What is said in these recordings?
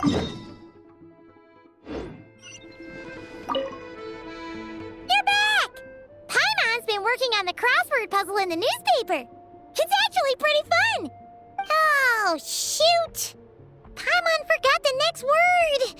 You're back! Paimon's been working on the crossword puzzle in the newspaper. It's actually pretty fun. Oh, shoot! Paimon forgot the next word.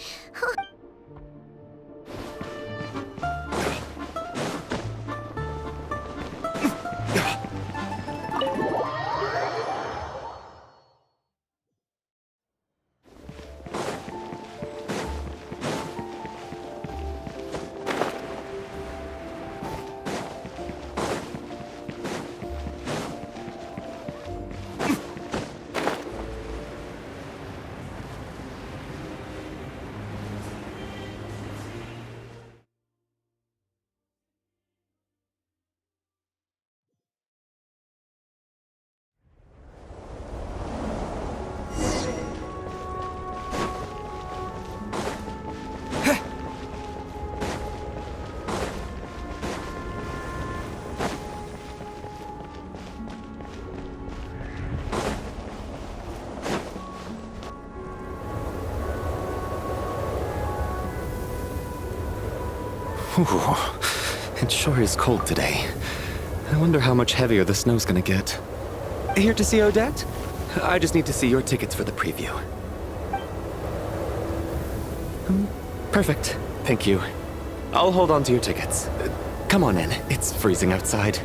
Ooh, it sure is cold today. I wonder how much heavier the snow's gonna get. Here to see Odette? I just need to see your tickets for the preview. Perfect. Thank you. I'll hold on to your tickets. Come on in. It's freezing outside.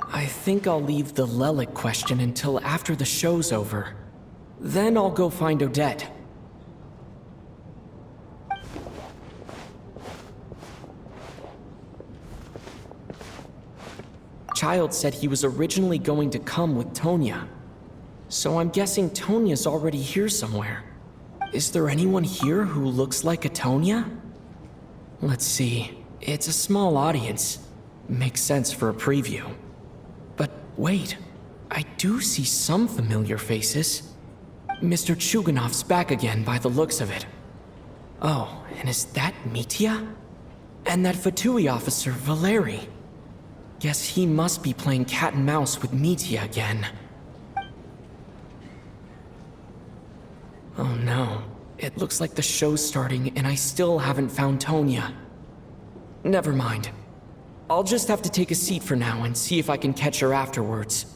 I think I'll leave the Lelic question until after the show's over. Then I'll go find Odette. Child said he was originally going to come with Tonya. So I'm guessing Tonya's already here somewhere. Is there anyone here who looks like a Tonya? Let's see. It's a small audience. Makes sense for a preview. But wait, I do see some familiar faces. Mr. Chuganov's back again by the looks of it. Oh, and is that Mitya? And that Fatui officer, Valeri. Guess he must be playing cat and mouse with Mitya again. Oh no, it looks like the show's starting and I still haven't found Tonya. Never mind. I'll just have to take a seat for now and see if I can catch her afterwards.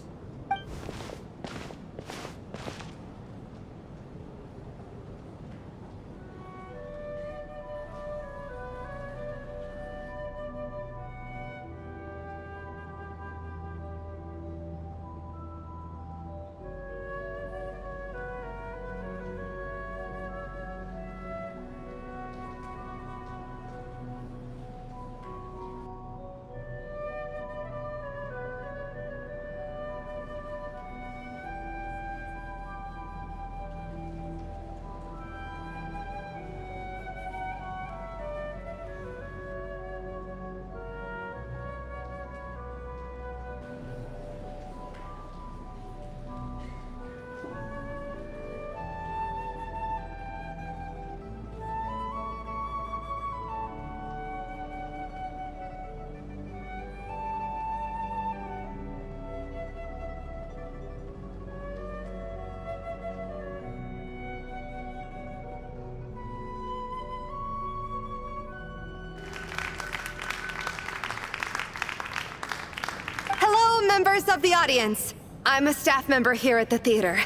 Members of the audience, I'm a staff member here at the theater.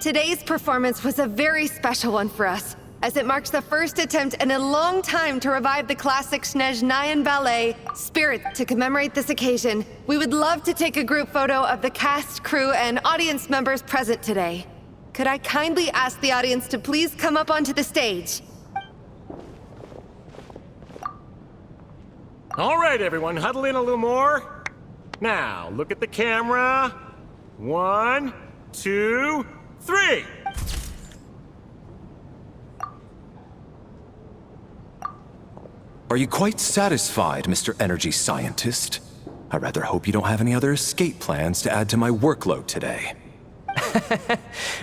Today's performance was a very special one for us, as it marks the first attempt in a long time to revive the classic Snezhnayan ballet, Spirit. To commemorate this occasion, we would love to take a group photo of the cast, crew, and audience members present today. Could I kindly ask the audience to please come up onto the stage? All right, everyone, huddle in a little more. Now, look at the camera. 1, 2, 3. Are you quite satisfied, Mr. Energy Scientist? I rather hope you don't have any other escape plans to add to my workload today.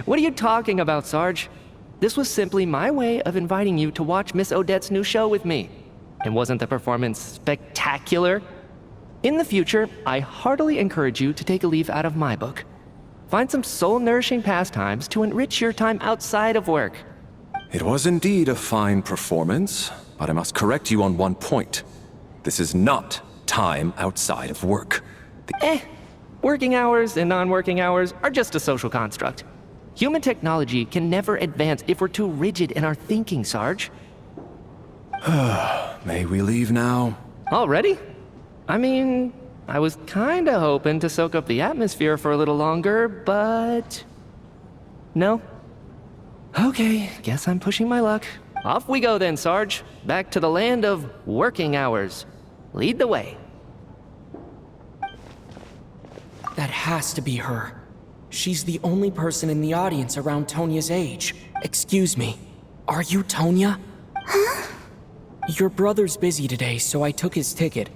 What are you talking about, Sarge? This was simply my way of inviting you to watch Miss Odette's new show with me. And wasn't the performance spectacular? In the future, I heartily encourage you to take a leaf out of my book. Find some soul-nourishing pastimes to enrich your time outside of work. It was indeed a fine performance, but I must correct you on one point. This is not time outside of work. Working hours and non-working hours are just a social construct. Human technology can never advance if we're too rigid in our thinking, Sarge. May we leave now? Already? I mean, I was kinda hoping to soak up the atmosphere for a little longer, but... No? Okay, guess I'm pushing my luck. Off we go then, Sarge. Back to the land of working hours. Lead the way. That has to be her. She's the only person in the audience around Tonia's age. Excuse me, are you Tonia? Huh? Your brother's busy today, so I took his ticket.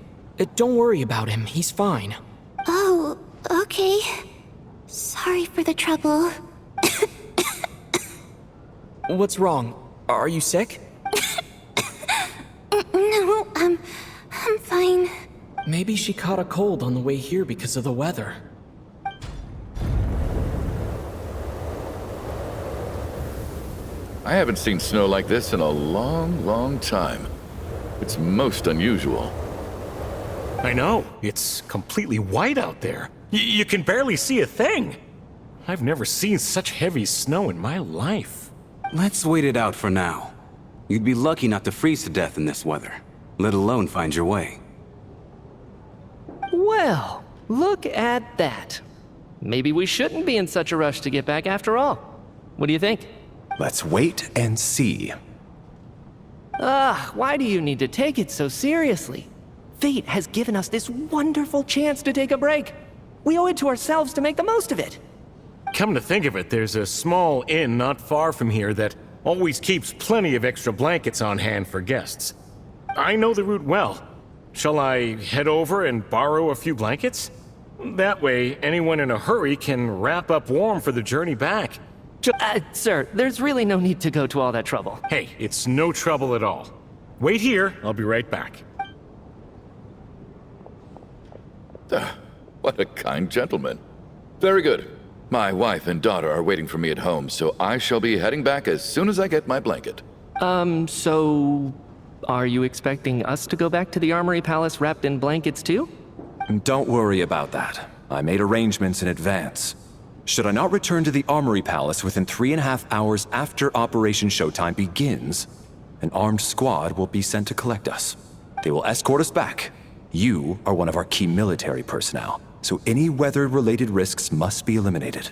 Don't worry about him, he's fine. Oh, okay. Sorry for the trouble. What's wrong? Are you sick? No, I'm fine. Maybe she caught a cold on the way here because of the weather. I haven't seen snow like this in a long, long time. It's most unusual. I know. It's completely white out there. You can barely see a thing. I've never seen such heavy snow in my life. Let's wait it out for now. You'd be lucky not to freeze to death in this weather, let alone find your way. Well, look at that. Maybe we shouldn't be in such a rush to get back after all. What do you think? Let's wait and see. Why do you need to take it so seriously? Fate has given us this wonderful chance to take a break. We owe it to ourselves to make the most of it. Come to think of it, there's a small inn not far from here that always keeps plenty of extra blankets on hand for guests. I know the route well. Shall I head over and borrow a few blankets? That way, anyone in a hurry can wrap up warm for the journey back. Sir, there's really no need to go to all that trouble. Hey, it's no trouble at all. Wait here, I'll be right back. What a kind gentleman. Very good. My wife and daughter are waiting for me at home, so I shall be heading back as soon as I get my blanket. So... are you expecting us to go back to the Armory Palace wrapped in blankets too? Don't worry about that. I made arrangements in advance. Should I not return to the Armory Palace within 3.5 hours after Operation Showtime begins, an armed squad will be sent to collect us. They will escort us back. You are one of our key military personnel, so any weather-related risks must be eliminated.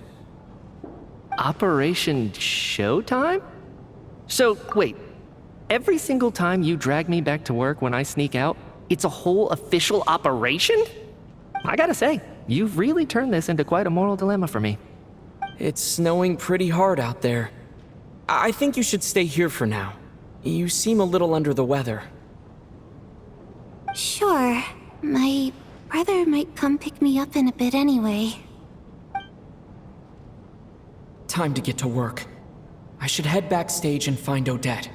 Operation Showtime? So, wait. Every single time you drag me back to work when I sneak out, it's a whole official operation? I gotta say, you've really turned this into quite a moral dilemma for me. It's snowing pretty hard out there. I think you should stay here for now. You seem a little under the weather. Sure. My brother might come pick me up in a bit anyway. Time to get to work. I should head backstage and find Odette.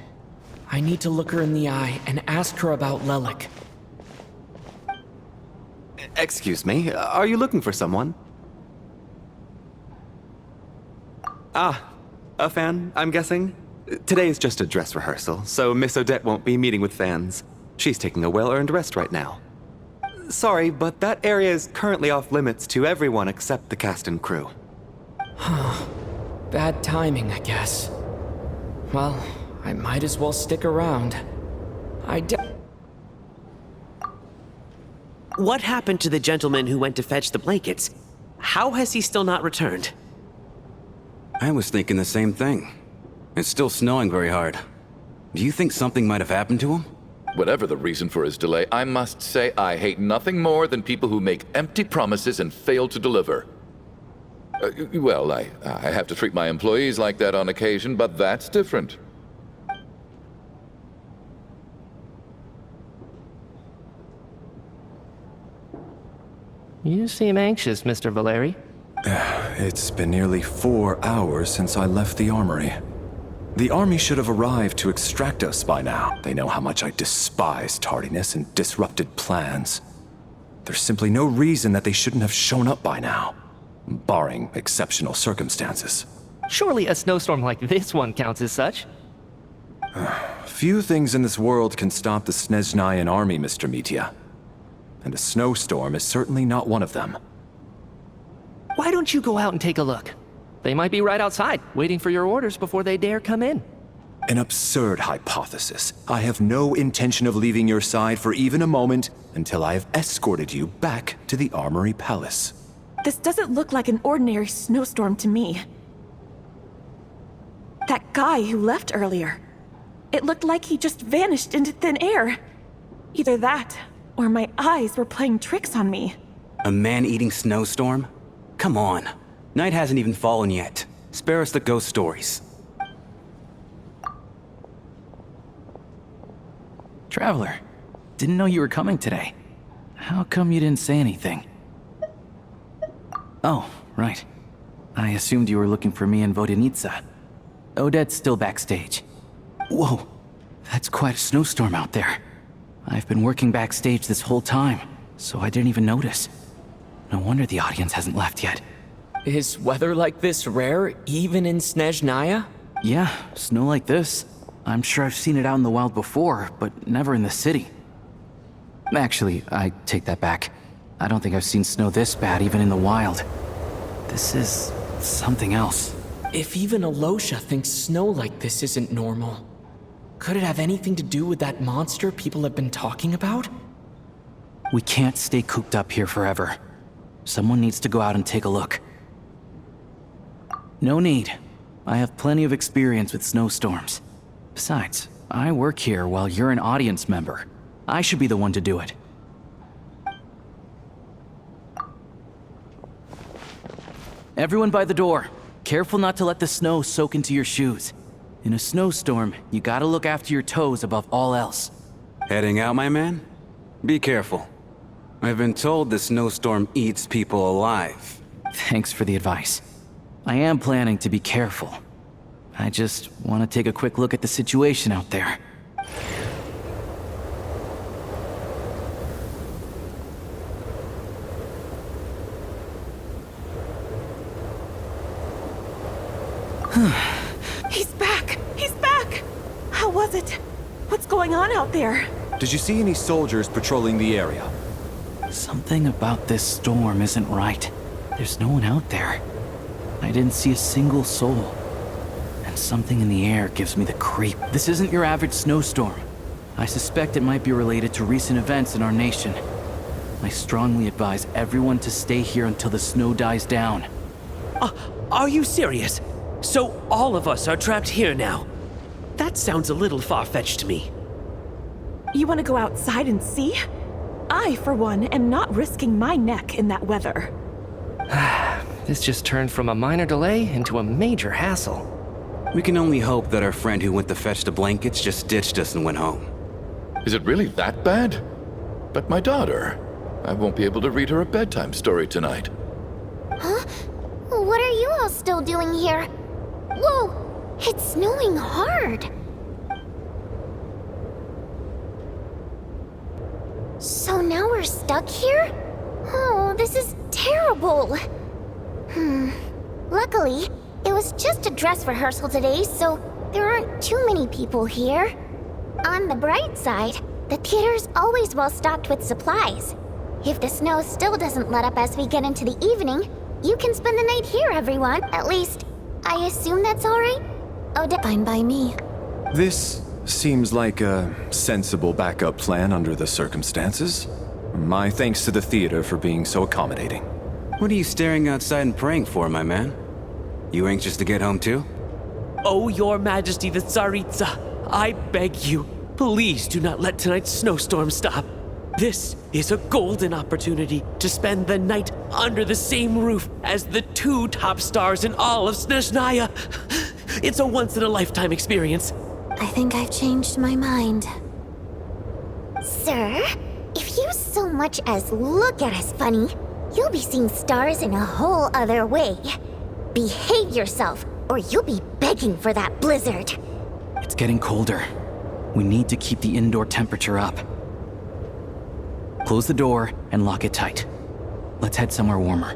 I need to look her in the eye and ask her about Lelik. Excuse me, are you looking for someone? A fan, I'm guessing? Today is just a dress rehearsal, so Miss Odette won't be meeting with fans. She's taking a well-earned rest right now. Sorry, but that area is currently off limits to everyone except the cast and crew. Bad timing, I guess. Well, I might as well stick around. What happened to the gentleman who went to fetch the blankets? How has he still not returned? I was thinking the same thing. It's still snowing very hard. Do you think something might have happened to him? Whatever the reason for his delay, I must say I hate nothing more than people who make empty promises and fail to deliver. Well, I have to treat my employees like that on occasion, but that's different. You seem anxious, Mr. Valeri. It's been nearly 4 hours since I left the armory. The army should have arrived to extract us by now. They know how much I despise tardiness and disrupted plans. There's simply no reason that they shouldn't have shown up by now, barring exceptional circumstances. Surely a snowstorm like this one counts as such. Few things in this world can stop the Snezhnayan army, Mr. Mitya. And a snowstorm is certainly not one of them. Why don't you go out and take a look? They might be right outside, waiting for your orders before they dare come in. An absurd hypothesis. I have no intention of leaving your side for even a moment until I have escorted you back to the Armory Palace. This doesn't look like an ordinary snowstorm to me. That guy who left earlier. It looked like he just vanished into thin air. Either that, or my eyes were playing tricks on me. A man-eating snowstorm? Come on. Night hasn't even fallen yet. Spare us the ghost stories. Traveler, didn't know you were coming today. How come you didn't say anything? Oh, right. I assumed you were looking for me and Vodenitsa. Odette's still backstage. Whoa, that's quite a snowstorm out there. I've been working backstage this whole time, so I didn't even notice. No wonder the audience hasn't left yet. Is weather like this rare, even in Snezhnaya? Yeah, snow like this. I'm sure I've seen it out in the wild before, but never in the city. Actually, I take that back. I don't think I've seen snow this bad even in the wild. This is something else. If even Alosha thinks snow like this isn't normal, could it have anything to do with that monster people have been talking about? We can't stay cooped up here forever. Someone needs to go out and take a look. No need. I have plenty of experience with snowstorms. Besides, I work here while you're an audience member. I should be the one to do it. Everyone by the door. Careful not to let the snow soak into your shoes. In a snowstorm, you gotta look after your toes above all else. Heading out, my man? Be careful. I've been told the snowstorm eats people alive. Thanks for the advice. I am planning to be careful. I just want to take a quick look at the situation out there. He's back! He's back! How was it? What's going on out there? Did you see any soldiers patrolling the area? Something about this storm isn't right. There's no one out there. I didn't see a single soul. And something in the air gives me the creep. This isn't your average snowstorm. I suspect it might be related to recent events in our nation. I strongly advise everyone to stay here until the snow dies down. Are you serious? So all of us are trapped here now? That sounds a little far-fetched to me. You want to go outside and see? I, for one, am not risking my neck in that weather. This just turned from a minor delay into a major hassle. We can only hope that our friend who went to fetch the blankets just ditched us and went home. Is it really that bad? But my daughter, I won't be able to read her a bedtime story tonight. Huh? What are you all still doing here? Whoa! It's snowing hard! So now we're stuck here? Oh, this is terrible! Luckily, it was just a dress rehearsal today, so there aren't too many people here. On the bright side, the theater's always well stocked with supplies. If the snow still doesn't let up as we get into the evening, you can spend the night here, everyone. At least, I assume that's alright? Oh, fine by me. This seems like a sensible backup plan under the circumstances. My thanks to the theater for being so accommodating. What are you staring outside and praying for, my man? You anxious to get home too? Oh, Your Majesty the Tsaritsa, I beg you, please do not let tonight's snowstorm stop. This is a golden opportunity to spend the night under the same roof as the 2 top stars in all of Snezhnaya. It's a once-in-a-lifetime experience. I think I've changed my mind. Sir, if you so much as look at us funny, You'll be seeing stars in a whole other way. Behave yourself, or you'll be begging for that blizzard. It's getting colder. We need to keep the indoor temperature up. Close the door and lock it tight. Let's head somewhere warmer.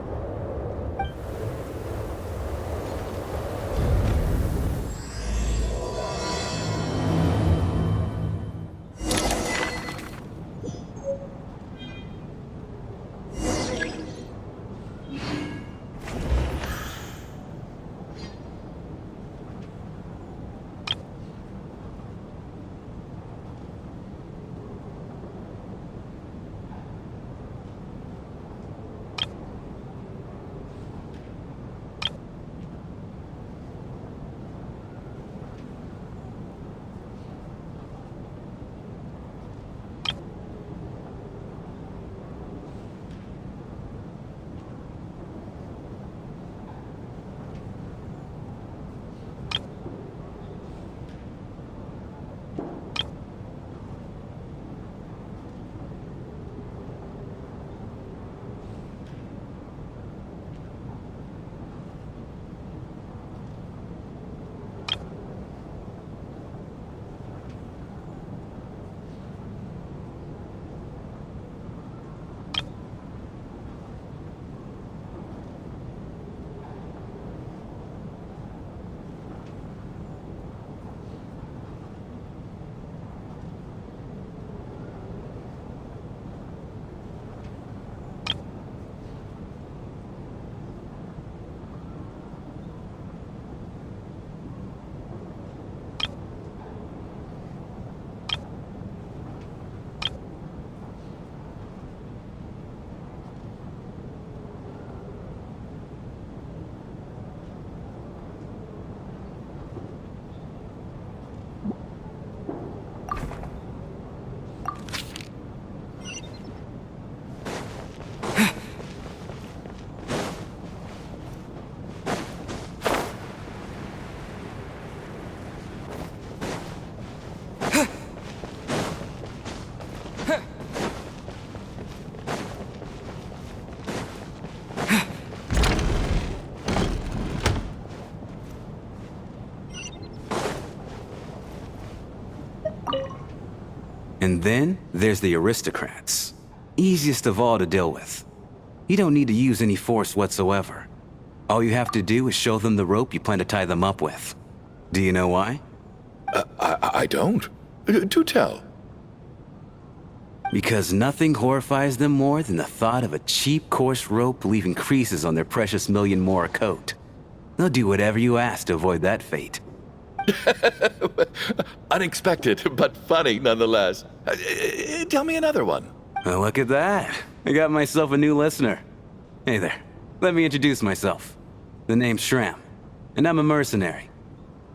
And then there's the aristocrats. Easiest of all to deal with. You don't need to use any force whatsoever. All you have to do is show them the rope you plan to tie them up with. Do you know why? I don't. Do tell. Because nothing horrifies them more than the thought of a cheap, coarse rope leaving creases on their precious million mora coat. They'll do whatever you ask to avoid that fate. Unexpected, but funny nonetheless. Tell me another one. Well, look at that. I got myself a new listener. Hey there. Let me introduce myself. The name's Shram, and I'm a mercenary.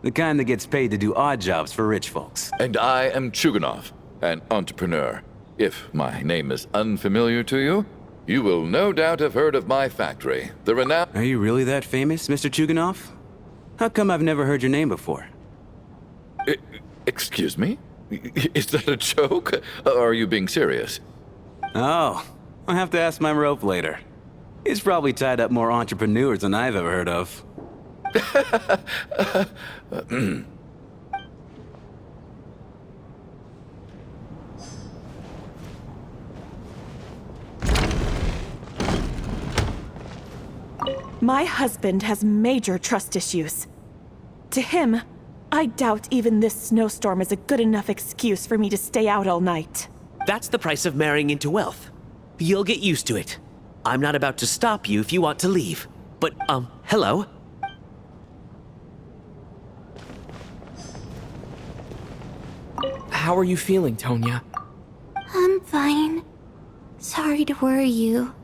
The kind that gets paid to do odd jobs for rich folks. And I am Chuganov, an entrepreneur. If my name is unfamiliar to you, you will no doubt have heard of my factory, the renowned... Are you really that famous, Mr. Chuganov? How come I've never heard your name before? Excuse me? Is that a joke? Or are you being serious? Oh, I'll have to ask my rope later. He's probably tied up more entrepreneurs than I've ever heard of. My husband has major trust issues. To him, I doubt even this snowstorm is a good enough excuse for me to stay out all night. That's the price of marrying into wealth. You'll get used to it. I'm not about to stop you if you want to leave. But, hello? How are you feeling, Tonya? I'm fine. Sorry to worry you.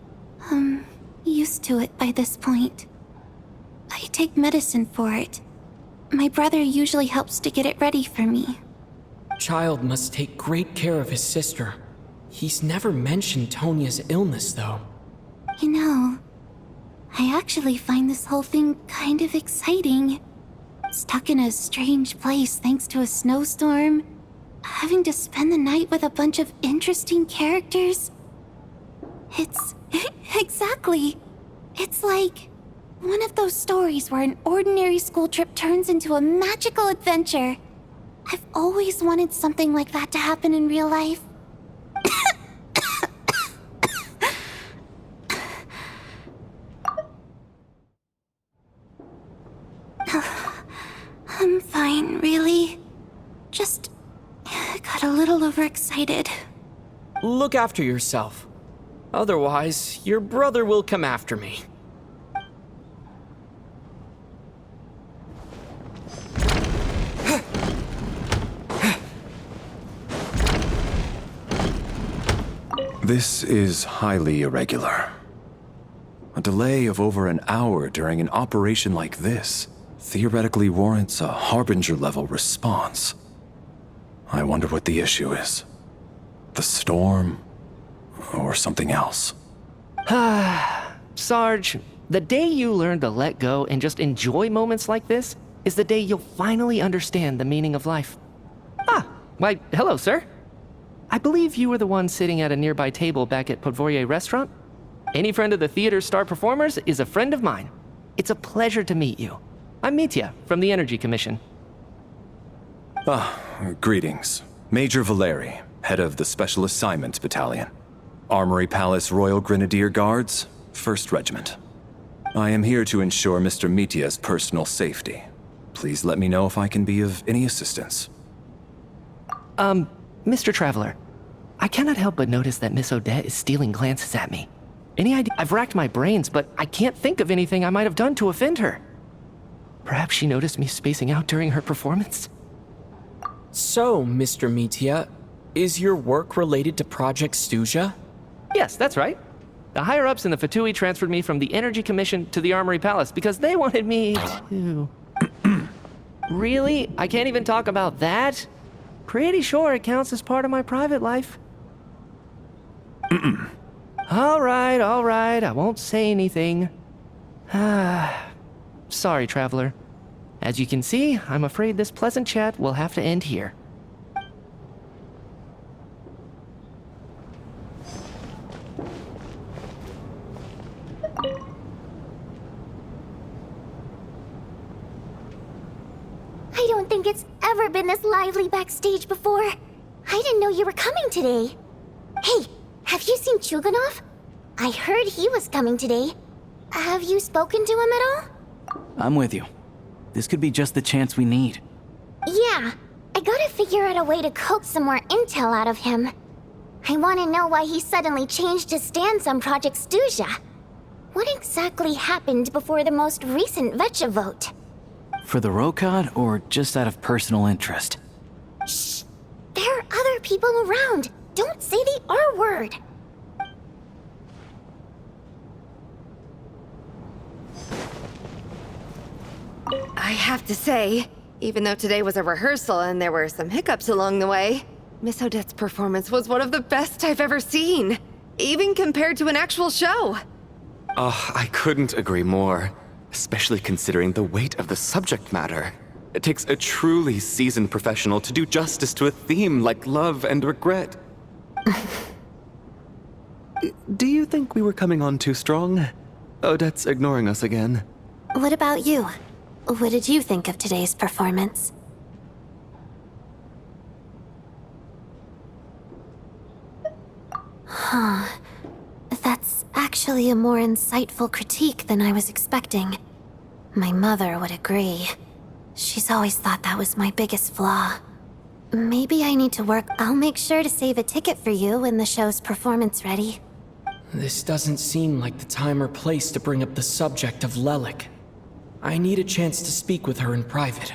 I'm used to it by this point. I take medicine for it. My brother usually helps to get it ready for me. Child must take great care of his sister. He's never mentioned Tonya's illness, though. You know, I actually find this whole thing kind of exciting. Stuck in a strange place thanks to a snowstorm. Having to spend the night with a bunch of interesting characters. It's... exactly. It's like one of those stories where an ordinary school trip turns into a magical adventure. I've always wanted something like that to happen in real life. I'm fine, really. Just got a little overexcited. Look after yourself. Otherwise, your brother will come after me. This is highly irregular. A delay of over an hour during an operation like this theoretically warrants a Harbinger-level response. I wonder what the issue is. The storm, or something else. Sarge, the day you learn to let go and just enjoy moments like this is the day you'll finally understand the meaning of life. Ah, why, hello, sir. I believe you were the one sitting at a nearby table back at Podvorye Restaurant. Any friend of the theater's star performers is a friend of mine. It's a pleasure to meet you. I'm Mitya from the Energy Commission. Greetings. Major Valeri, head of the Special Assignments Battalion. Armory Palace Royal Grenadier Guards, 1st Regiment. I am here to ensure Mr. Mitya's personal safety. Please let me know if I can be of any assistance. Mr. Traveler, I cannot help but notice that Miss Odette is stealing glances at me. Any idea? I've racked my brains, but I can't think of anything I might have done to offend her. Perhaps she noticed me spacing out during her performance? So, Mr. Mitya, is your work related to Project Stuja? Yes, that's right. The higher-ups in the Fatui transferred me from the Energy Commission to the Armory Palace because they wanted me to... Really? I can't even talk about that? Pretty sure it counts as part of my private life. All right, I won't say anything. Sorry, Traveler. As you can see, I'm afraid this pleasant chat will have to end here. I don't think it's ever been this lively backstage before. I didn't know you were coming today. Hey, have you seen Chuganov? I heard he was coming today. Have you spoken to him at all? I'm with you. This could be just the chance we need. Yeah, I gotta figure out a way to coax some more intel out of him. I want to know why he suddenly changed his stance on Project Stuja. What exactly happened before the most recent Vecha vote? For the Rokad, or just out of personal interest? Shh! There are other people around. Don't say the R word. I have to say, even though today was a rehearsal and there were some hiccups along the way, Miss Odette's performance was one of the best I've ever seen, even compared to an actual show. Oh, I couldn't agree more, especially considering the weight of the subject matter. It takes a truly seasoned professional to do justice to a theme like love and regret. Do you think we were coming on too strong? Odette's ignoring us again. What about you? What did you think of today's performance? Huh. That's actually a more insightful critique than I was expecting. My mother would agree. She's always thought that was my biggest flaw. Maybe I need to work. I'll make sure to save a ticket for you when the show's performance ready. This doesn't seem like the time or place to bring up the subject of Lelik. I need a chance to speak with her in private.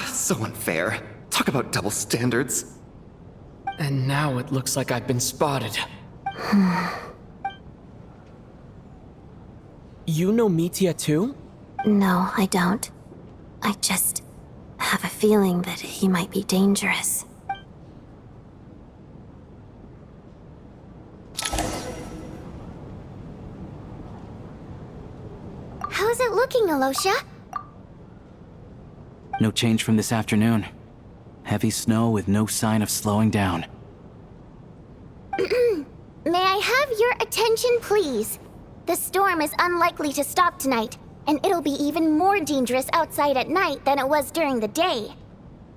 So unfair. Talk about double standards. And now it looks like I've been spotted. You know Mitya too? No, I don't. I just have a feeling that he might be dangerous. How's it looking, Alosha? No change from this afternoon. Heavy snow with no sign of slowing down. May I have your attention, please? The storm is unlikely to stop tonight, and it'll be even more dangerous outside at night than it was during the day.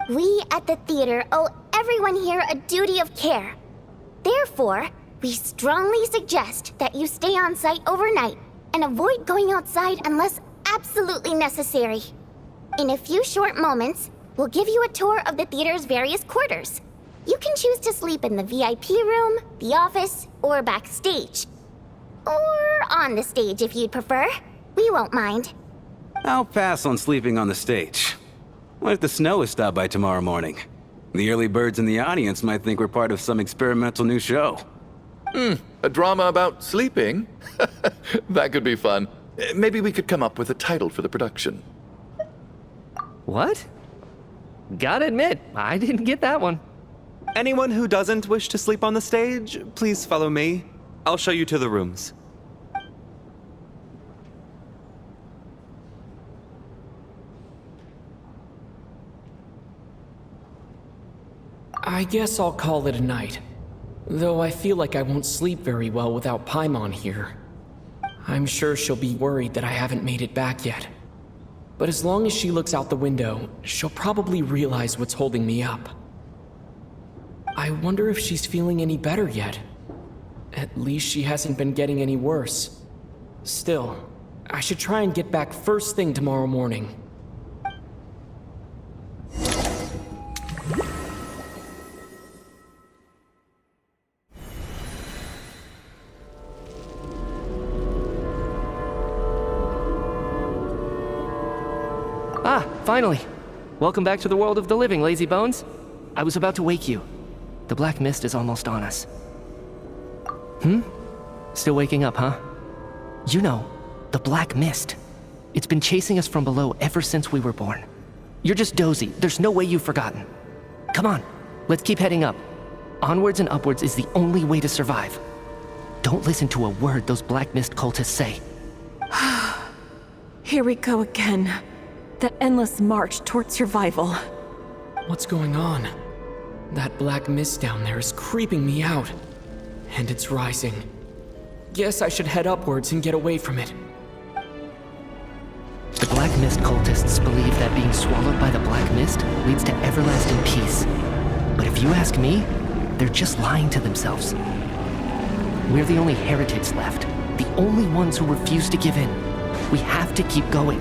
We at the theater owe everyone here a duty of care. Therefore, we strongly suggest that you stay on site overnight and avoid going outside unless absolutely necessary. In a few short moments, we'll give you a tour of the theater's various quarters. You can choose to sleep in the VIP room, the office, or backstage. Or on the stage if you'd prefer. We won't mind. I'll pass on sleeping on the stage. What if the snow is stopped by tomorrow morning? The early birds in the audience might think we're part of some experimental new show. A drama about sleeping? That could be fun. Maybe we could come up with a title for the production. What? Gotta admit, I didn't get that one. Anyone who doesn't wish to sleep on the stage, please follow me. I'll show you to the rooms. I guess I'll call it a night. Though I feel like I won't sleep very well without Paimon here. I'm sure she'll be worried that I haven't made it back yet. But as long as she looks out the window, she'll probably realize what's holding me up. I wonder if she's feeling any better yet. At least she hasn't been getting any worse. Still, I should try and get back first thing tomorrow morning. Ah, finally. Welcome back to the world of the living, lazy bones. I was about to wake you. The black mist is almost on us. Still waking up, huh? You know, the black mist. It's been chasing us from below ever since we were born. You're just dozy. There's no way you've forgotten. Come on, let's keep heading up. Onwards and upwards is the only way to survive. Don't listen to a word those black mist cultists say. Here we go again. The endless march toward survival. What's going on? That black mist down there is creeping me out. And it's rising. Guess I should head upwards and get away from it. The black mist cultists believe that being swallowed by the black mist leads to everlasting peace. But if you ask me, they're just lying to themselves. We're the only heretics left. The only ones who refuse to give in. We have to keep going.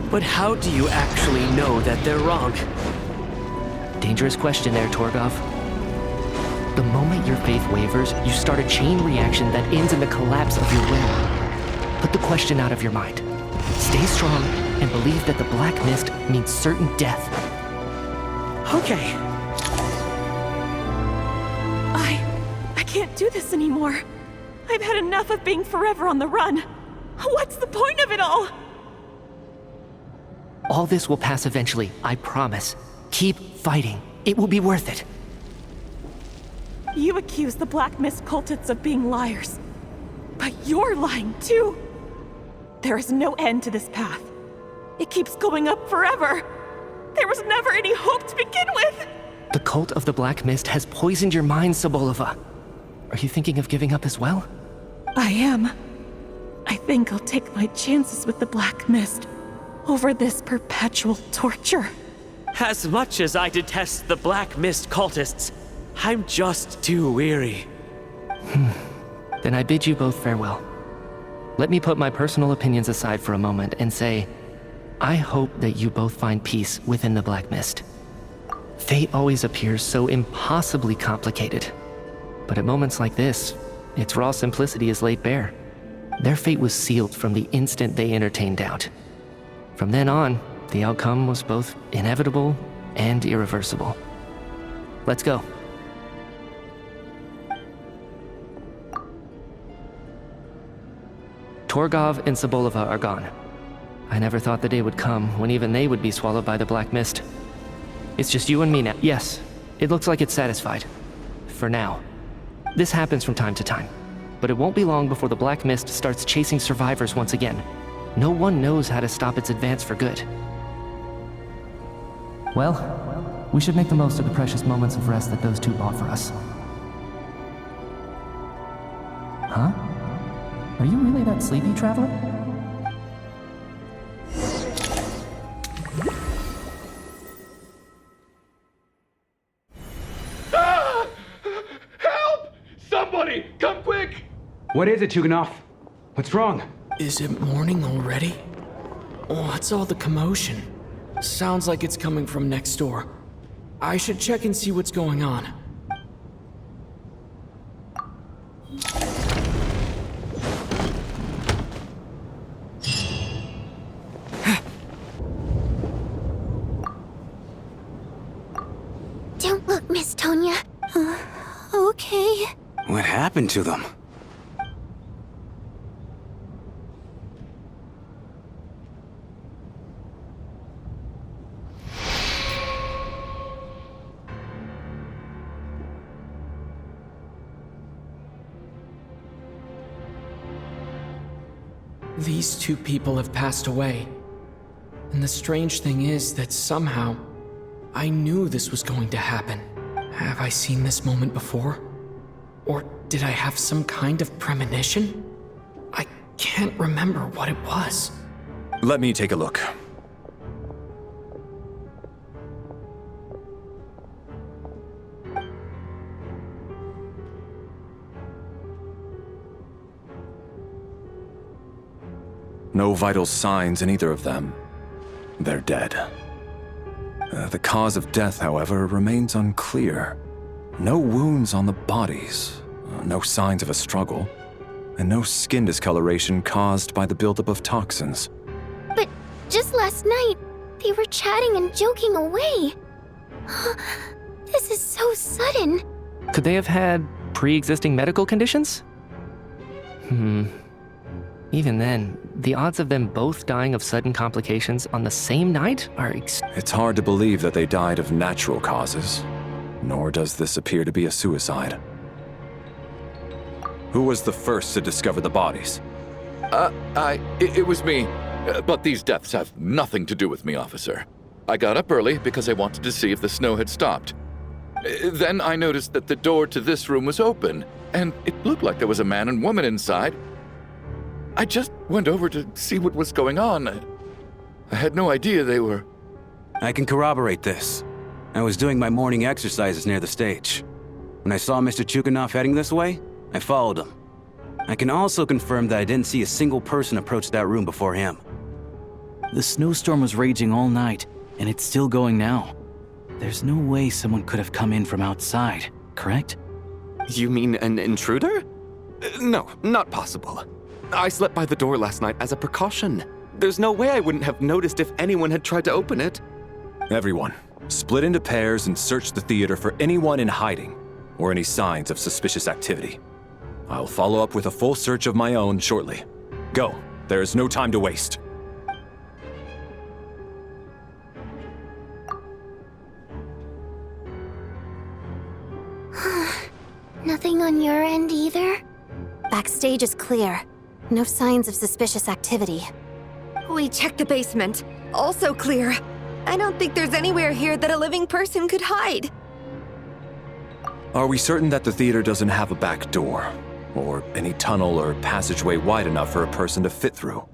But how do you actually know that they're wrong? Dangerous question there, Torgov. The moment your faith wavers, you start a chain reaction that ends in the collapse of your will. Put the question out of your mind. Stay strong and believe that the black mist means certain death. Okay. I can't do this anymore. I've had enough of being forever on the run. What's the point of it all? All this will pass eventually, I promise. Keep fighting. It will be worth it. You accuse the Black Mist cultists of being liars. But you're lying too. There is no end to this path. It keeps going up forever. There was never any hope to begin with. The cult of the Black Mist has poisoned your mind, Sobolova. Are you thinking of giving up as well? I am. I think I'll take my chances with the Black Mist over this perpetual torture. As much as I detest the Black Mist cultists, I'm just too weary. Then I bid you both farewell. Let me put my personal opinions aside for a moment and say, I hope that you both find peace within the Black Mist. Fate always appears so impossibly complicated. But at moments like this, its raw simplicity is laid bare. Their fate was sealed from the instant they entertained doubt. From then on, the outcome was both inevitable and irreversible. Let's go. Torgov and Sobolova are gone. I never thought the day would come when even they would be swallowed by the Black Mist. It's just you and me now. Yes, it looks like it's satisfied. For now. This happens from time to time. But it won't be long before the Black Mist starts chasing survivors once again. No one knows how to stop its advance for good. Well, we should make the most of the precious moments of rest that those two offer us. Huh? Are you really that sleepy, traveler? Ah! Help! Somebody, come quick! What is it, Chuganov? What's wrong? Is it morning already? What's all the commotion? Sounds like it's coming from next door. I should check and see what's going on. Don't look, Miss Tonya. Okay. What happened to them? These two people have passed away. And the strange thing is that somehow, I knew this was going to happen. Have I seen this moment before? Or did I have some kind of premonition? I can't remember what it was. Let me take a look. No vital signs in either of them. They're dead. The cause of death, however, remains unclear. No wounds on the bodies, no signs of a struggle, and no skin discoloration caused by the buildup of toxins. But just last night, they were chatting and joking away. This is so sudden. Could they have had pre-existing medical conditions? Even then, the odds of them both dying of sudden complications on the same night are It's hard to believe that they died of natural causes, nor does this appear to be a suicide. Who was the first to discover the bodies? It was me. But these deaths have nothing to do with me, officer. I got up early because I wanted to see if the snow had stopped. Then I noticed that the door to this room was open, and it looked like there was a man and woman inside. I just went over to see what was going on. I had no idea they were... I can corroborate this. I was doing my morning exercises near the stage. When I saw Mr. Chuganov heading this way, I followed him. I can also confirm that I didn't see a single person approach that room before him. The snowstorm was raging all night, and it's still going now. There's no way someone could have come in from outside, correct? You mean an intruder? No, not possible. I slept by the door last night as a precaution. There's no way I wouldn't have noticed if anyone had tried to open it. Everyone, split into pairs and search the theater for anyone in hiding or any signs of suspicious activity. I'll follow up with a full search of my own shortly. Go. There is no time to waste. Nothing on your end either? Backstage is clear. No signs of suspicious activity. We checked the basement. Also clear. I don't think there's anywhere here that a living person could hide. Are we certain that the theater doesn't have a back door? Or any tunnel or passageway wide enough for a person to fit through?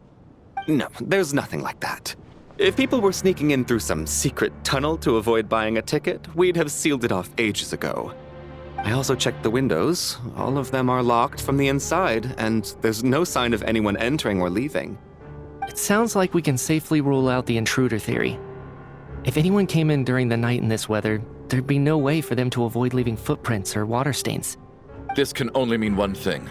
No, there's nothing like that. If people were sneaking in through some secret tunnel to avoid buying a ticket, we'd have sealed it off ages ago. I also checked the windows. All of them are locked from the inside, and there's no sign of anyone entering or leaving. It sounds like we can safely rule out the intruder theory. If anyone came in during the night in this weather, there'd be no way for them to avoid leaving footprints or water stains. This can only mean one thing.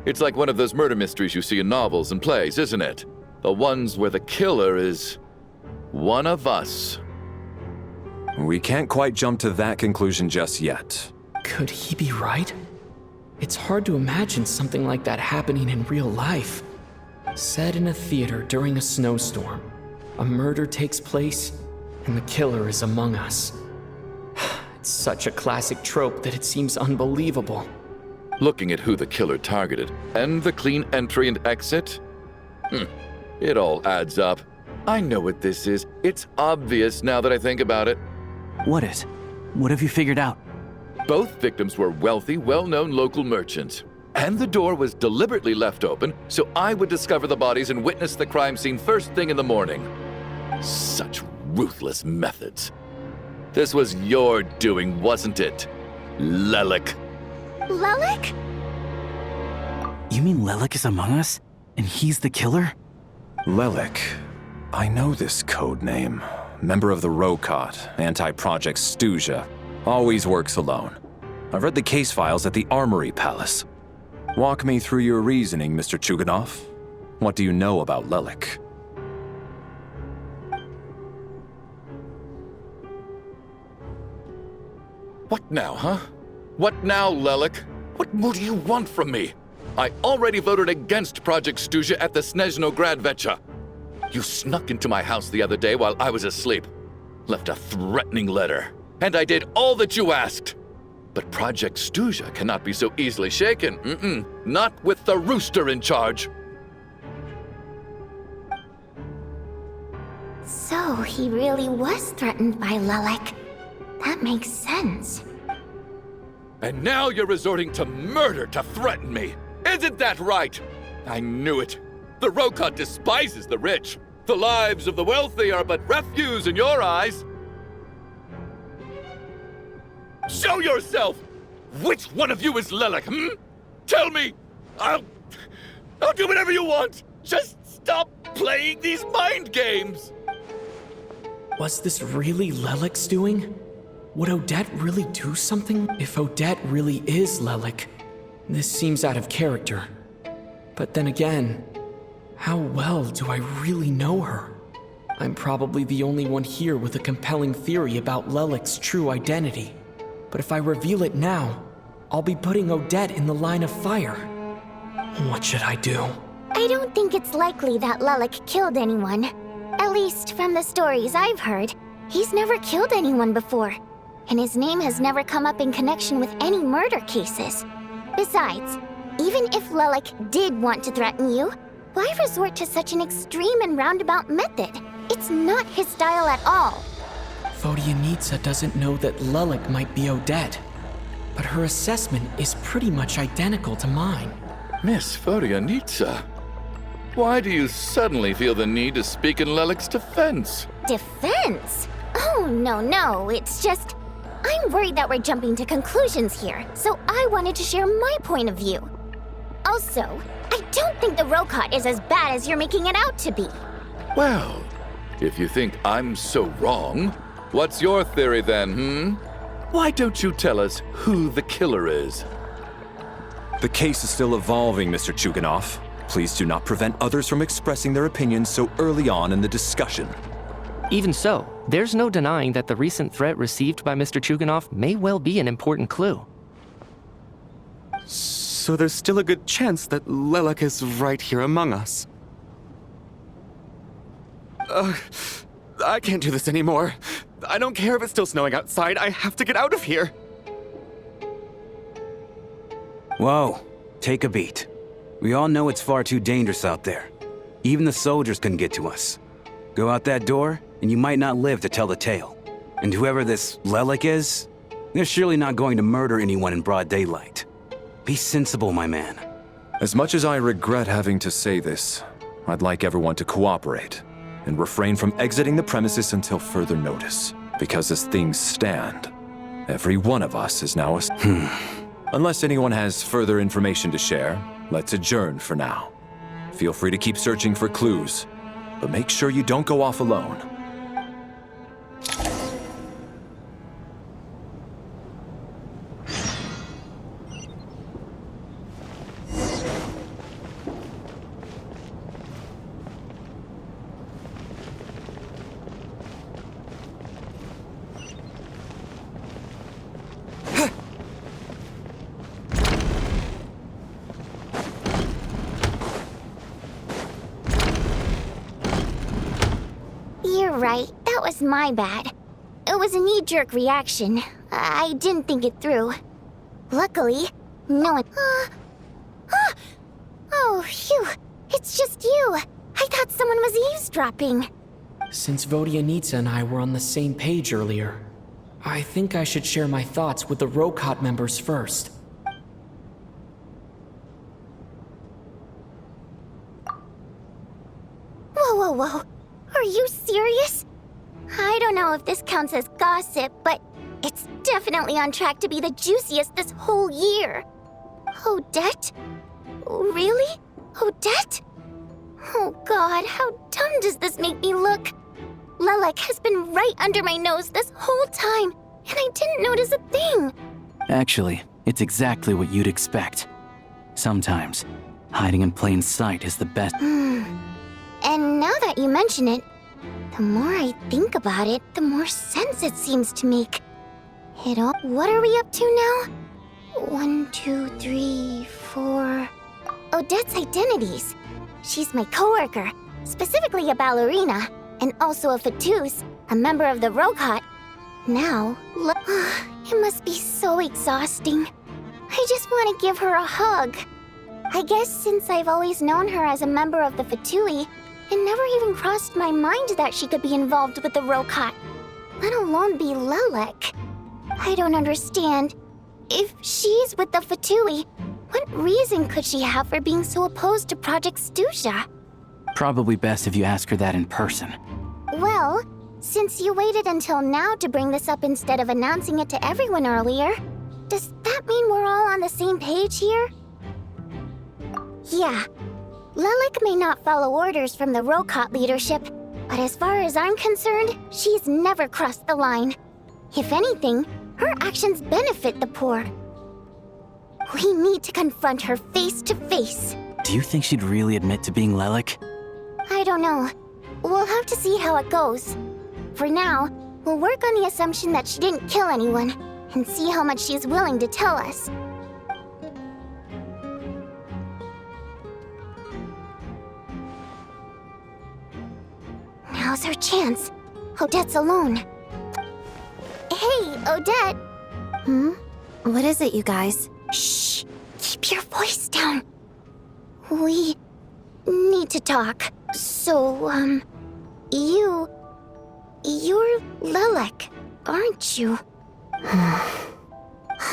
It's like one of those murder mysteries you see in novels and plays, isn't it? The ones where the killer is... one of us. We can't quite jump to that conclusion just yet. Could he be right? It's hard to imagine something like that happening in real life. Set in a theater during a snowstorm, a murder takes place, and the killer is among us. It's such a classic trope that it seems unbelievable. Looking at who the killer targeted, and the clean entry and exit, it all adds up. I know what this is. It's obvious now that I think about it. What is? What have you figured out? Both victims were wealthy, well-known local merchants. And the door was deliberately left open so I would discover the bodies and witness the crime scene first thing in the morning. Such ruthless methods. This was your doing, wasn't it, Lelik? Lelik? You mean Lelik is among us? And he's the killer? Lelik. I know this code name. Member of the Rokot, anti-Project Stuja. Always works alone. I've read the case files at the Armory Palace. Walk me through your reasoning, Mr. Chuganov. What do you know about Lelik? What now, huh? What now, Lelik? What more do you want from me? I already voted against Project Stuja at the Snezhno Gradvecha. You snuck into my house the other day while I was asleep. Left a threatening letter. And I did all that you asked. But Project Stuja cannot be so easily shaken. Not with the rooster in charge. So he really was threatened by Lelik. That makes sense. And now you're resorting to murder to threaten me. Isn't that right? I knew it. The Rokot despises the rich. The lives of the wealthy are but refuse in your eyes. Show yourself! Which one of you is Lelik, Tell me! I'll do whatever you want! Just stop playing these mind games! Was this really Lelik's doing? Would Odette really do something if Odette really is Lelik? This seems out of character. But then again, how well do I really know her? I'm probably the only one here with a compelling theory about Lelik's true identity. But if I reveal it now, I'll be putting Odette in the line of fire. What should I do? I don't think it's likely that Lelik killed anyone. At least from the stories I've heard, he's never killed anyone before. And his name has never come up in connection with any murder cases. Besides, even if Lelik did want to threaten you, why resort to such an extreme and roundabout method? It's not his style at all. Vodyanitsa doesn't know that Lelik might be Odette, but her assessment is pretty much identical to mine. Miss Vodyanitsa, why do you suddenly feel the need to speak in Lelik's defense? Defense? Oh, no, it's just... I'm worried that we're jumping to conclusions here, so I wanted to share my point of view. Also, I don't think the Rokot is as bad as you're making it out to be. Well, if you think I'm so wrong, what's your theory then, Why don't you tell us who the killer is? The case is still evolving, Mr. Chuganov. Please do not prevent others from expressing their opinions so early on in the discussion. Even so, there's no denying that the recent threat received by Mr. Chuganov may well be an important clue. So there's still a good chance that Lelik is right here among us. I can't do this anymore. I don't care if it's still snowing outside. I have to get out of here. Whoa, take a beat. We all know it's far too dangerous out there. Even the soldiers couldn't get to us. Go out that door, and you might not live to tell the tale. And whoever this Lelik is, they're surely not going to murder anyone in broad daylight. Be sensible, my man. As much as I regret having to say this, I'd like everyone to cooperate and refrain from exiting the premises until further notice. Because as things stand, every one of us is now a... Unless anyone has further information to share, let's adjourn for now. Feel free to keep searching for clues, but make sure you don't go off alone. You're right, that was my bad. It was a knee-jerk reaction. I didn't think it through. Luckily, no one... Oh, phew, it's just you. I thought someone was eavesdropping. Since Vodyanitsa and I were on the same page earlier, I think I should share my thoughts with the Rokot members first. Whoa, whoa. Are you serious? I don't know if this counts as gossip, but it's definitely on track to be the juiciest this whole year. Odette? Really? Odette? Oh god, how dumb does this make me look? Lelek has been right under my nose this whole time, and I didn't notice a thing. Actually, it's exactly what you'd expect. Sometimes, hiding in plain sight is the best. And now that you mention it, the more I think about it, the more sense it seems to make. What are we up to now? 1, 2, 3, 4... Odette's identities. She's my coworker, specifically a ballerina, and also a fatous, a member of the Rokot. Now, look, it must be so exhausting. I just want to give her a hug. I guess since I've always known her as a member of the Fatui, it never even crossed my mind that she could be involved with the Rokot, let alone be Lelek. I don't understand. If she's with the Fatui, what reason could she have for being so opposed to Project Stusha? Probably best if you ask her that in person. Well, since you waited until now to bring this up instead of announcing it to everyone earlier, does that mean we're all on the same page here? Yeah. Lelek may not follow orders from the Rokot leadership, but as far as I'm concerned, she's never crossed the line. If anything, her actions benefit the poor. We need to confront her face to face. Do you think she'd really admit to being Lelek? I don't know. We'll have to see how it goes. For now, we'll work on the assumption that she didn't kill anyone, and see how much she's willing to tell us. Now's her chance. Odette's alone. Hey, Odette! What is it, you guys? Shh! Keep your voice down. We need to talk. So, you're Lelek, aren't you?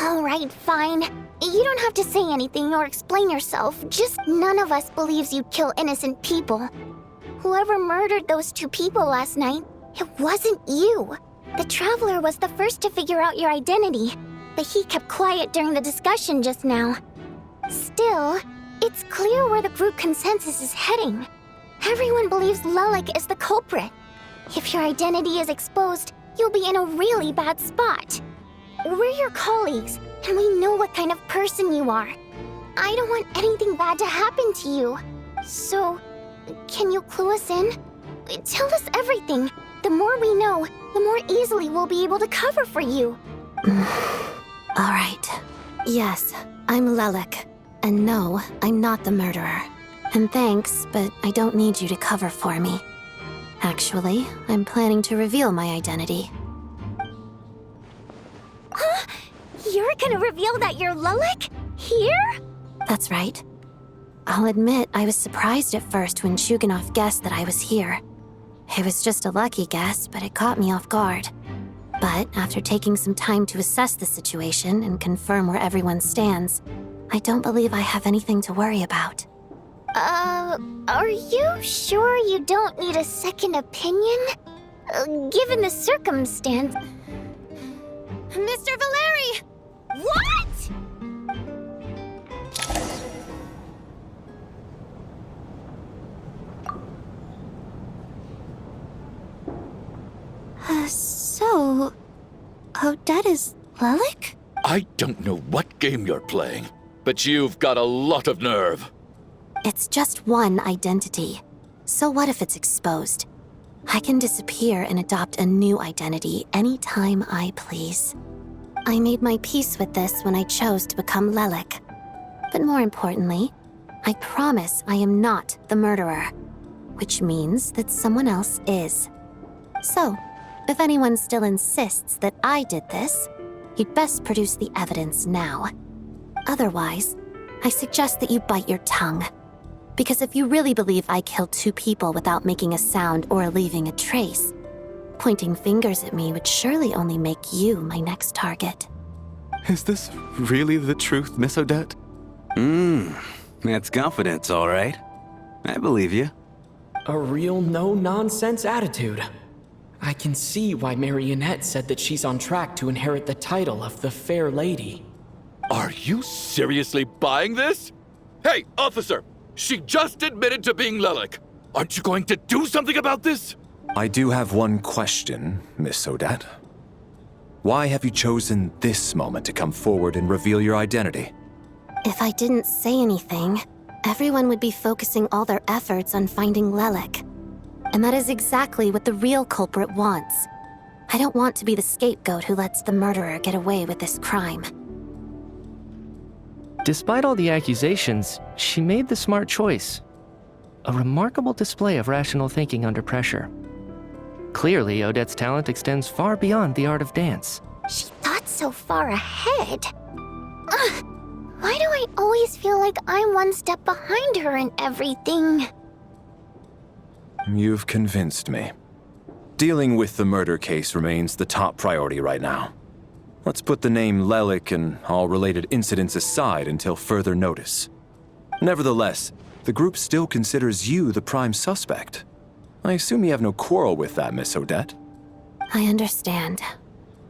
Alright, fine. You don't have to say anything or explain yourself. Just none of us believes you'd kill innocent people. Whoever murdered those 2 people last night, it wasn't you. The Traveler was the first to figure out your identity, but he kept quiet during the discussion just now. Still, it's clear where the group consensus is heading. Everyone believes Lelek is the culprit. If your identity is exposed, you'll be in a really bad spot. We're your colleagues, and we know what kind of person you are. I don't want anything bad to happen to you. So, can you clue us in? Tell us everything. The more we know, the more easily we'll be able to cover for you. All right. Yes, I'm Lelek. And no, I'm not the murderer. And thanks, but I don't need you to cover for me. Actually, I'm planning to reveal my identity. Huh? You're gonna reveal that you're Lelek? Here? That's right. I'll admit I was surprised at first when Shuganov guessed that I was here. It was just a lucky guess, but it caught me off guard. But after taking some time to assess the situation and confirm where everyone stands, I don't believe I have anything to worry about. Are you sure you don't need a second opinion? Given the circumstance... Mr. Valeri! What?! So... Odette is Lelek? I don't know what game you're playing, but you've got a lot of nerve. It's just one identity. So what if it's exposed? I can disappear and adopt a new identity anytime I please. I made my peace with this when I chose to become Lelek. But more importantly, I promise I am not the murderer, which means that someone else is. So, if anyone still insists that I did this, you'd best produce the evidence now. Otherwise, I suggest that you bite your tongue. Because if you really believe I killed 2 people without making a sound or leaving a trace, pointing fingers at me would surely only make you my next target. Is this really the truth, Miss Odette? That's confidence, all right. I believe you. A real no-nonsense attitude. I can see why Marionette said that she's on track to inherit the title of the Fair Lady. Are you seriously buying this? Hey, officer! She just admitted to being Lelik. Aren't you going to do something about this? I do have one question, Miss Odette. Why have you chosen this moment to come forward and reveal your identity? If I didn't say anything, everyone would be focusing all their efforts on finding Lelik. And that is exactly what the real culprit wants. I don't want to be the scapegoat who lets the murderer get away with this crime. Despite all the accusations, she made the smart choice. A remarkable display of rational thinking under pressure. Clearly, Odette's talent extends far beyond the art of dance. She thought so far ahead. Ugh, why do I always feel like I'm one step behind her in everything? You've convinced me. Dealing with the murder case remains the top priority right now. Let's put the name Lelik and all related incidents aside until further notice. Nevertheless, the group still considers you the prime suspect. I assume you have no quarrel with that, Miss Odette? I understand.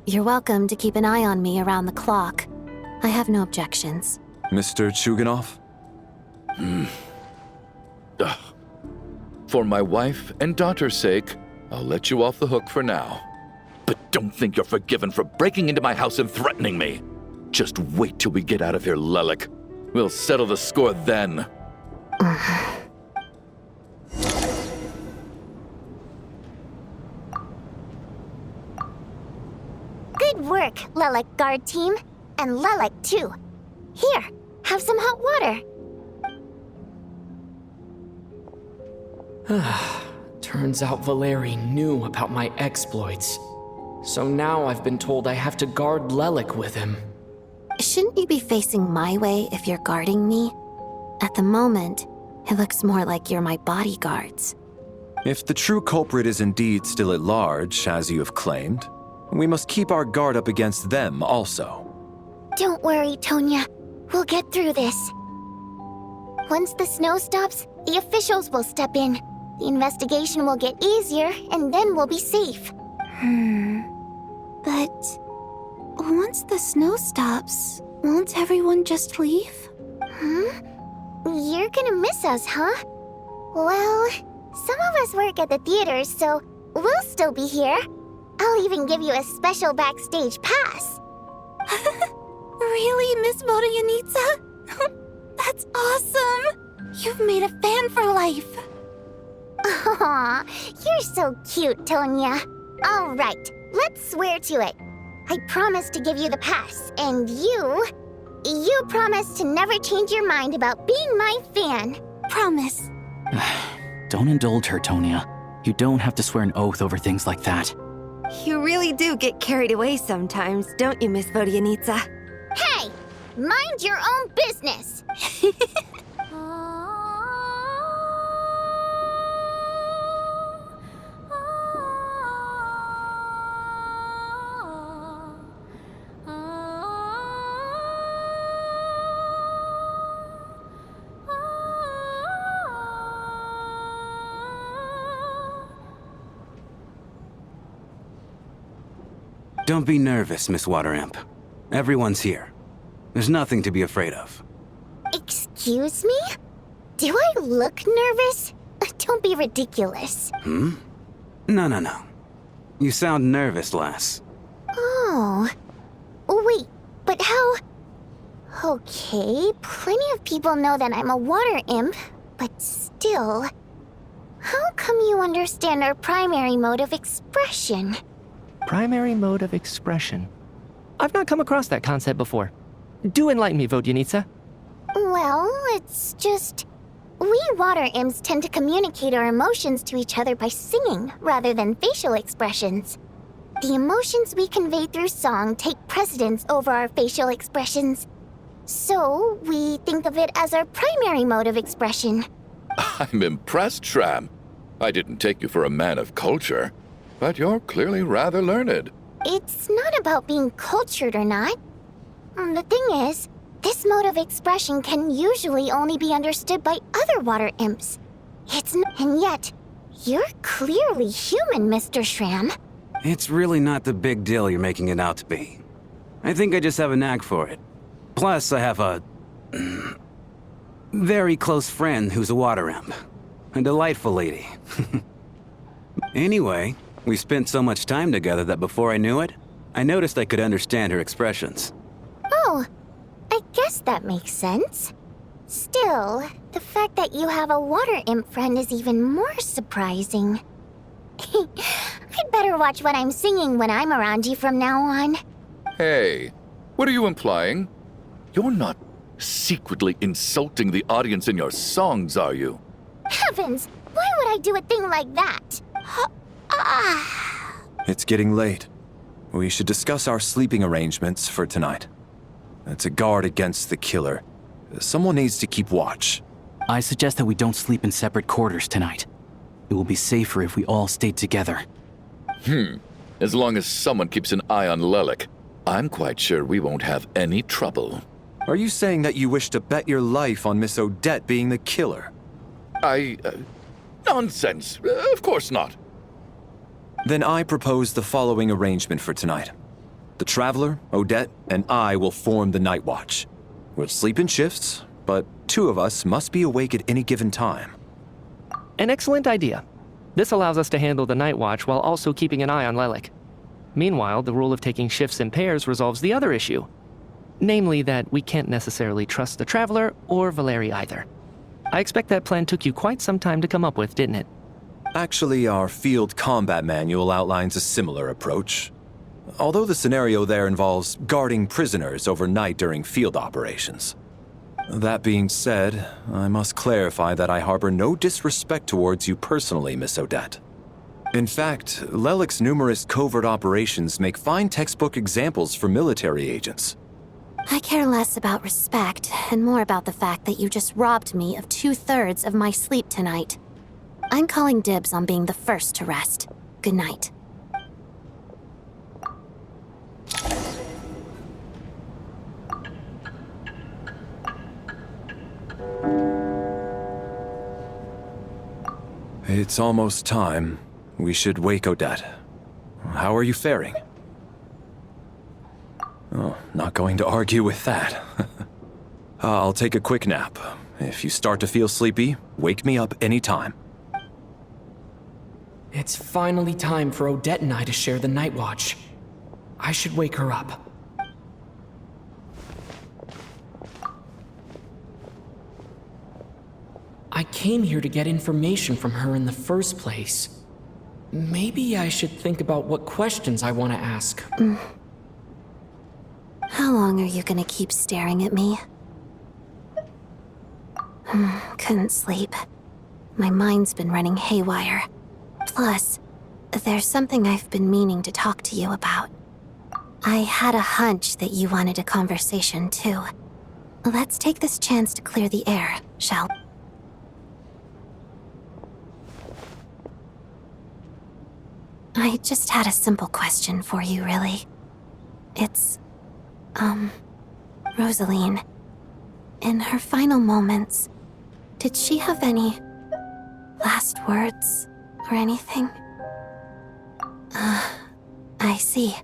You're welcome to keep an eye on me around the clock. I have no objections. Mr. Chuganov? For my wife and daughter's sake, I'll let you off the hook for now. But don't think you're forgiven for breaking into my house and threatening me. Just wait till we get out of here, Lelik. We'll settle the score then. Good work, Lelik guard team. And Lelik, too. Here, have some hot water. Turns out Valeri knew about my exploits. So now I've been told I have to guard Lelik with him. Shouldn't you be facing my way if you're guarding me? At the moment, it looks more like you're my bodyguards. If the true culprit is indeed still at large, as you have claimed, we must keep our guard up against them also. Don't worry, Tonya. We'll get through this. Once the snow stops, the officials will step in. The investigation will get easier, and then we'll be safe. But once the snow stops, won't everyone just leave? You're gonna miss us, huh? Well, some of us work at the theaters, so we'll still be here. I'll even give you a special backstage pass. Really, Miss Vodyanitsa? That's awesome! You've made a fan for life. Aw, you're so cute, Tonya. All right, let's swear to it. I promise to give you the pass, and you promise to never change your mind about being my fan. Promise. Don't indulge her, Tonya. You don't have to swear an oath over things like that. You really do get carried away sometimes, don't you, Miss Vodyanitsa? Hey, mind your own business. Don't be nervous, Miss Water Imp. Everyone's here. There's nothing to be afraid of. Excuse me? Do I look nervous? Don't be ridiculous. No. You sound nervous, lass. Oh. Wait, but how... Okay, plenty of people know that I'm a water imp, but still... How come you understand our primary mode of expression? Primary mode of expression. I've not come across that concept before. Do enlighten me, Vodyanitsa. Well, it's just... We water imps tend to communicate our emotions to each other by singing rather than facial expressions. The emotions we convey through song take precedence over our facial expressions. So, we think of it as our primary mode of expression. I'm impressed, Shram. I didn't take you for a man of culture, but you're clearly rather learned. It's not about being cultured or not. The thing is, this mode of expression can usually only be understood by other water imps. And yet, You're clearly human, Mr. Shram. It's really not the big deal you're making it out to be. I think I just have a knack for it. Plus, I have a very close friend who's a water imp. A delightful lady. Anyway, we spent so much time together that before I knew it, I noticed I could understand her expressions. Oh, I guess that makes sense. Still, the fact that you have a water imp friend is even more surprising. I'd better watch what I'm singing when I'm around you from now on. Hey, what are you implying? You're not secretly insulting the audience in your songs, are you? Heavens, why would I do a thing like that? It's getting late. We should discuss our sleeping arrangements for tonight. To guard against the killer, someone needs to keep watch. I suggest that we don't sleep in separate quarters tonight. It will be safer if we all stay together. As long as someone keeps an eye on Lelik, I'm quite sure we won't have any trouble. Are you saying that you wish to bet your life on Miss Odette being the killer? Nonsense. Of course not. Then I propose the following arrangement for tonight. The Traveler, Odette, and I will form the Night Watch. We'll sleep in shifts, but 2 of us must be awake at any given time. An excellent idea. This allows us to handle the night watch while also keeping an eye on Lelik. Meanwhile, the rule of taking shifts in pairs resolves the other issue. Namely that we can't necessarily trust the Traveler or Valeri either. I expect that plan took you quite some time to come up with, didn't it? Actually, our field combat manual outlines a similar approach. Although the scenario there involves guarding prisoners overnight during field operations. That being said, I must clarify that I harbor no disrespect towards you personally, Miss Odette. In fact, Lelik's numerous covert operations make fine textbook examples for military agents. I care less about respect and more about the fact that you just robbed me of 2/3 of my sleep tonight. I'm calling dibs on being the first to rest. Good night. It's almost time. We should wake Odette. How are you faring? Oh, not going to argue with that. I'll take a quick nap. If you start to feel sleepy, wake me up anytime. It's finally time for Odette and I to share the night watch. I should wake her up. I came here to get information from her in the first place. Maybe I should think about what questions I want to ask. How long are you gonna keep staring at me? Couldn't sleep. My mind's been running haywire. Plus, there's something I've been meaning to talk to you about. I had a hunch that you wanted a conversation too. Let's take this chance to clear the air, shall we? I just had a simple question for you, really. It's, Rosaline. In her final moments, did she have any last words or anything? I see.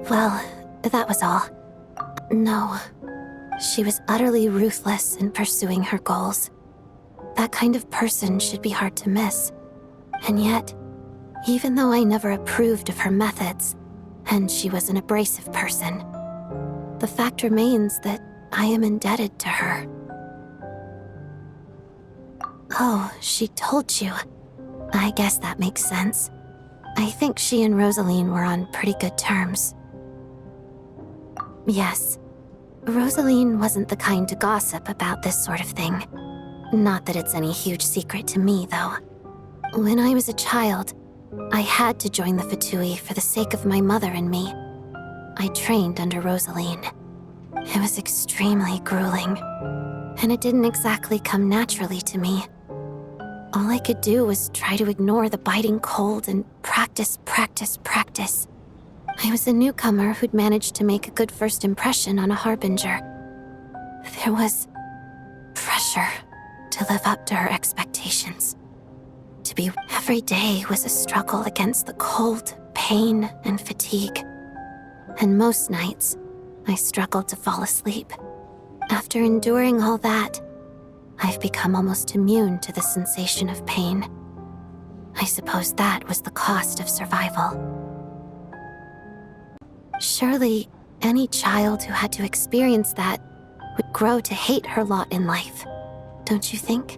Well, that was all. No, she was utterly ruthless in pursuing her goals. That kind of person should be hard to miss. And yet, even though I never approved of her methods, and she was an abrasive person, the fact remains that I am indebted to her. Oh, she told you. I guess that makes sense. I think she and Rosaline were on pretty good terms. Yes, Rosaline wasn't the kind to gossip about this sort of thing. Not that it's any huge secret to me, though. When I was a child, I had to join the Fatui for the sake of my mother and me. I trained under Rosaline. It was extremely grueling, and it didn't exactly come naturally to me. All I could do was try to ignore the biting cold and practice. I was a newcomer who'd managed to make a good first impression on a harbinger. There was pressure to live up to her expectations. To be. Every day was a struggle against the cold, pain, and fatigue. And most nights, I struggled to fall asleep. After enduring all that, I've become almost immune to the sensation of pain. I suppose that was the cost of survival. Surely, any child who had to experience that would grow to hate her lot in life, don't you think?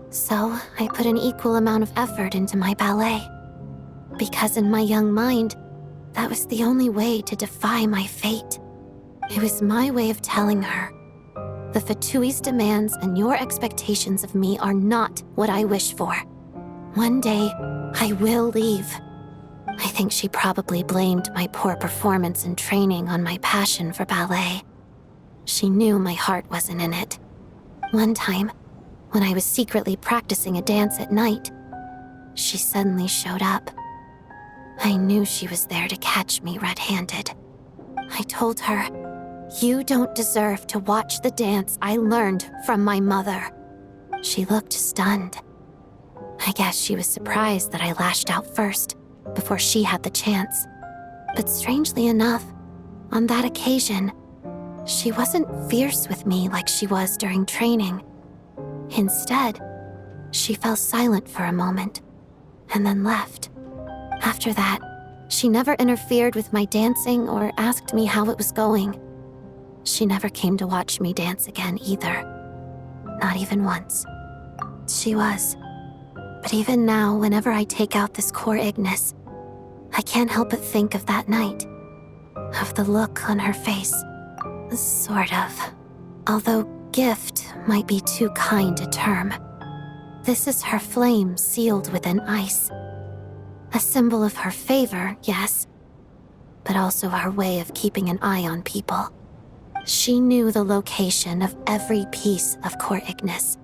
So, I put an equal amount of effort into my ballet. Because in my young mind, that was the only way to defy my fate. It was my way of telling her, the Fatui's demands and your expectations of me are not what I wish for. One day, I will leave. I think she probably blamed my poor performance in training on my passion for ballet. She knew my heart wasn't in it. One time, when I was secretly practicing a dance at night, she suddenly showed up. I knew she was there to catch me red-handed. I told her, "You don't deserve to watch the dance I learned from my mother." She looked stunned. I guess she was surprised that I lashed out first, before she had the chance. But strangely enough, on that occasion, she wasn't fierce with me like she was during training. Instead, she fell silent for a moment, and then left. After that, she never interfered with my dancing or asked me how it was going. She never came to watch me dance again either. Not even once. She was. But even now, whenever I take out this core Ignis, I can't help but think of that night. Of the look on her face. Sort of. Although gift might be too kind a term. This is her flame sealed within ice. A symbol of her favor, yes, but also her way of keeping an eye on people. She knew the location of every piece of core Ignis.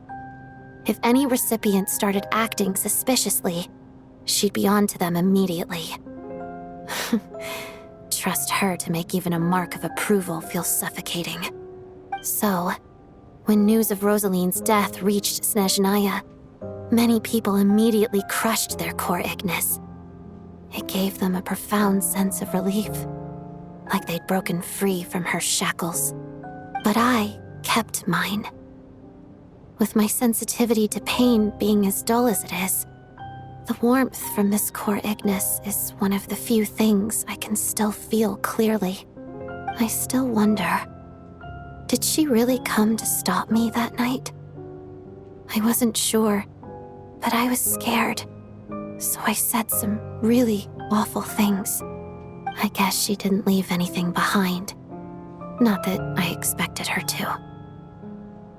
If any recipient started acting suspiciously, she'd be on to them immediately. Trust her to make even a mark of approval feel suffocating. So, when news of Rosaline's death reached Snezhnaya, many people immediately crushed their core Ignis. It gave them a profound sense of relief, like they'd broken free from her shackles. But I kept mine. With my sensitivity to pain being as dull as it is, the warmth from this core Ignis is one of the few things I can still feel clearly. I still wonder, did she really come to stop me that night? I wasn't sure, but I was scared. So I said some really awful things. I guess she didn't leave anything behind. Not that I expected her to.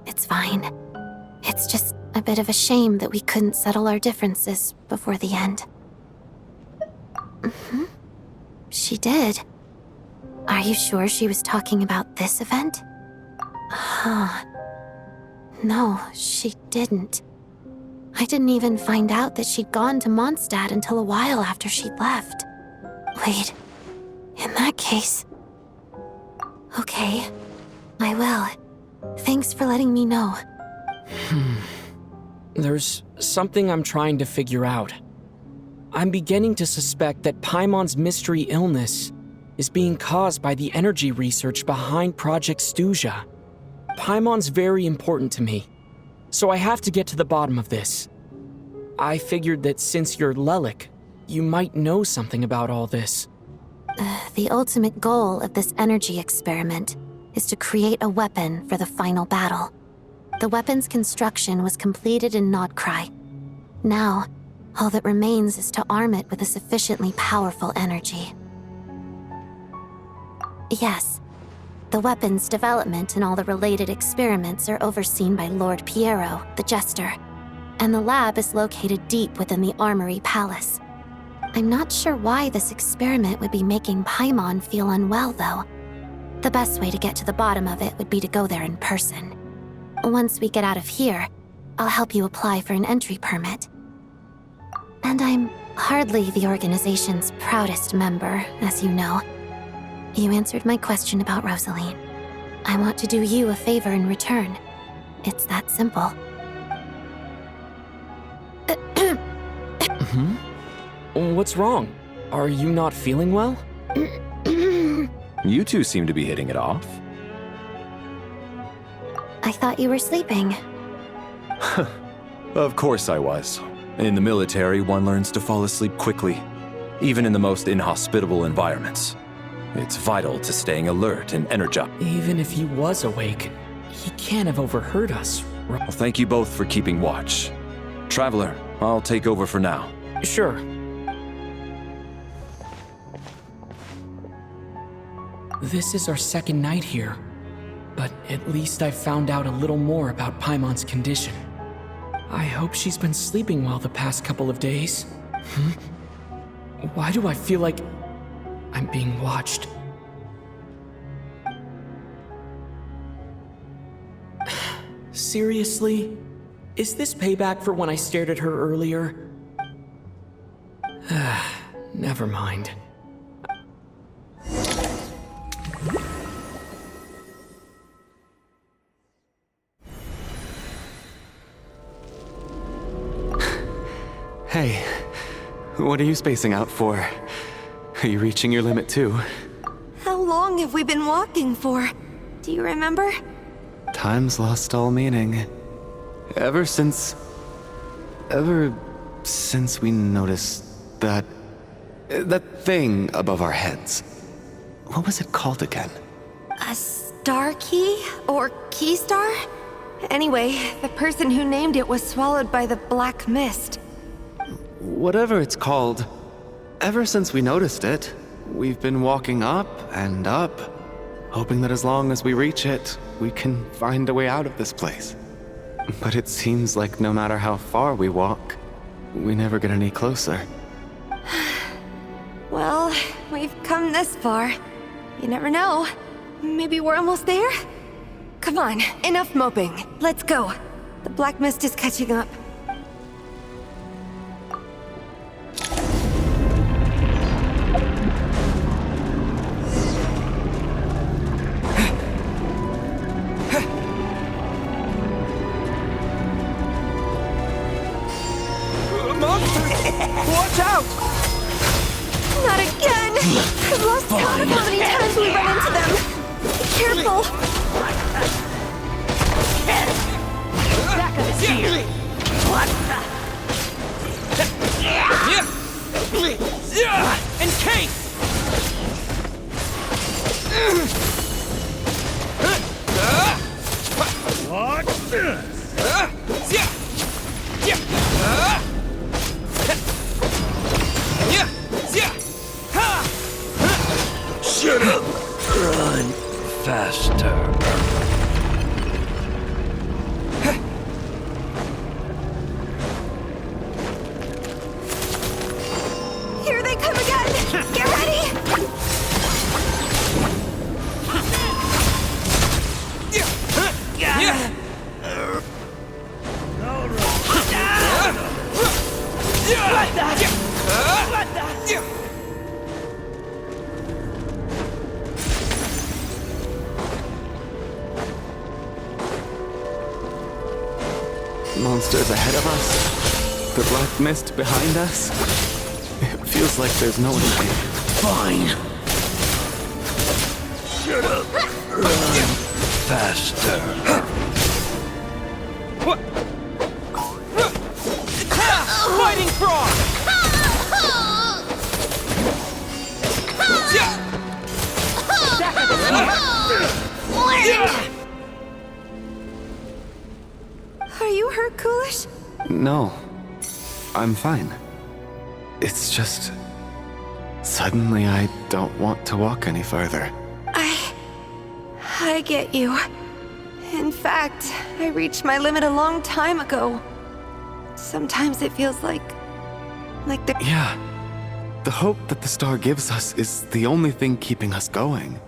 It's fine. It's just a bit of a shame that we couldn't settle our differences before the end. She did. Are you sure she was talking about this event? No, she didn't. I didn't even find out that she'd gone to Mondstadt until a while after she'd left. Wait, in that case... Okay, I will. Thanks for letting me know. There's something I'm trying to figure out. I'm beginning to suspect that Paimon's mystery illness is being caused by the energy research behind Project Stuja. Paimon's very important to me, so I have to get to the bottom of this. I figured that since you're Lelik, you might know something about all this. The ultimate goal of this energy experiment is to create a weapon for the final battle. The weapon's construction was completed in Nodkrai. Now, all that remains is to arm it with a sufficiently powerful energy. Yes, the weapon's development and all the related experiments are overseen by Lord Piero, the Jester, and the lab is located deep within the Armory Palace. I'm not sure why this experiment would be making Paimon feel unwell, though. The best way to get to the bottom of it would be to go there in person. Once we get out of here, I'll help you apply for an entry permit. And I'm hardly the organization's proudest member, as you know. You answered my question about Rosaline. I want to do you a favor in return. It's that simple. What's wrong? Are you not feeling well? You two seem to be hitting it off. I thought you were sleeping. Of course I was. In the military, one learns to fall asleep quickly, even in the most inhospitable environments. It's vital to staying alert and energized. Even if he was awake, he can't have overheard us. Well, thank you both for keeping watch. Traveler, I'll take over for now. Sure. This is our second night here, but at least I found out a little more about Paimon's condition. I hope she's been sleeping well the past couple of days. Why do I feel like I'm being watched? Seriously? Is this payback for when I stared at her earlier? Never mind. Hey, what are you spacing out for? Are you reaching your limit too? How long have we been walking for? Do you remember? Time's lost all meaning. Ever since we noticed that thing above our heads. What was it called again? A star key? Or key star? Anyway, the person who named it was swallowed by the black mist. Whatever it's called, ever since we noticed it, we've been walking up and up, hoping that as long as we reach it, we can find a way out of this place. But it seems like no matter how far we walk, we never get any closer. Well, we've come this far. You never know. Maybe we're almost there? Come on, enough moping. Let's go. The black mist is catching up. Watch out! Not again! I've lost count of how many times we run into them. Be careful! Back of his ear! What the? Encase! Watch this! Shut up! Run faster. Here they come again! Get ready! Monsters ahead of us, the black mist behind us. It feels like there's no escape. Fine. Shut up. Run faster. What? Fighting frog! Are you hurt, Coolish? No, I'm fine. It's just... suddenly I don't want to walk any further. I get you. In fact, I reached my limit a long time ago. Sometimes it feels like the... Yeah, the hope that the star gives us is the only thing keeping us going.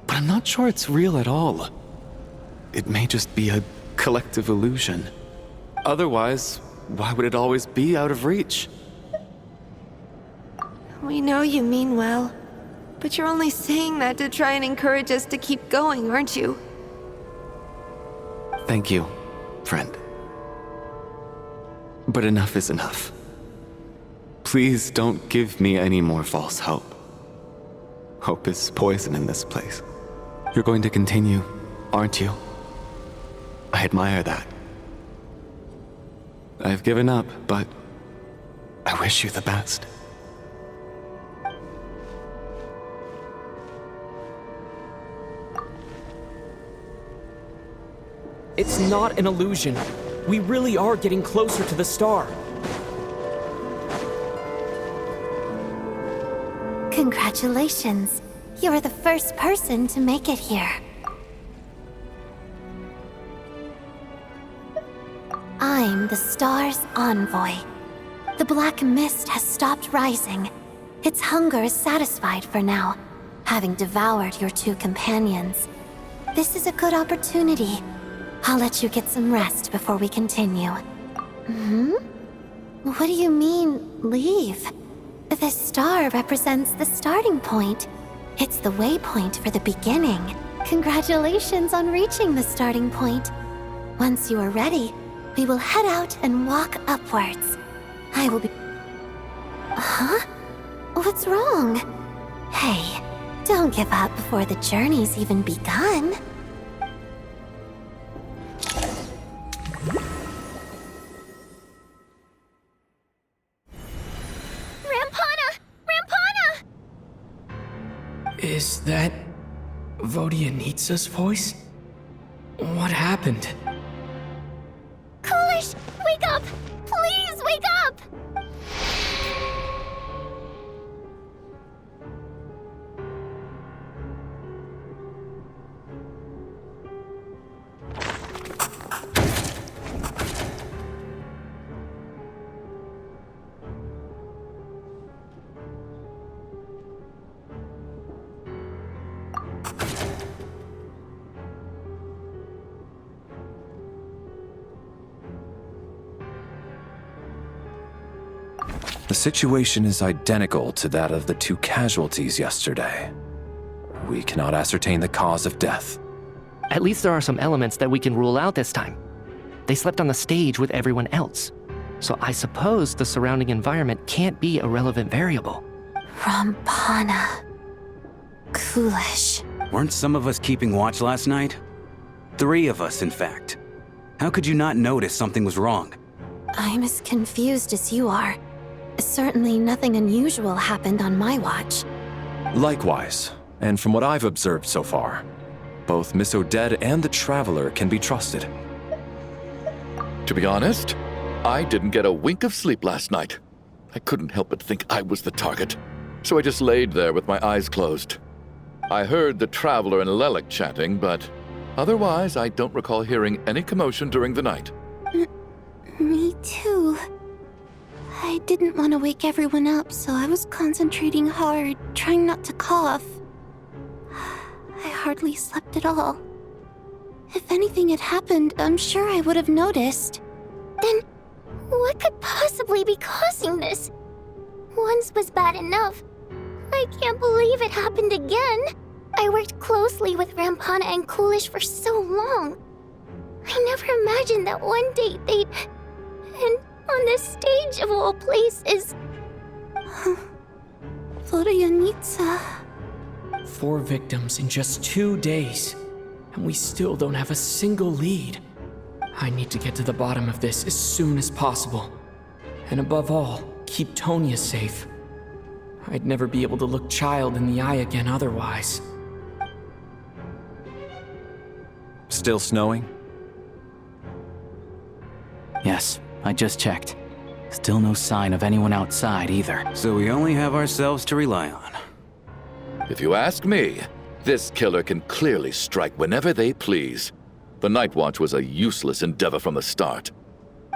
But I'm not sure it's real at all. It may just be a collective illusion. Otherwise, why would it always be out of reach? We know you mean well, but you're only saying that to try and encourage us to keep going, aren't you? Thank you, friend. But enough is enough. Please don't give me any more false hope. Hope is poison in this place. You're going to continue, aren't you? I admire that. I've given up, but I wish you the best. It's not an illusion. We really are getting closer to the star. Congratulations. You're the first person to make it here. I'm the star's envoy. The black mist has stopped rising. Its hunger is satisfied for now, having devoured your two companions. This is a good opportunity. I'll let you get some rest before we continue. What do you mean, leave? The star represents the starting point. It's the waypoint for the beginning. Congratulations on reaching the starting point. Once you are ready, we will head out and walk upwards. I will be... Huh? What's wrong? Hey, don't give up before the journey's even begun. Is that Vodianitsa's voice? What happened? Coolish, wake up! Please wake up! The situation is identical to that of the two casualties yesterday. We cannot ascertain the cause of death. At least there are some elements that we can rule out this time. They slept on the stage with everyone else. So I suppose the surrounding environment can't be a relevant variable. Rampana. Coolish. Weren't some of us keeping watch last night? 3 of us, in fact. How could you not notice something was wrong? I'm as confused as you are. Certainly nothing unusual happened on my watch. Likewise, and from what I've observed so far, both Miss Odette and the Traveler can be trusted. To be honest, I didn't get a wink of sleep last night. I couldn't help but think I was the target, so I just laid there with my eyes closed. I heard the Traveler and Lelik chatting, but otherwise I don't recall hearing any commotion during the night. Me too. I didn't want to wake everyone up, so I was concentrating hard, trying not to cough. I hardly slept at all. If anything had happened, I'm sure I would have noticed. Then, what could possibly be causing this? Once was bad enough. I can't believe it happened again. I worked closely with Rampana and Coolish for so long. I never imagined that one day they'd... And on the stage of all places... Vodianitsa... 4 victims in just 2 days, and we still don't have a single lead. I need to get to the bottom of this as soon as possible. And above all, keep Tonya safe. I'd never be able to look Child in the eye again otherwise. Still snowing? Yes, I just checked. Still no sign of anyone outside either. So we only have ourselves to rely on. If you ask me, this killer can clearly strike whenever they please. The Night Watch was a useless endeavor from the start.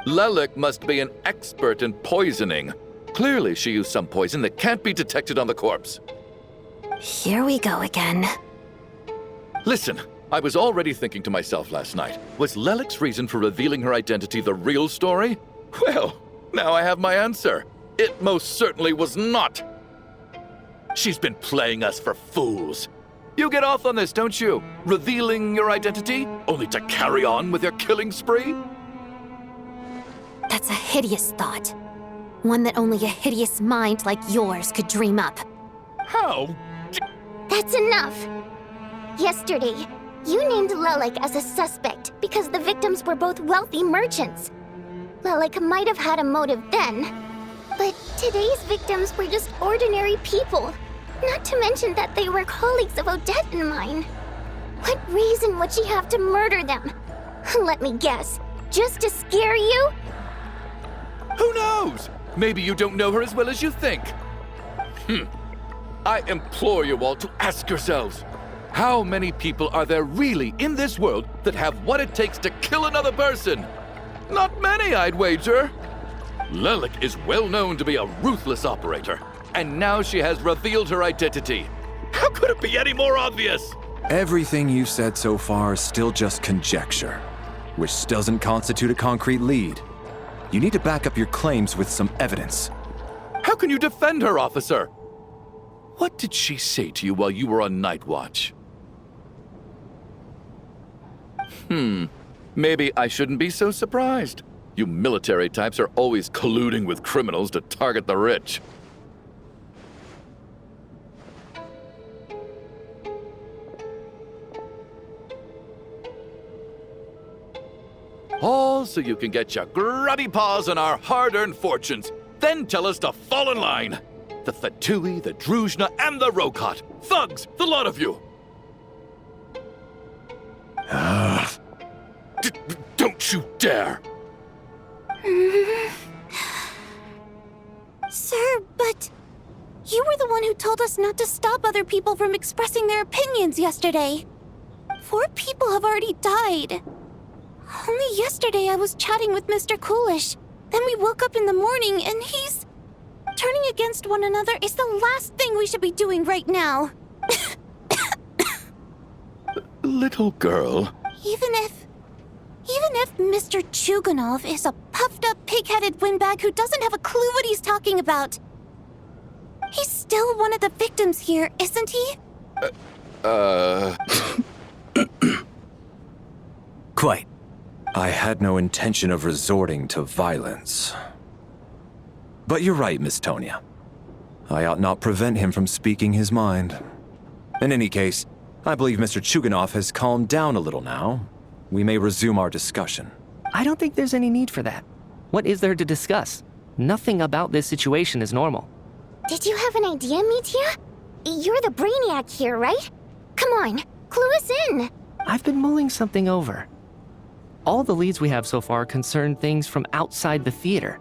Lelik must be an expert in poisoning. Clearly she used some poison that can't be detected on the corpse. Here we go again. Listen, I was already thinking to myself last night, was Lelik's reason for revealing her identity the real story? Well, now I have my answer. It most certainly was not. She's been playing us for fools. You get off on this, don't you? Revealing your identity, only to carry on with your killing spree? That's a hideous thought. One that only a hideous mind like yours could dream up. How? That's enough! Yesterday, you named Lelik as a suspect because the victims were both wealthy merchants. Lelik might have had a motive then, but today's victims were just ordinary people. Not to mention that they were colleagues of Odette and mine. What reason would she have to murder them? Let me guess, just to scare you? Who knows? Maybe you don't know her as well as you think. I implore you all to ask yourselves, how many people are there really in this world that have what it takes to kill another person? Not many, I'd wager. Lelik is well known to be a ruthless operator, and now she has revealed her identity. How could it be any more obvious? Everything you've said so far is still just conjecture, which doesn't constitute a concrete lead. You need to back up your claims with some evidence. How can you defend her, officer? What did she say to you while you were on night watch? Maybe I shouldn't be so surprised. You military types are always colluding with criminals to target the rich. All so you can get your grubby paws on our hard-earned fortunes, then tell us to fall in line. The Fatui, the Druzhna, and the Rokot. Thugs, the lot of you! Don't you dare! Sir, but you were the one who told us not to stop other people from expressing their opinions yesterday. 4 people have already died. Only yesterday I was chatting with Mr. Coolish. Then we woke up in the morning and he's... Turning against one another is the last thing we should be doing right now. Little girl. Even if Mr. Chuganov is a puffed-up, pig-headed windbag who doesn't have a clue what he's talking about, he's still one of the victims here, isn't he? Quite. I had no intention of resorting to violence. But you're right, Miss Tonya. I ought not prevent him from speaking his mind. In any case, I believe Mr. Chuganov has calmed down a little now. We may resume our discussion. I don't think there's any need for that. What is there to discuss? Nothing about this situation is normal. Did you have an idea, Mitya? You're the brainiac here, right? Come on, clue us in. I've been mulling something over. All the leads we have so far concern things from outside the theater.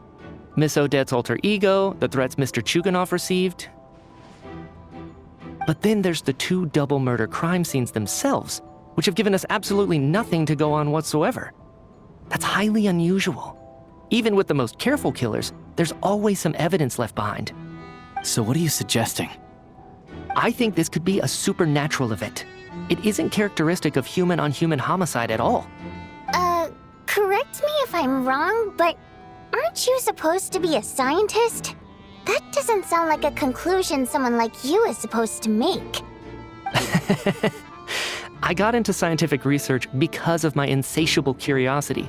Miss Odette's alter ego, the threats Mr. Chuganov received. But then there's the 2 double murder crime scenes themselves, which have given us absolutely nothing to go on whatsoever. That's highly unusual. Even with the most careful killers, there's always some evidence left behind. So what are you suggesting? I think this could be a supernatural event. It isn't characteristic of human-on-human homicide at all. Correct me if I'm wrong, but aren't you supposed to be a scientist? That doesn't sound like a conclusion someone like you is supposed to make. I got into scientific research because of my insatiable curiosity.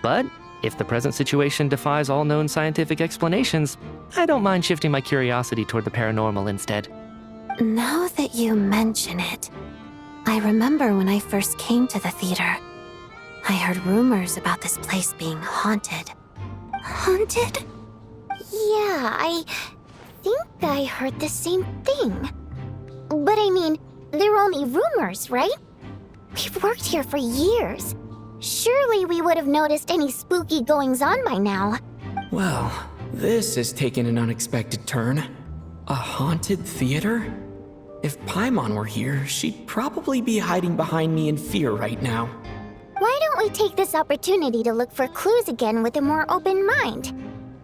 But if the present situation defies all known scientific explanations, I don't mind shifting my curiosity toward the paranormal instead. Now that you mention it, I remember when I first came to the theater. I heard rumors about this place being haunted. Haunted? Yeah, I think I heard the same thing. But I mean, they're only rumors, right? We've worked here for years. Surely we would have noticed any spooky goings-on by now. Well, this has taken an unexpected turn. A haunted theater? If Paimon were here, she'd probably be hiding behind me in fear right now. Why don't we take this opportunity to look for clues again with a more open mind?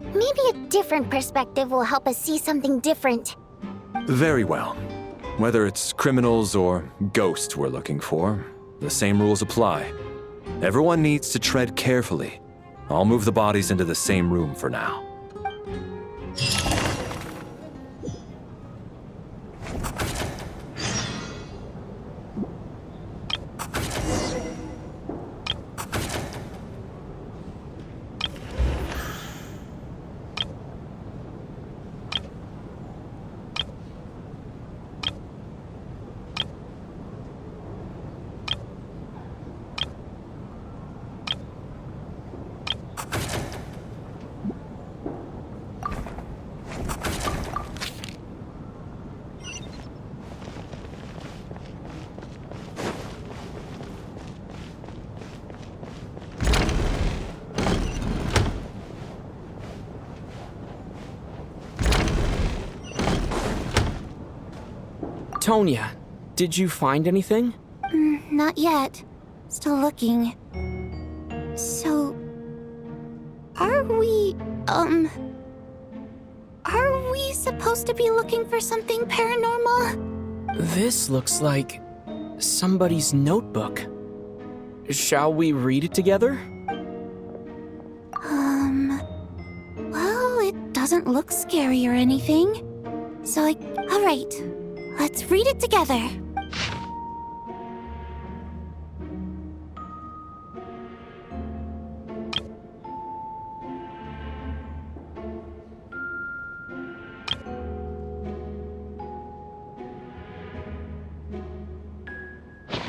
Maybe a different perspective will help us see something different. Very well. Whether it's criminals or ghosts we're looking for, the same rules apply. Everyone needs to tread carefully. I'll move the bodies into the same room for now. Tonya, did you find anything? Not yet. Still looking. So... Are we supposed to be looking for something paranormal? This looks like somebody's notebook. Shall we read it together? Well, it doesn't look scary or anything. So, alright. Let's read it together.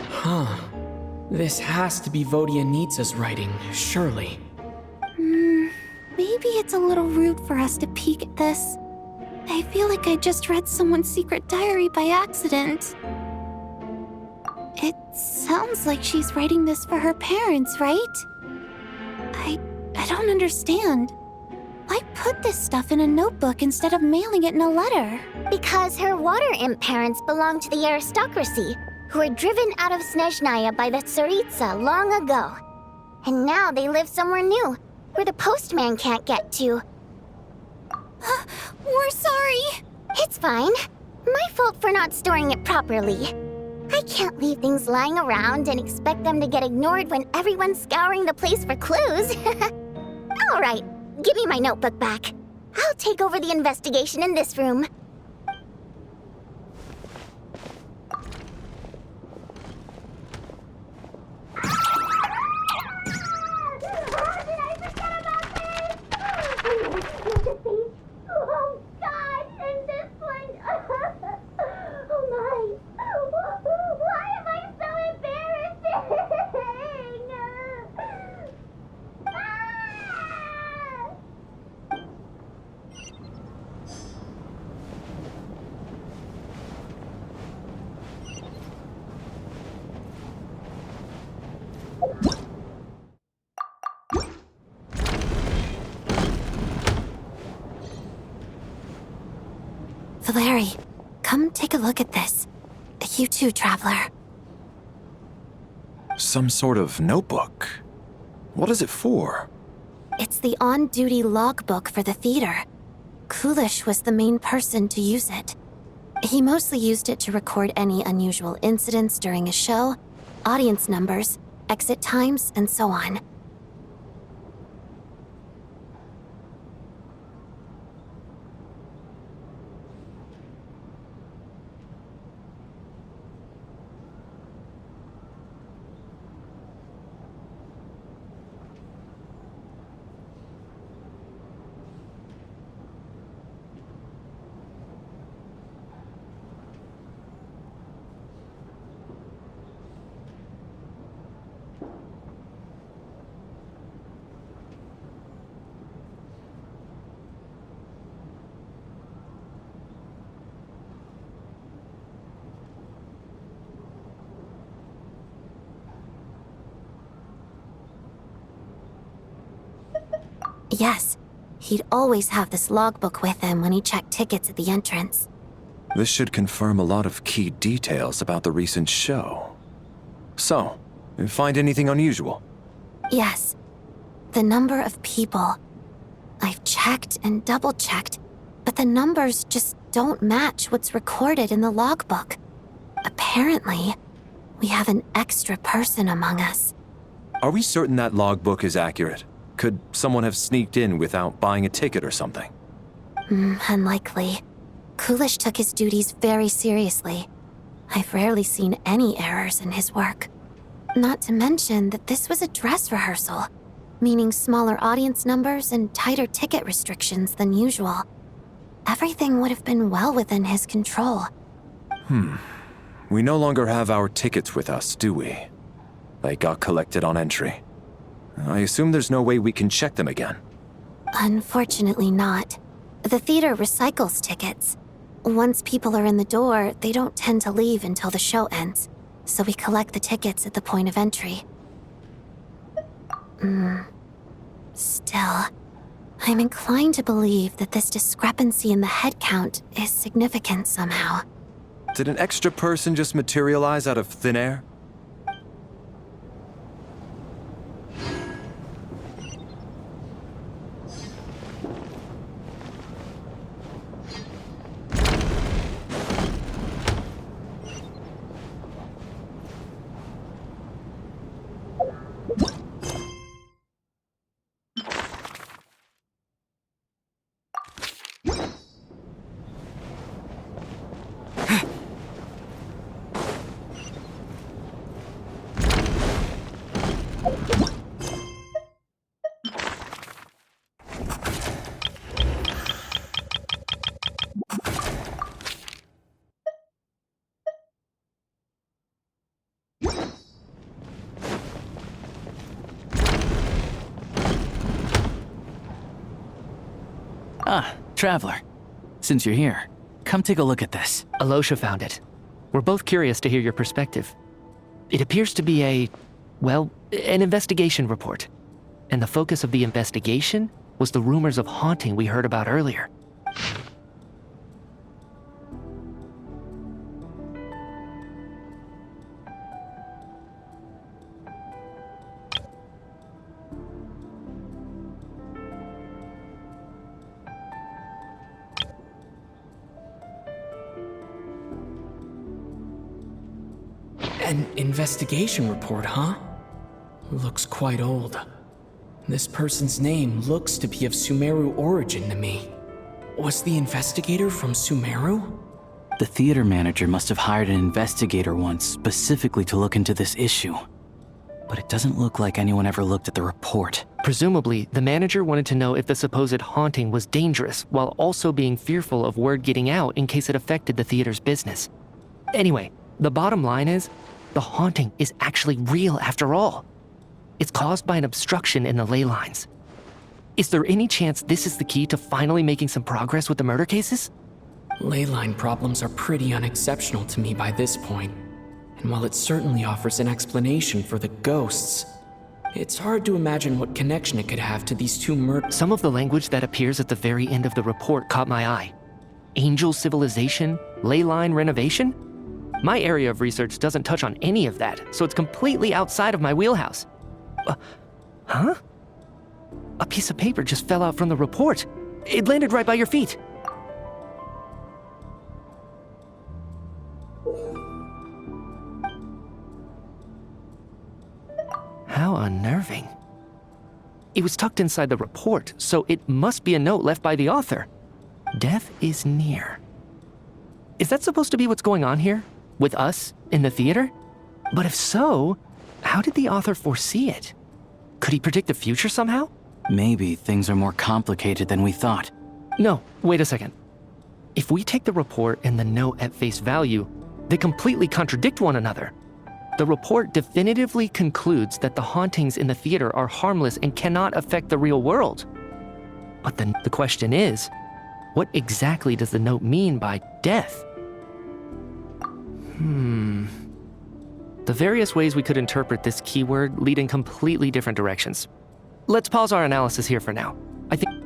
Huh. This has to be Vodyanitsa's writing, surely. Maybe it's a little rude for us to peek at this. I feel like I just read someone's secret diary by accident. It sounds like she's writing this for her parents, right? I don't understand. Why put this stuff in a notebook instead of mailing it in a letter? Because her water imp parents belonged to the aristocracy, who were driven out of Snezhnaya by the Tsaritsa long ago. And now they live somewhere new, where the postman can't get to. We're sorry. It's fine. My fault for not storing it properly. I can't leave things lying around and expect them to get ignored when everyone's scouring the place for clues. All right, give me my notebook back. I'll take over the investigation in this room. Valeri, come take a look at this. You too, Traveler. Some sort of notebook. What is it for? It's the on-duty logbook for the theater. Kulish was the main person to use it. He mostly used it to record any unusual incidents during a show, audience numbers, exit times, and so on. Yes, he'd always have this logbook with him when he checked tickets at the entrance. This should confirm a lot of key details about the recent show. So, you find anything unusual? Yes. The number of people. I've checked and double-checked, but the numbers just don't match what's recorded in the logbook. Apparently, we have an extra person among us. Are we certain that logbook is accurate? Could someone have sneaked in without buying a ticket or something? Unlikely. Kulish took his duties very seriously. I've rarely seen any errors in his work. Not to mention that this was a dress rehearsal, meaning smaller audience numbers and tighter ticket restrictions than usual. Everything would have been well within his control. We no longer have our tickets with us, do we? They got collected on entry. I assume there's no way we can check them again. Unfortunately not. The theater recycles tickets. Once people are in the door, they don't tend to leave until the show ends, so we collect the tickets at the point of entry. Still, I'm inclined to believe that this discrepancy in the head count is significant somehow. Did an extra person just materialize out of thin air? Ah, Traveler. Since you're here, come take a look at this. Alosha found it. We're both curious to hear your perspective. It appears to be an investigation report. And the focus of the investigation was the rumors of haunting we heard about earlier. An investigation report, huh? Looks quite old. This person's name looks to be of Sumeru origin to me. Was the investigator from Sumeru? The theater manager must have hired an investigator once specifically to look into this issue. But it doesn't look like anyone ever looked at the report. Presumably, the manager wanted to know if the supposed haunting was dangerous while also being fearful of word getting out in case it affected the theater's business. Anyway, the bottom line is, the haunting is actually real after all. It's caused by an obstruction in the ley lines. Is there any chance this is the key to finally making some progress with the murder cases? Ley line problems are pretty unexceptional to me by this point. And while it certainly offers an explanation for the ghosts, it's hard to imagine what connection it could have to these two murders. Some of the language that appears at the very end of the report caught my eye. Angel civilization, ley line renovation? My area of research doesn't touch on any of that, so it's completely outside of my wheelhouse. Huh? A piece of paper just fell out from the report. It landed right by your feet. How unnerving. It was tucked inside the report, so it must be a note left by the author. Death is near. Is that supposed to be what's going on here? With us in the theater? But if so, how did the author foresee it? Could he predict the future somehow? Maybe things are more complicated than we thought. No, wait a second. If we take the report and the note at face value, they completely contradict one another. The report definitively concludes that the hauntings in the theater are harmless and cannot affect the real world. But then the question is, what exactly does the note mean by death? The various ways we could interpret this keyword lead in completely different directions. Let's pause our analysis here for now. I think...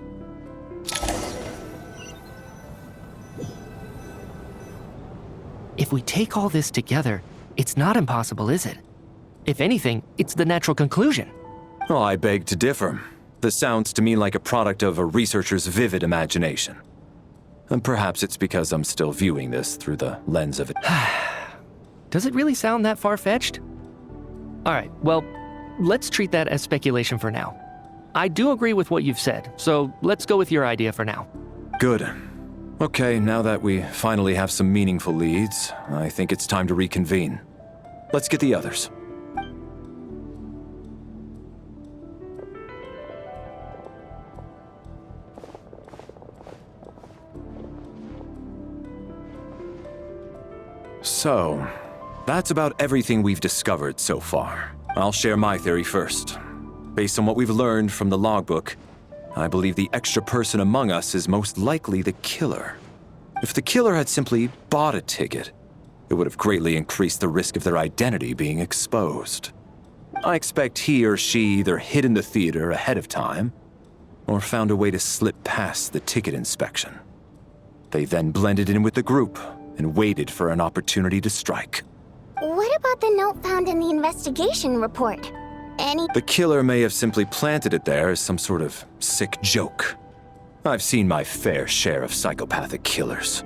If we take all this together, it's not impossible, is it? If anything, it's the natural conclusion. Oh, I beg to differ. This sounds to me like a product of a researcher's vivid imagination. And perhaps it's because I'm still viewing this through the lens of it. Does it really sound that far-fetched? All right, well, let's treat that as speculation for now. I do agree with what you've said, so let's go with your idea for now. Good. Okay, now that we finally have some meaningful leads, I think it's time to reconvene. Let's get the others. So, that's about everything we've discovered so far. I'll share my theory first. Based on what we've learned from the logbook, I believe the extra person among us is most likely the killer. If the killer had simply bought a ticket, it would have greatly increased the risk of their identity being exposed. I expect he or she either hid in the theater ahead of time, or found a way to slip past the ticket inspection. They then blended in with the group and waited for an opportunity to strike. What about the note found in the investigation report? The killer may have simply planted it there as some sort of sick joke. I've seen my fair share of psychopathic killers.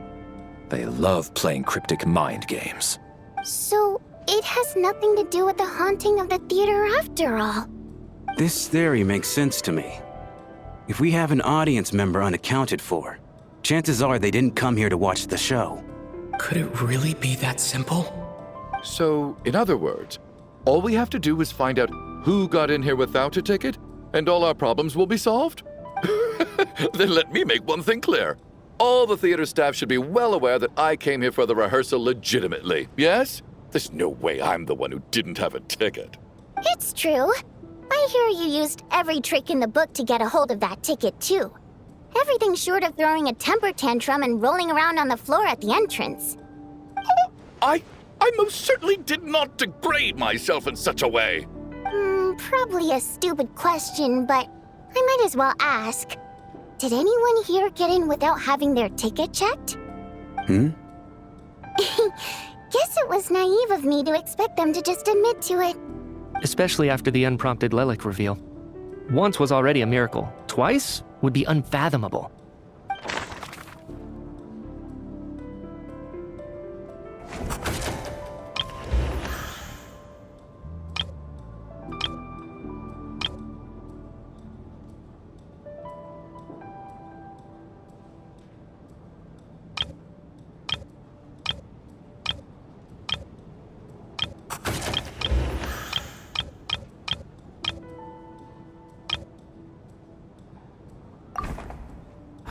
They love playing cryptic mind games. So, it has nothing to do with the haunting of the theater after all. This theory makes sense to me. If we have an audience member unaccounted for, chances are they didn't come here to watch the show. Could it really be that simple? So, in other words, all we have to do is find out who got in here without a ticket, and all our problems will be solved? Then let me make one thing clear. All the theater staff should be well aware that I came here for the rehearsal legitimately, yes? There's no way I'm the one who didn't have a ticket. It's true. I hear you used every trick in the book to get a hold of that ticket, too. Everything short of throwing a temper tantrum and rolling around on the floor at the entrance. I most certainly did not degrade myself in such a way. Probably a stupid question, but I might as well ask. Did anyone here get in without having their ticket checked? Guess it was naive of me to expect them to just admit to it. Especially after the unprompted Lelic reveal. Once was already a miracle. Twice would be unfathomable.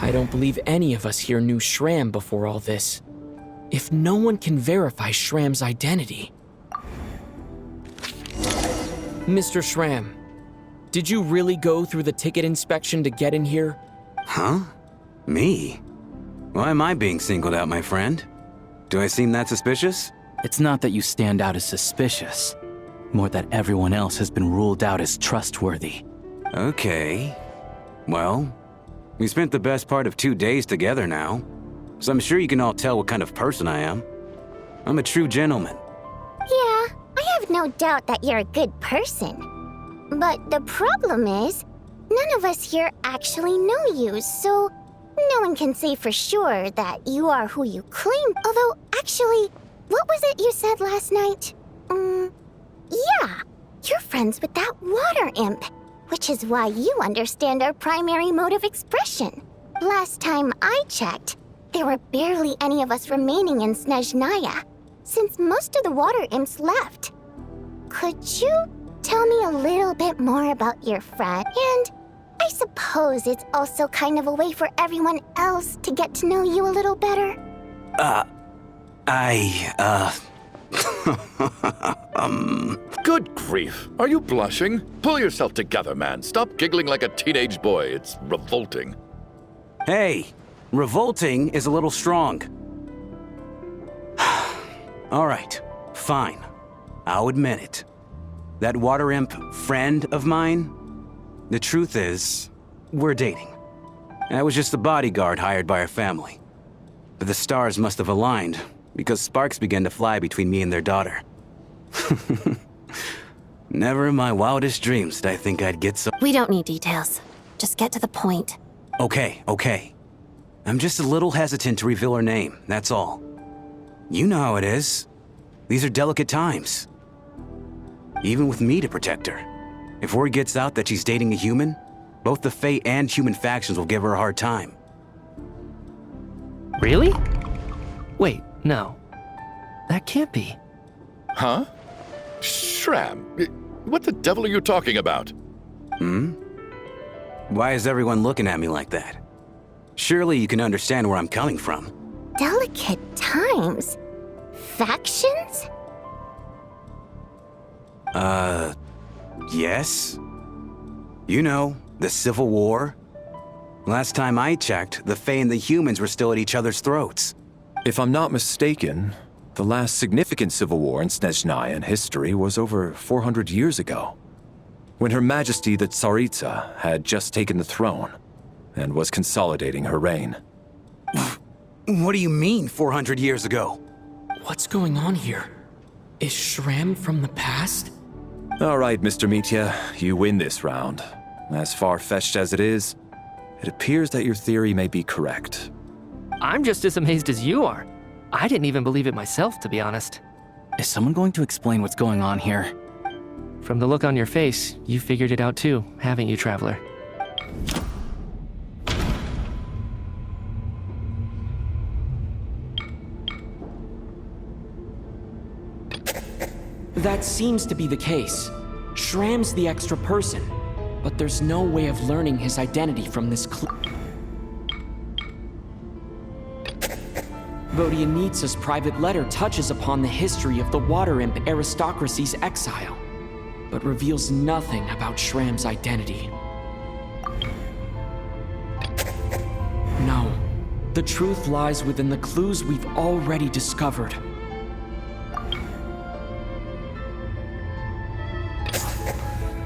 I don't believe any of us here knew Shram before all this. If no one can verify Shram's identity... Mr. Shram, did you really go through the ticket inspection to get in here? Huh? Me? Why am I being singled out, my friend? Do I seem that suspicious? It's not that you stand out as suspicious, more that everyone else has been ruled out as trustworthy. Okay. Well, we spent the best part of 2 days together now, so I'm sure you can all tell what kind of person I am. I'm a true gentleman. Yeah, I have no doubt that you're a good person. But the problem is, none of us here actually know you, so no one can say for sure that you are who you claim. Although, actually, what was it you said last night? Yeah, you're friends with that water imp, which is why you understand our primary mode of expression. Last time I checked, there were barely any of us remaining in Snezhnaya, since most of the water imps left. Could you tell me a little bit more about your friend? And I suppose it's also kind of a way for everyone else to get to know you a little better. Good grief. Are you blushing? Pull yourself together, man. Stop giggling like a teenage boy. It's revolting. Hey, revolting is a little strong. All right, fine. I'll admit it. That water imp friend of mine, the truth is, we're dating. I was just a bodyguard hired by our family. But the stars must have aligned, because sparks began to fly between me and their daughter. Never in my wildest dreams did I think I'd get so— We don't need details. Just get to the point. Okay. I'm just a little hesitant to reveal her name, that's all. You know how it is. These are delicate times. Even with me to protect her. If word gets out that she's dating a human, both the Fae and human factions will give her a hard time. Really? Wait, no. That can't be. Huh? Shram, what the devil are you talking about? Why is everyone looking at me like that? Surely you can understand where I'm coming from. Delicate times? Factions? Yes. You know, the Civil War. Last time I checked, the Fae and the humans were still at each other's throats. If I'm not mistaken, the last significant civil war in Snezhnaya history was over 400 years ago, when Her Majesty the Tsaritsa had just taken the throne and was consolidating her reign. What do you mean, 400 years ago? What's going on here? Is Shram from the past? All right, Mr. Mitya, you win this round. As far-fetched as it is, it appears that your theory may be correct. I'm just as amazed as you are. I didn't even believe it myself, to be honest. Is someone going to explain what's going on here? From the look on your face, you figured it out too, haven't you, Traveler? That seems to be the case. Shram's the extra person, but there's no way of learning his identity from this clue. Vodyanitsa's private letter touches upon the history of the Water Imp aristocracy's exile, but reveals nothing about Shram's identity. No, the truth lies within the clues we've already discovered.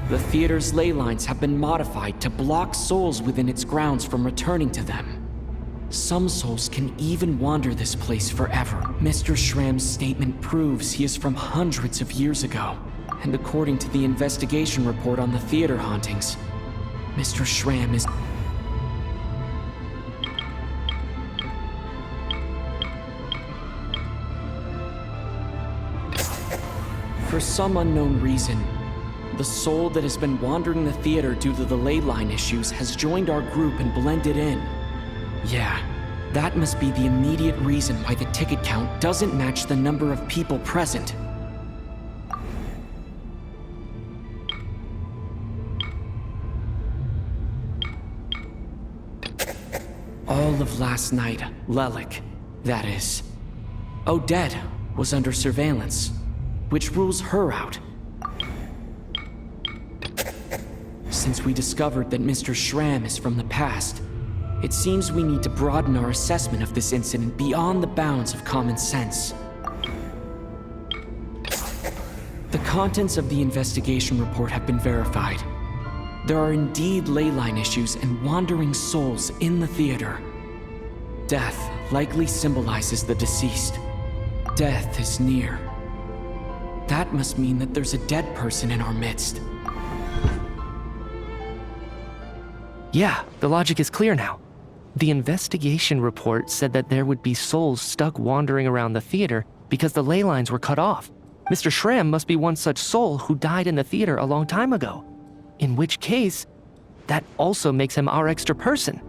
The theater's ley lines have been modified to block souls within its grounds from returning to them. Some souls can even wander this place forever. Mr. Shram's statement proves he is from hundreds of years ago. And according to the investigation report on the theater hauntings, Mr. Shram is... For some unknown reason, the soul that has been wandering the theater due to the ley line issues has joined our group and blended in. Yeah, that must be the immediate reason why the ticket count doesn't match the number of people present. All of last night, Lelik, that is, Odette was under surveillance, which rules her out. Since we discovered that Mr. Shram is from the past, it seems we need to broaden our assessment of this incident beyond the bounds of common sense. The contents of the investigation report have been verified. There are indeed ley line issues and wandering souls in the theater. Death likely symbolizes the deceased. Death is near. That must mean that there's a dead person in our midst. Yeah, the logic is clear now. The investigation report said that there would be souls stuck wandering around the theater because the ley lines were cut off. Mr. Shram must be one such soul who died in the theater a long time ago. In which case, that also makes him our extra person.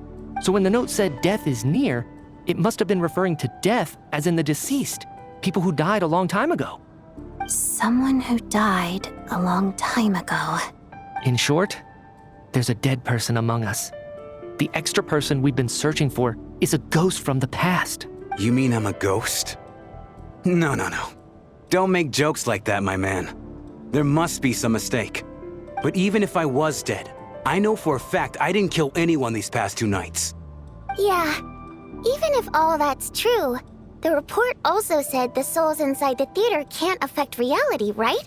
So when the note said death is near, it must have been referring to death as in the deceased, people who died a long time ago. Someone who died a long time ago. In short, there's a dead person among us. The extra person we've been searching for is a ghost from the past. You mean I'm a ghost? No. Don't make jokes like that, my man. There must be some mistake. But even if I was dead, I know for a fact I didn't kill anyone these past 2 nights. Yeah, even if all that's true, the report also said the souls inside the theater can't affect reality, right?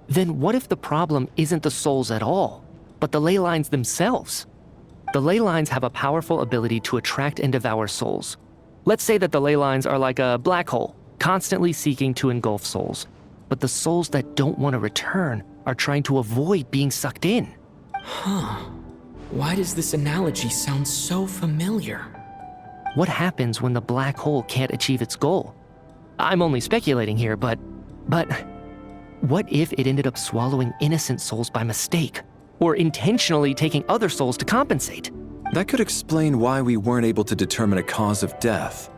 Then what if the problem isn't the souls at all, but the ley lines themselves? The ley lines have a powerful ability to attract and devour souls. Let's say that the ley lines are like a black hole, constantly seeking to engulf souls. But the souls that don't want to return are trying to avoid being sucked in. Why does this analogy sound so familiar? What happens when the black hole can't achieve its goal? I'm only speculating here, but what if it ended up swallowing innocent souls by mistake? Or intentionally taking other souls to compensate? That could explain why we weren't able to determine a cause of death.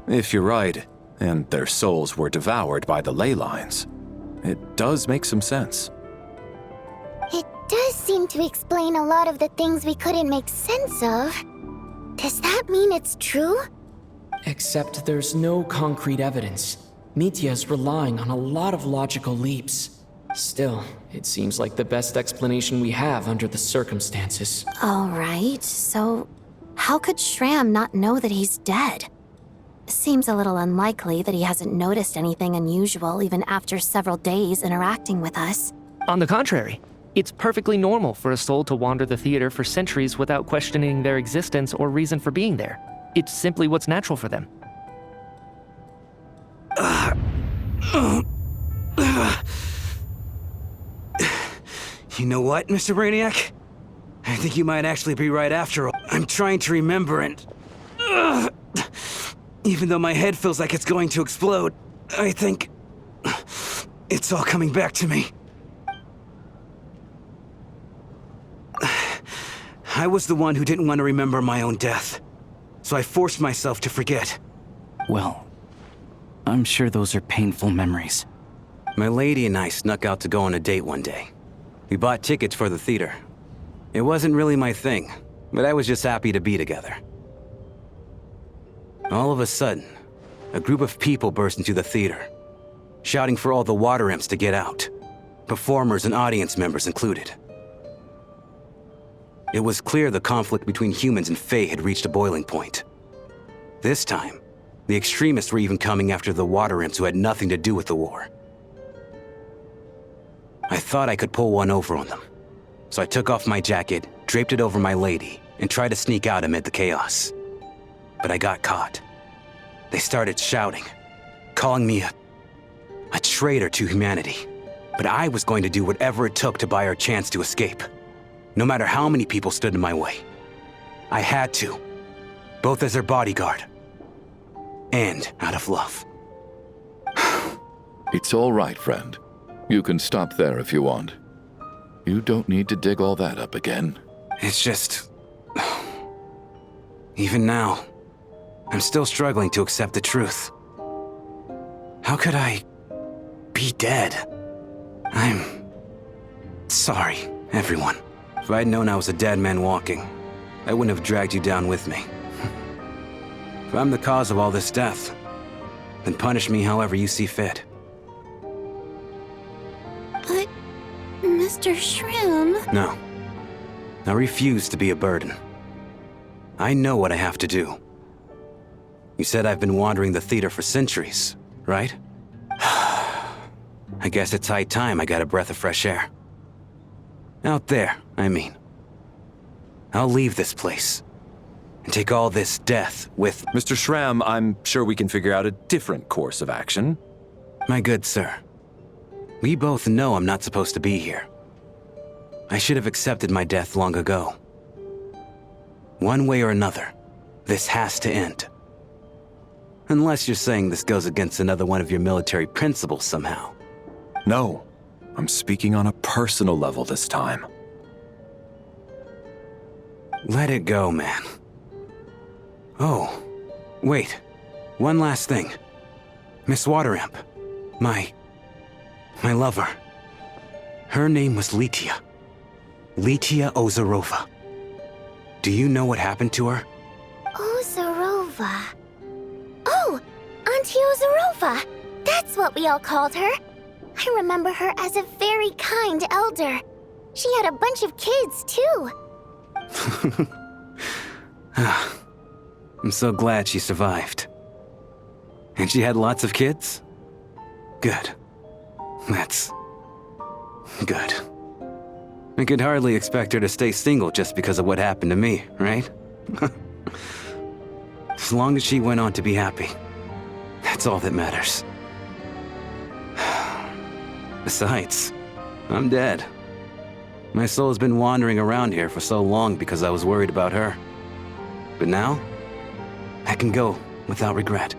If you're right, and their souls were devoured by the ley lines, it does make some sense. It does seem to explain a lot of the things we couldn't make sense of. Does that mean it's true? Except there's no concrete evidence. Mitya is relying on a lot of logical leaps. Still, it seems like the best explanation we have under the circumstances. All right, so how could Shram not know that he's dead? Seems a little unlikely that he hasn't noticed anything unusual even after several days interacting with us. On the contrary, It's perfectly normal for a soul to wander the theater for centuries without questioning their existence or reason for being there. It's simply what's natural for them. You know what, Mr. Brainiac? I think you might actually be right after all. I'm trying to remember and... even though my head feels like it's going to explode, I think... it's all coming back to me. I was the one who didn't want to remember my own death, so I forced myself to forget. Well, I'm sure those are painful memories. My lady and I snuck out to go on a date one day. We bought tickets for the theater. It wasn't really my thing, but I was just happy to be together. All of a sudden, a group of people burst into the theater, shouting for all the water imps to get out, performers and audience members included. It was clear the conflict between humans and Fae had reached a boiling point. This time, the extremists were even coming after the water imps who had nothing to do with the war. I thought I could pull one over on them, so I took off my jacket, draped it over my lady, and tried to sneak out amid the chaos. But I got caught. They started shouting, calling me a traitor to humanity. But I was going to do whatever it took to buy our chance to escape, no matter how many people stood in my way. I had to, both as their bodyguard and out of love. It's all right, friend. You can stop there if you want. You don't need to dig all that up again. It's just... even now, I'm still struggling to accept the truth. How could I be dead? I'm sorry, everyone. If I'd known I was a dead man walking, I wouldn't have dragged you down with me. If I'm the cause of all this death, then punish me however you see fit. But, Mr. Shroom... No. I refuse to be a burden. I know what I have to do. You said I've been wandering the theater for centuries, right? I guess it's high time I got a breath of fresh air. Out there, I mean. I'll leave this place and take all this death with... Mr. Shram, I'm sure we can figure out a different course of action. My good sir, we both know I'm not supposed to be here. I should have accepted my death long ago. One way or another, this has to end. Unless you're saying this goes against another one of your military principles somehow. No, I'm speaking on a personal level this time. Let it go, man. Oh, wait. One last thing. Miss Water Imp. My lover. Her name was Litia. Litia Ozarova. Do you know what happened to her? Ozarova. Oh, Auntie Ozarova. That's what we all called her. I remember her as a very kind elder. She had a bunch of kids, too. I'm so glad she survived. And she had lots of kids? Good. That's... good. I could hardly expect her to stay single just because of what happened to me, right? As long as she went on to be happy, that's all that matters. Besides, I'm dead. My soul has been wandering around here for so long because I was worried about her. But now, I can go without regret.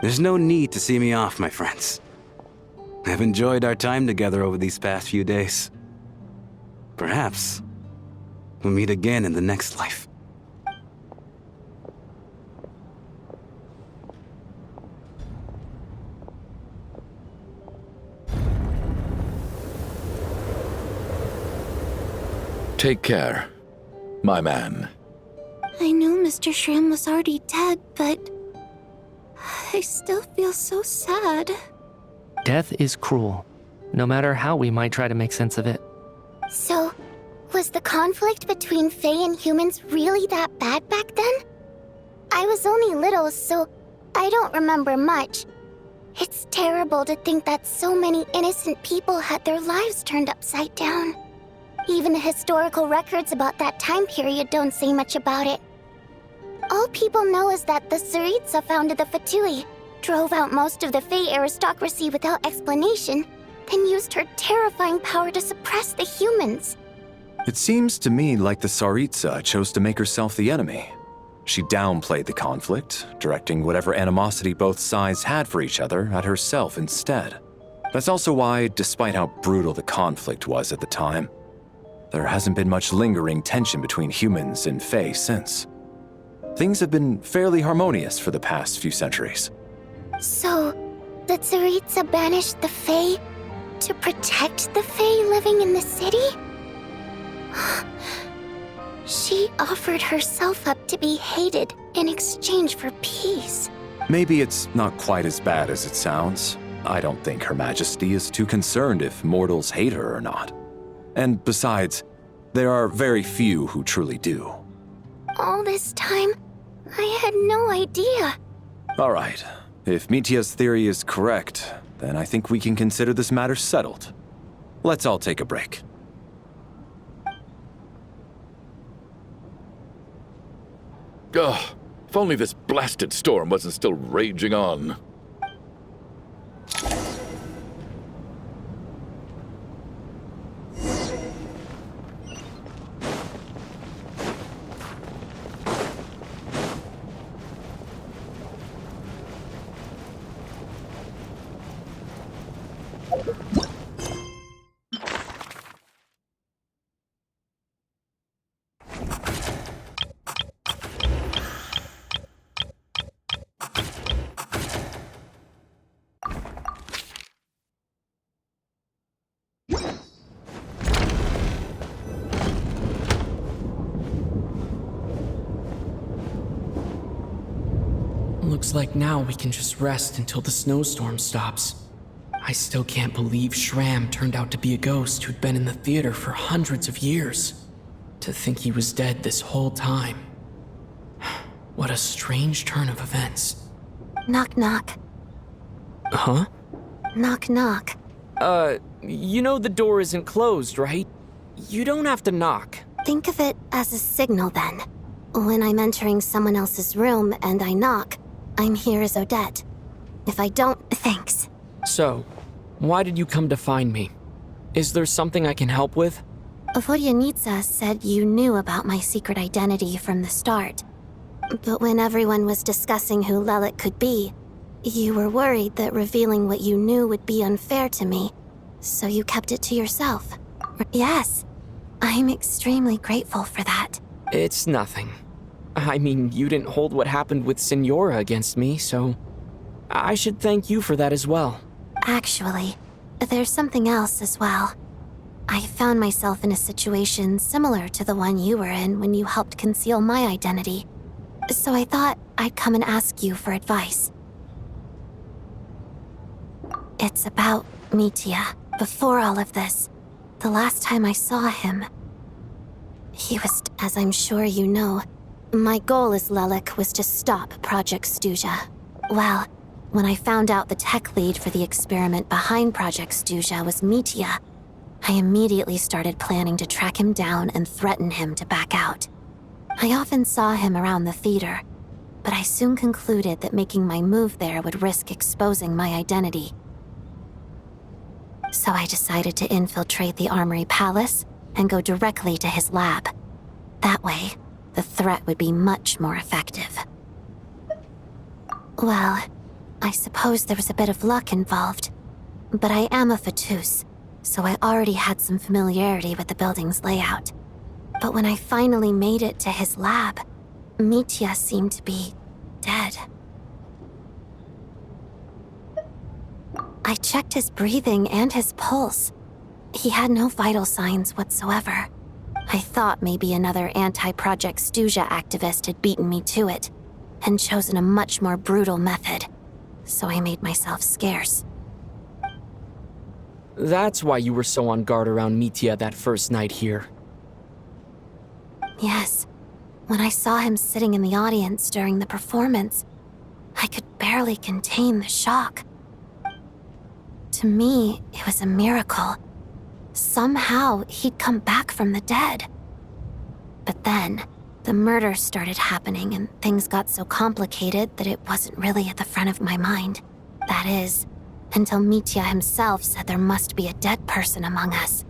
There's no need to see me off, my friends. I've enjoyed our time together over these past few days. Perhaps we'll meet again in the next life. Take care, my man. I know Mr. Shrim was already dead, but... I still feel so sad. Death is cruel, no matter how we might try to make sense of it. So, was the conflict between Fae and humans really that bad back then? I was only little, so I don't remember much. It's terrible to think that so many innocent people had their lives turned upside down. Even the historical records about that time period don't say much about it. All people know is that the Tsaritsa founded the Fatui, drove out most of the Fey aristocracy without explanation, then used her terrifying power to suppress the humans. It seems to me like the Tsaritsa chose to make herself the enemy. She downplayed the conflict, directing whatever animosity both sides had for each other at herself instead. That's also why, despite how brutal the conflict was at the time, there hasn't been much lingering tension between humans and Fae since. Things have been fairly harmonious for the past few centuries. So, the Tsaritsa banished the Fae to protect the Fae living in the city? She offered herself up to be hated in exchange for peace. Maybe it's not quite as bad as it sounds. I don't think Her Majesty is too concerned if mortals hate her or not. And besides, there are very few who truly do. All this time, I had no idea. All right. If Mitia's theory is correct, then I think we can consider this matter settled. Let's all take a break. Ugh, if only this blasted storm wasn't still raging on. Looks like now we can just rest until the snowstorm stops. I still can't believe Shram turned out to be a ghost who'd been in the theater for hundreds of years. To think he was dead this whole time. What a strange turn of events. Knock knock. Huh? Knock knock. You know the door isn't closed, right? You don't have to knock. Think of it as a signal then. When I'm entering someone else's room and I knock, I'm here as Odette. If I don't, thanks. So, why did you come to find me? Is there something I can help with? Vodyanitsa said you knew about my secret identity from the start. But when everyone was discussing who Lelik could be, you were worried that revealing what you knew would be unfair to me, so you kept it to yourself. Yes, I'm extremely grateful for that. It's nothing. I mean, you didn't hold what happened with Signora against me, so I should thank you for that as well. Actually, there's something else as well. I found myself in a situation similar to the one you were in when you helped conceal my identity. So I thought I'd come and ask you for advice. It's about Mitia. Before all of this, the last time I saw him, he was, as I'm sure you know, my goal as Lelik was to stop Project Stuja. Well, when I found out the tech lead for the experiment behind Project Stuja was Mitia, I immediately started planning to track him down and threaten him to back out. I often saw him around the theater, but I soon concluded that making my move there would risk exposing my identity. So I decided to infiltrate the Armory Palace and go directly to his lab. That way, the threat would be much more effective. Well, I suppose there was a bit of luck involved, but I am a Fatus, so I already had some familiarity with the building's layout. But when I finally made it to his lab, Mitia seemed to be dead. I checked his breathing and his pulse. He had no vital signs whatsoever. I thought maybe another anti-Project Stuja activist had beaten me to it, and chosen a much more brutal method, so I made myself scarce. That's why you were so on guard around Mitia that first night here. Yes. When I saw him sitting in the audience during the performance, I could barely contain the shock. To me, it was a miracle. Somehow, he'd come back from the dead. But then, the murders started happening and things got so complicated that it wasn't really at the front of my mind. That is, until Mitya himself said there must be a dead person among us.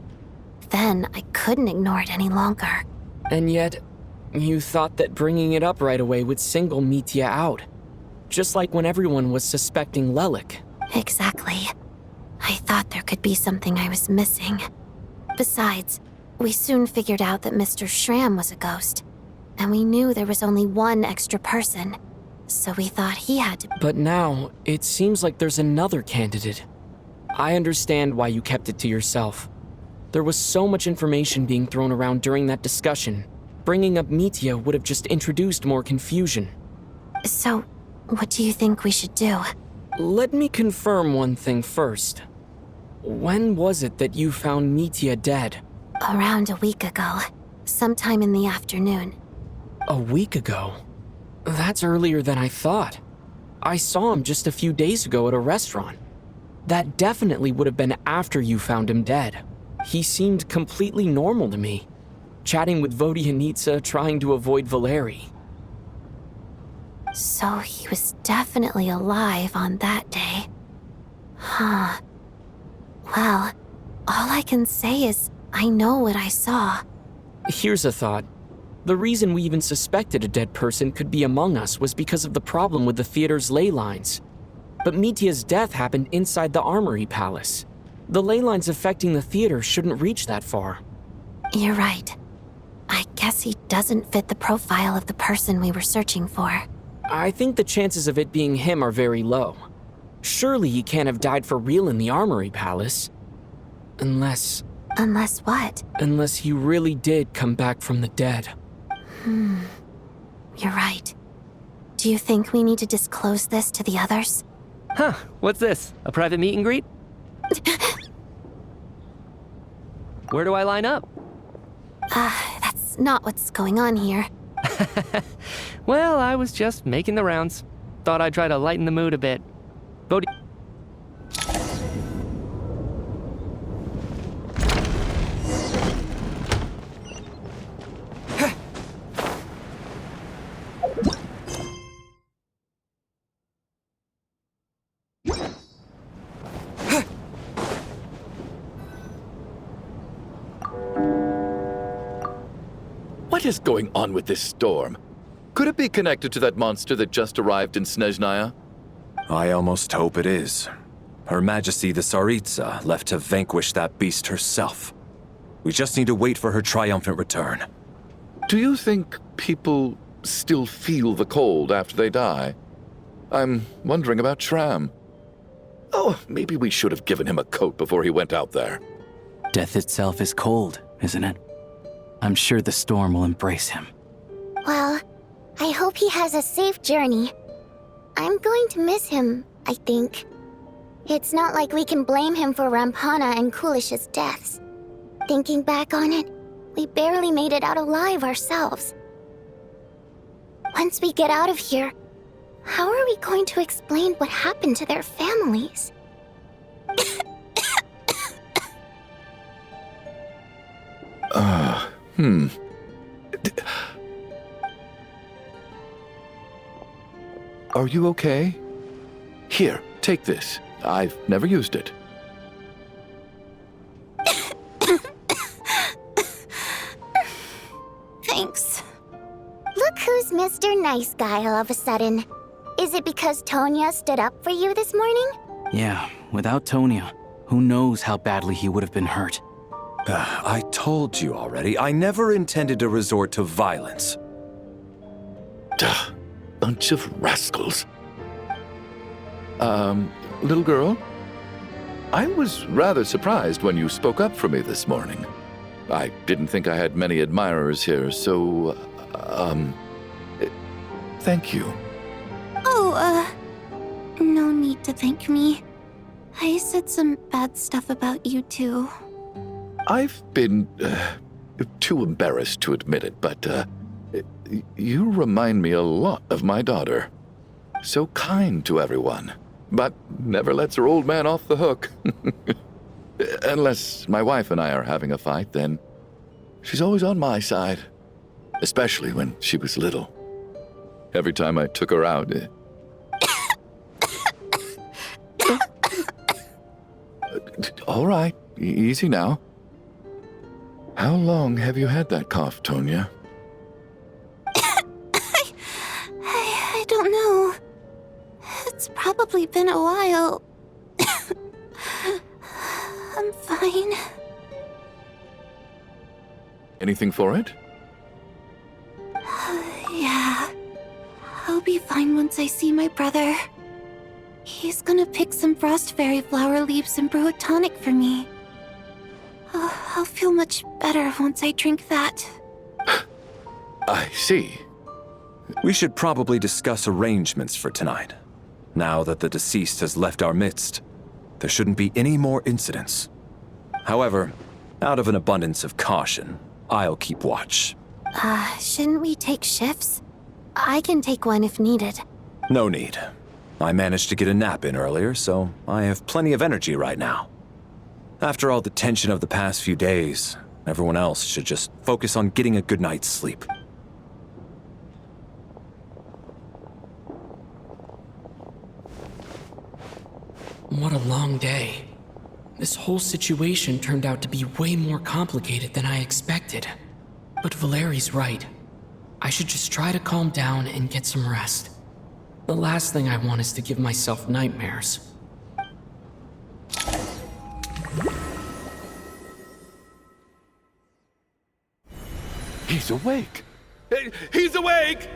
Then, I couldn't ignore it any longer. And yet, you thought that bringing it up right away would single Mitya out. Just like when everyone was suspecting Lelik. Exactly. I thought there could be something I was missing. Besides, we soon figured out that Mr. Schramm was a ghost. And we knew there was only one extra person. So we thought he had to... But now, it seems like there's another candidate. I understand why you kept it to yourself. There was so much information being thrown around during that discussion. Bringing up Mitya would have just introduced more confusion. So, what do you think we should do? Let me confirm one thing first. When was it that you found Mitya dead? Around a week ago. Sometime in the afternoon. A week ago? That's earlier than I thought. I saw him just a few days ago at a restaurant. That definitely would have been after you found him dead. He seemed completely normal to me. Chatting with Vodyanitsa, trying to avoid Valeri. So he was definitely alive on that day. Huh. Well, all I can say is I know what I saw. Here's a thought. The reason we even suspected a dead person could be among us was because of the problem with the theater's ley lines. But Mitya's death happened inside the Armory Palace. The ley lines affecting the theater shouldn't reach that far. You're right. I guess he doesn't fit the profile of the person we were searching for. I think the chances of it being him are very low. Surely he can't have died for real in the Armory Palace. Unless... Unless what? Unless he really did come back from the dead. You're right. Do you think we need to disclose this to the others? Huh, what's this? A private meet and greet? Where do I line up? That's not what's going on here. Well, I was just making the rounds. Thought I'd try to lighten the mood a bit. Bodhi... What is going on with this storm? Could it be connected to that monster that just arrived in Snezhnaya? I almost hope it is. Her Majesty the Tsaritsa left to vanquish that beast herself. We just need to wait for her triumphant return. Do you think people still feel the cold after they die? I'm wondering about Schramm. Oh, maybe we should have given him a coat before he went out there. Death itself is cold, isn't it? I'm sure the storm will embrace him. Well, I hope he has a safe journey. I'm going to miss him, I think. It's not like we can blame him for Rampana and Kulish's deaths. Thinking back on it, we barely made it out alive ourselves. Once we get out of here, how are we going to explain what happened to their families? Are you okay? Here, take this. I've never used it. Thanks. Look who's Mr. Nice Guy all of a sudden. Is it because Tonya stood up for you this morning? Yeah, without Tonya, who knows how badly he would have been hurt. I told you already, I never intended to resort to violence. Duh, bunch of rascals. Little girl? I was rather surprised when you spoke up for me this morning. I didn't think I had many admirers here, so, thank you. Oh, no need to thank me. I said some bad stuff about you too. I've been, too embarrassed to admit it, but, you remind me a lot of my daughter. So kind to everyone. but never lets her old man off the hook. Unless my wife and I are having a fight, then she's always on my side. Especially when she was little. Every time I took her out... All right, easy now. How long have you had that cough, Tonya? I don't know. It's probably been a while. I'm fine. Anything for it? Yeah. I'll be fine once I see my brother. He's gonna pick some frost fairy flower leaves and brew a tonic for me. I'll feel much better once I drink that. I see. We should probably discuss arrangements for tonight. Now that the deceased has left our midst, there shouldn't be any more incidents. However, out of an abundance of caution, I'll keep watch. Shouldn't we take shifts? I can take one if needed. No need. I managed to get a nap in earlier, so I have plenty of energy right now. After all the tension of the past few days, everyone else should just focus on getting a good night's sleep. What a long day. This whole situation turned out to be way more complicated than I expected. But Valeri's right. I should just try to calm down and get some rest. The last thing I want is to give myself nightmares. He's awake. He's awake!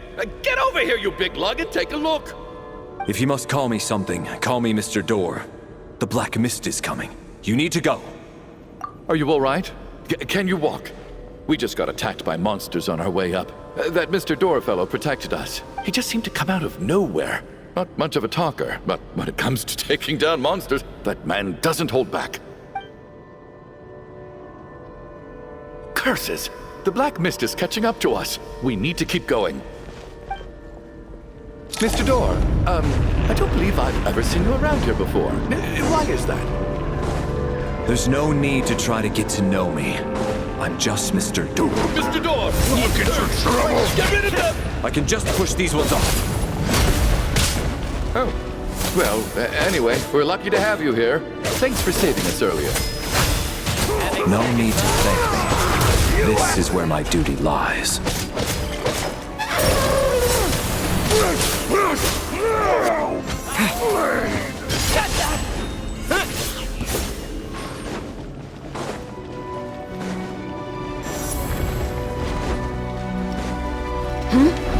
Get over here, you big lug, and take a look. If you must call me something, call me Mr. Door. The Black Mist is coming. You need to go. Are you all right? Can you walk? We just got attacked by monsters on our way up. That Mr. Door fellow protected us. He just seemed to come out of nowhere. Not much of a talker, but when it comes to taking down monsters, that man doesn't hold back. Curses! The Black Mist is catching up to us. We need to keep going. Mr. Door, I don't believe I've ever seen you around here before. Why is that? There's no need to try to get to know me. I'm just Mr. Door. Mr. Door! Look at your trouble! Get rid of them! I can just push these ones off. Oh. Well, anyway, we're lucky to have you here. Thanks for saving us earlier. No need to thank me. This is where my duty lies.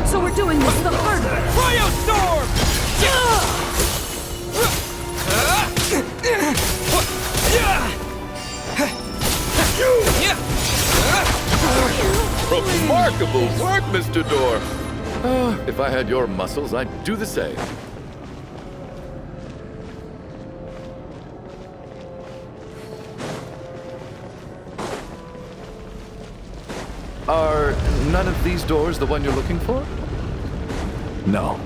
So we're doing this the hard way. Cryostorm! Remarkable work, Mr. Door. If I had your muscles, I'd do the same. Are none of these doors the one you're looking for? No.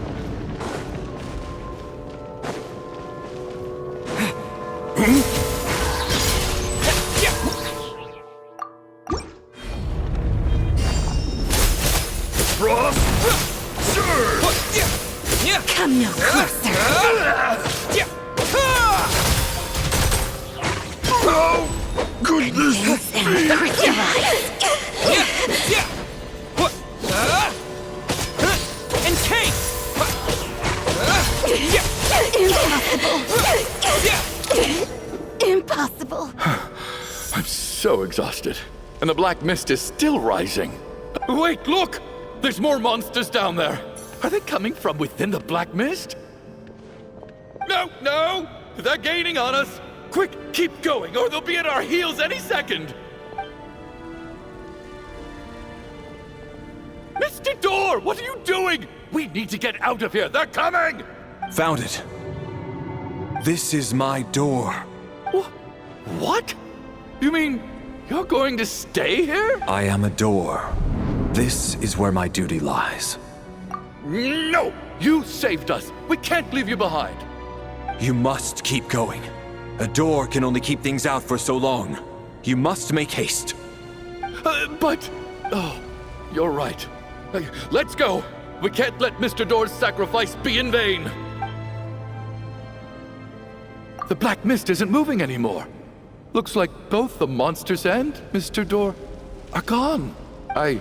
Come no closer. Oh, goodness! Impossible. I'm so exhausted. And the Black Mist is still rising. Wait, look! There's more monsters down there. Are they coming from within the Black Mist? No! They're gaining on us. Quick, keep going, or they'll be at our heels any second. Mr. Door, what are you doing? We need to get out of here. They're coming! Found it. This is my door. What? You mean you're going to stay here? I am a door. This is where my duty lies. No! You saved us. We can't leave you behind. You must keep going. A door can only keep things out for so long. You must make haste. But... Oh, you're right. Let's go! We can't let Mr. Door's sacrifice be in vain! The black mist isn't moving anymore. Looks like both the monsters and Mr. Door are gone. I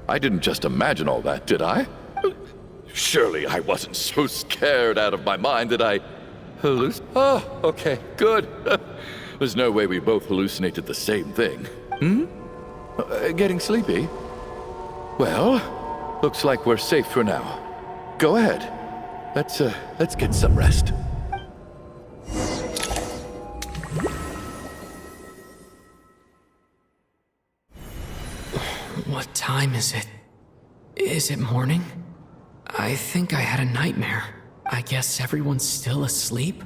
didn't just imagine all that, did I? Surely I wasn't so scared out of my mind that I Oh, okay, good. There's no way we both hallucinated the same thing. Getting sleepy? Well, looks like we're safe for now. Go ahead. Let's get some rest. What time is it? Is it morning? I think I had a nightmare. I guess everyone's still asleep?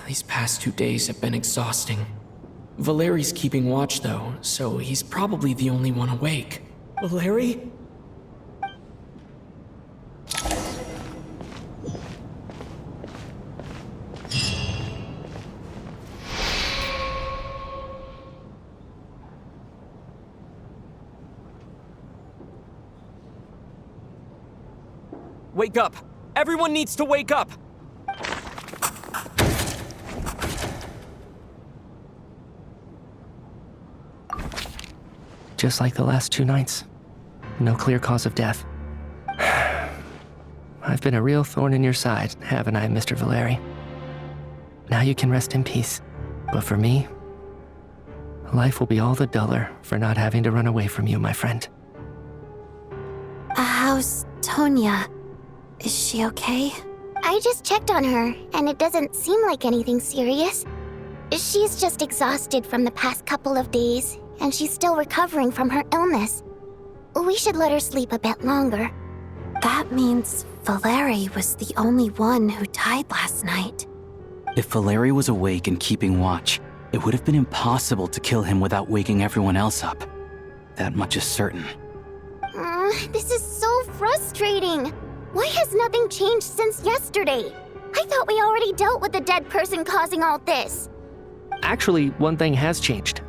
These past 2 days have been exhausting. Valeri's keeping watch though, so he's probably the only one awake. Valeri? Wake up! Everyone needs to wake up! Just like the last 2 nights. No clear cause of death. I've been a real thorn in your side, haven't I, Mr. Valeri? Now you can rest in peace. But for me, life will be all the duller for not having to run away from you, my friend. How's Tonya? Is she okay? I just checked on her, and it doesn't seem like anything serious. She's just exhausted from the past couple of days, and she's still recovering from her illness. We should let her sleep a bit longer. That means Valeri was the only one who died last night. If Valeri was awake and keeping watch, it would have been impossible to kill him without waking everyone else up. That much is certain. This is so frustrating. Why has nothing changed since yesterday? I thought we already dealt with the dead person causing all this. Actually, one thing has changed.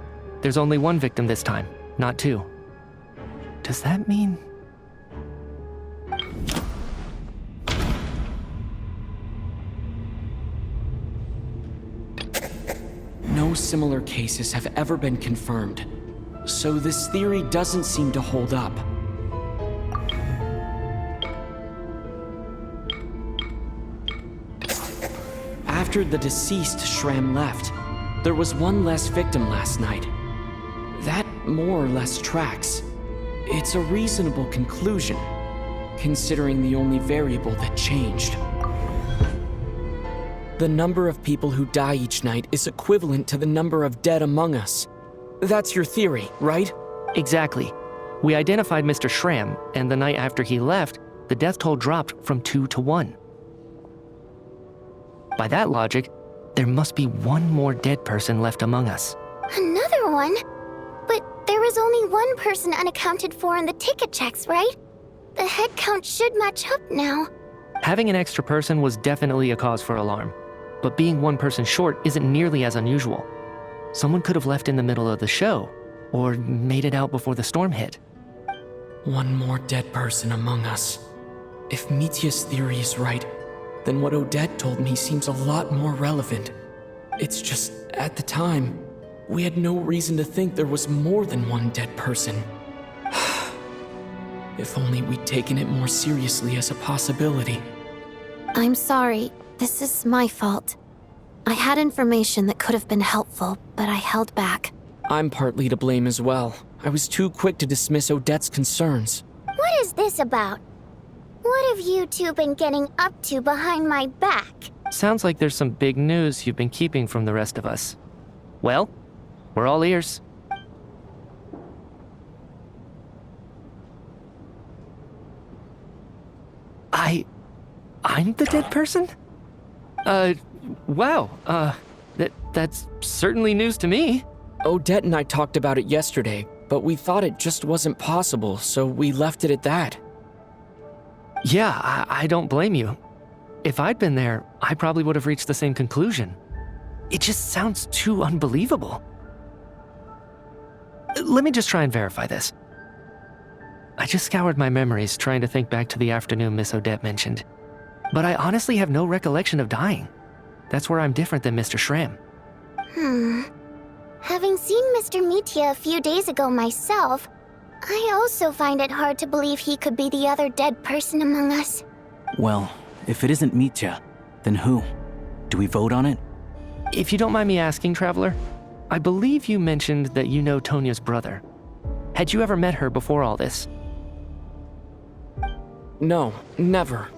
There's only one victim this time, not 2. Does that mean... No similar cases have ever been confirmed, so this theory doesn't seem to hold up. After the deceased Shram left, there was one less victim last night. That more or less tracks. It's a reasonable conclusion, considering the only variable that changed. The number of people who die each night is equivalent to the number of dead among us. That's your theory, right? Exactly. We identified Mr. Shram, and the night after he left, the death toll dropped from 2 to 1. By that logic, there must be one more dead person left among us. Another one? But there was only one person unaccounted for in the ticket checks, right? The head count should match up now. Having an extra person was definitely a cause for alarm, but being one person short isn't nearly as unusual. Someone could have left in the middle of the show, or made it out before the storm hit. One more dead person among us. If Mitya's theory is right, then what Odette told me seems a lot more relevant. It's just, at the time, we had no reason to think there was more than one dead person. If only we'd taken it more seriously as a possibility. I'm sorry. This is my fault. I had information that could have been helpful, but I held back. I'm partly to blame as well. I was too quick to dismiss Odette's concerns. What is this about? What have you two been getting up to behind my back? Sounds like there's some big news you've been keeping from the rest of us. Well, we're all ears. I'm the dead person? Wow, that's certainly news to me. Odette and I talked about it yesterday, but we thought it just wasn't possible, so we left it at that. Yeah, I don't blame you. if I'd been there, I probably would have reached the same conclusion. It just sounds too unbelievable. Let me just try and verify this. I just scoured my memories trying to think back to the afternoon Miss Odette mentioned. But I honestly have no recollection of dying. That's where I'm different than Mr. Schramm. Having seen Mr. Mitya a few days ago myself, I also find it hard to believe he could be the other dead person among us. Well, if it isn't Mitya, then who? Do we vote on it? If you don't mind me asking, Traveler, I believe you mentioned that you know Tonya's brother. Had you ever met her before all this? No, never.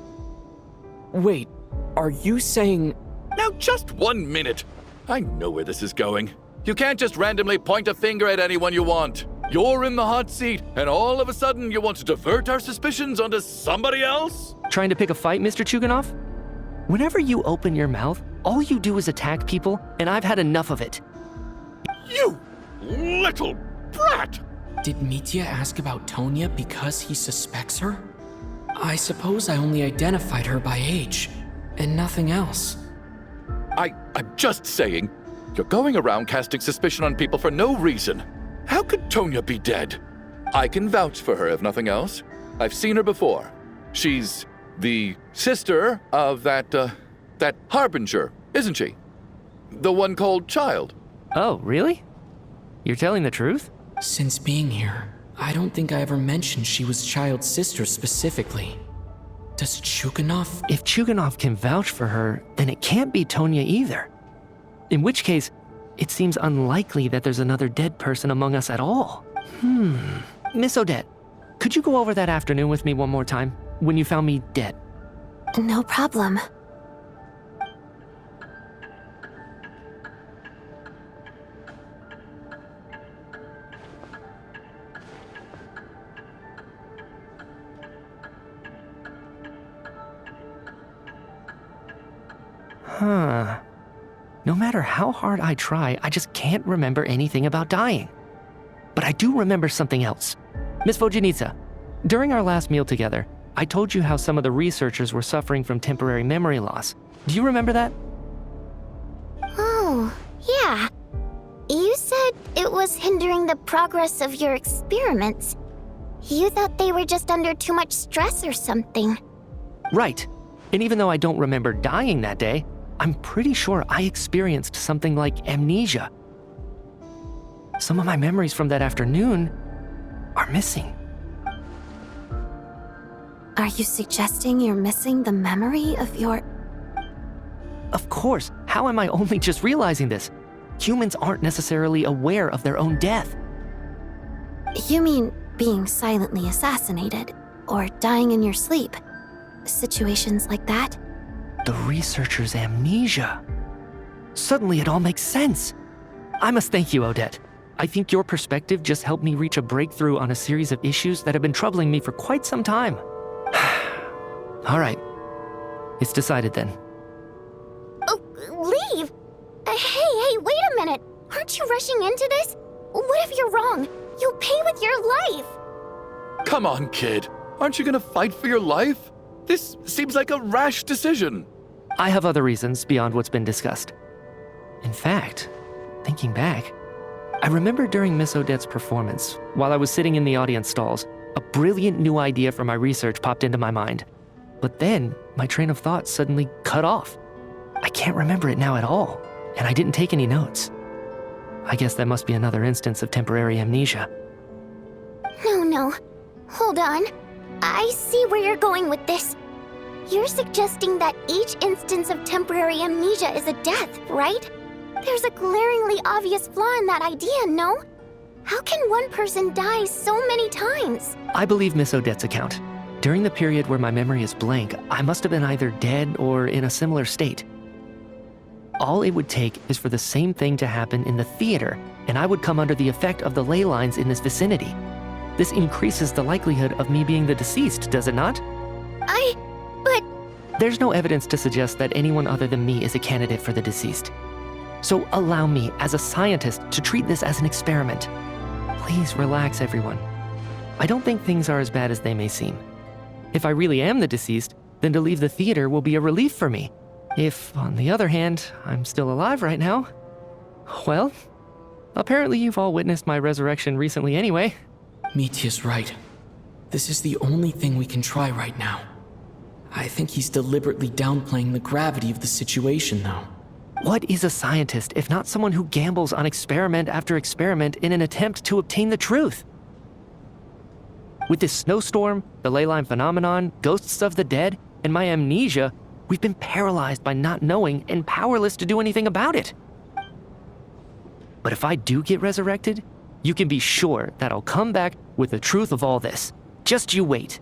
Wait, are you saying... Now, just 1 minute. I know where this is going. You can't just randomly point a finger at anyone you want. You're in the hot seat, and all of a sudden you want to divert our suspicions onto somebody else? Trying to pick a fight, Mr. Chuganov? Whenever you open your mouth, all you do is attack people, and I've had enough of it. You little brat! Did Mitya ask about Tonya because he suspects her? I suppose I only identified her by age, and nothing else. I'm just saying, you're going around casting suspicion on people for no reason. How could Tonya be dead? I can vouch for her, if nothing else. I've seen her before. She's the sister of that Harbinger, isn't she? The one called Child. Oh, really? You're telling the truth? Since being here, I don't think I ever mentioned she was Child's sister specifically. Does Chuganov... If Chuganov can vouch for her, then it can't be Tonya either. In which case, it seems unlikely that there's another dead person among us at all. Miss Odette, could you go over that afternoon with me one more time, when you found me dead? No problem. No matter how hard I try, I just can't remember anything about dying. But I do remember something else. Miss Vojanitsa, during our last meal together, I told you how some of the researchers were suffering from temporary memory loss. Do you remember that? Oh, yeah. You said it was hindering the progress of your experiments. You thought they were just under too much stress or something. Right. And even though I don't remember dying that day, I'm pretty sure I experienced something like amnesia. Some of my memories from that afternoon are missing. Are you suggesting you're missing the memory of your... Of course. How am I only just realizing this? Humans aren't necessarily aware of their own death. You mean being silently assassinated, or dying in your sleep? Situations like that? The researcher's amnesia. Suddenly it all makes sense. I must thank you, Odette. I think your perspective just helped me reach a breakthrough on a series of issues that have been troubling me for quite some time. All right. It's decided then. Oh, leave! Hey, wait a minute! Aren't you rushing into this? What if you're wrong? You'll pay with your life! Come on, kid. Aren't you gonna fight for your life? This seems like a rash decision. I have other reasons beyond what's been discussed. In fact, thinking back, I remember during Miss Odette's performance, while I was sitting in the audience stalls, a brilliant new idea for my research popped into my mind. But then, my train of thought suddenly cut off. I can't remember it now at all, and I didn't take any notes. I guess that must be another instance of temporary amnesia. No. Hold on. I see where you're going with this. You're suggesting that each instance of temporary amnesia is a death, right? There's a glaringly obvious flaw in that idea, no? How can one person die so many times? I believe Miss Odette's account. During the period where my memory is blank, I must have been either dead or in a similar state. All it would take is for the same thing to happen in the theater, and I would come under the effect of the ley lines in this vicinity. This increases the likelihood of me being the deceased, does it not? But... There's no evidence to suggest that anyone other than me is a candidate for the deceased. So allow me, as a scientist, to treat this as an experiment. Please relax, everyone. I don't think things are as bad as they may seem. If I really am the deceased, then to leave the theater will be a relief for me. If, on the other hand, I'm still alive right now, well, apparently you've all witnessed my resurrection recently anyway. Mitya's right. This is the only thing we can try right now. I think he's deliberately downplaying the gravity of the situation, though. What is a scientist if not someone who gambles on experiment after experiment in an attempt to obtain the truth? With this snowstorm, the ley line phenomenon, ghosts of the dead, and my amnesia, we've been paralyzed by not knowing and powerless to do anything about it. But if I do get resurrected, you can be sure that I'll come back with the truth of all this. Just you wait.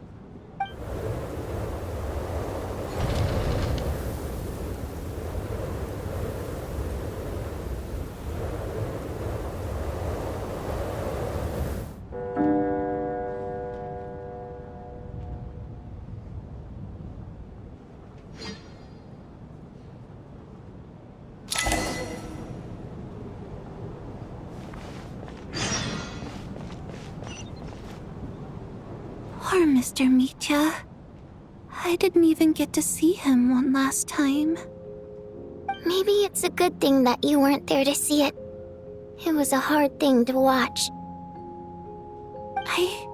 Poor Mr. Mitya. I didn't even get to see him one last time. Maybe it's a good thing that you weren't there to see it. It was a hard thing to watch. I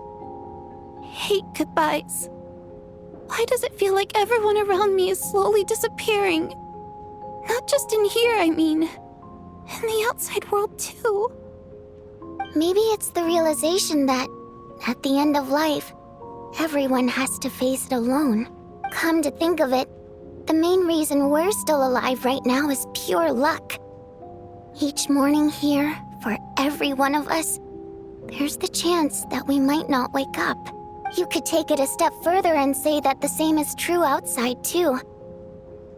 hate goodbyes. Why does it feel like everyone around me is slowly disappearing? Not just in here, I mean. In the outside world, too. Maybe it's the realization that, at the end of life, everyone has to face it alone. Come to think of it, the main reason we're still alive right now is pure luck. Each morning here, for every one of us, there's the chance that we might not wake up. You could take it a step further and say that the same is true outside, too.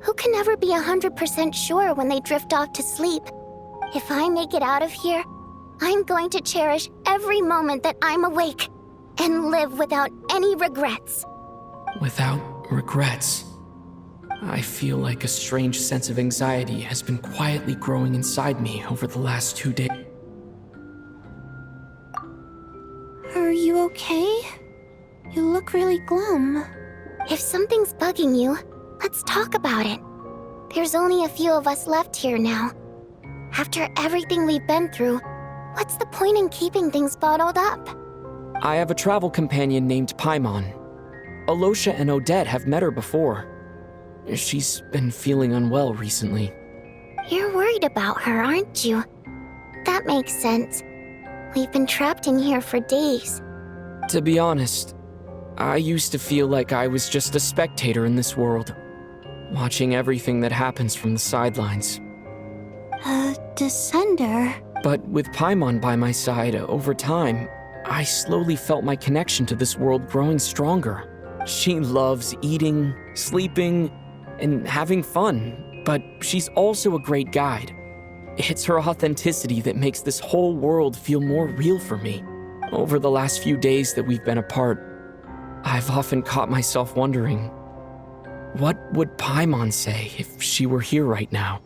Who can ever be 100% sure when they drift off to sleep? If I make it out of here, I'm going to cherish every moment that I'm awake and live without any regrets. Without regrets. I feel like a strange sense of anxiety has been quietly growing inside me over the last 2 days. Are you okay? You look really glum. If something's bugging you, let's talk about it. There's only a few of us left here now. After everything we've been through, what's the point in keeping things bottled up? I have a travel companion named Paimon. Alosha and Odette have met her before. She's been feeling unwell recently. You're worried about her, aren't you? That makes sense. We've been trapped in here for days. To be honest, I used to feel like I was just a spectator in this world, watching everything that happens from the sidelines. A descender? But with Paimon by my side, over time, I slowly felt my connection to this world growing stronger. She loves eating, sleeping, and having fun, but she's also a great guide. It's her authenticity that makes this whole world feel more real for me. Over the last few days that we've been apart, I've often caught myself wondering, what would Paimon say if she were here right now?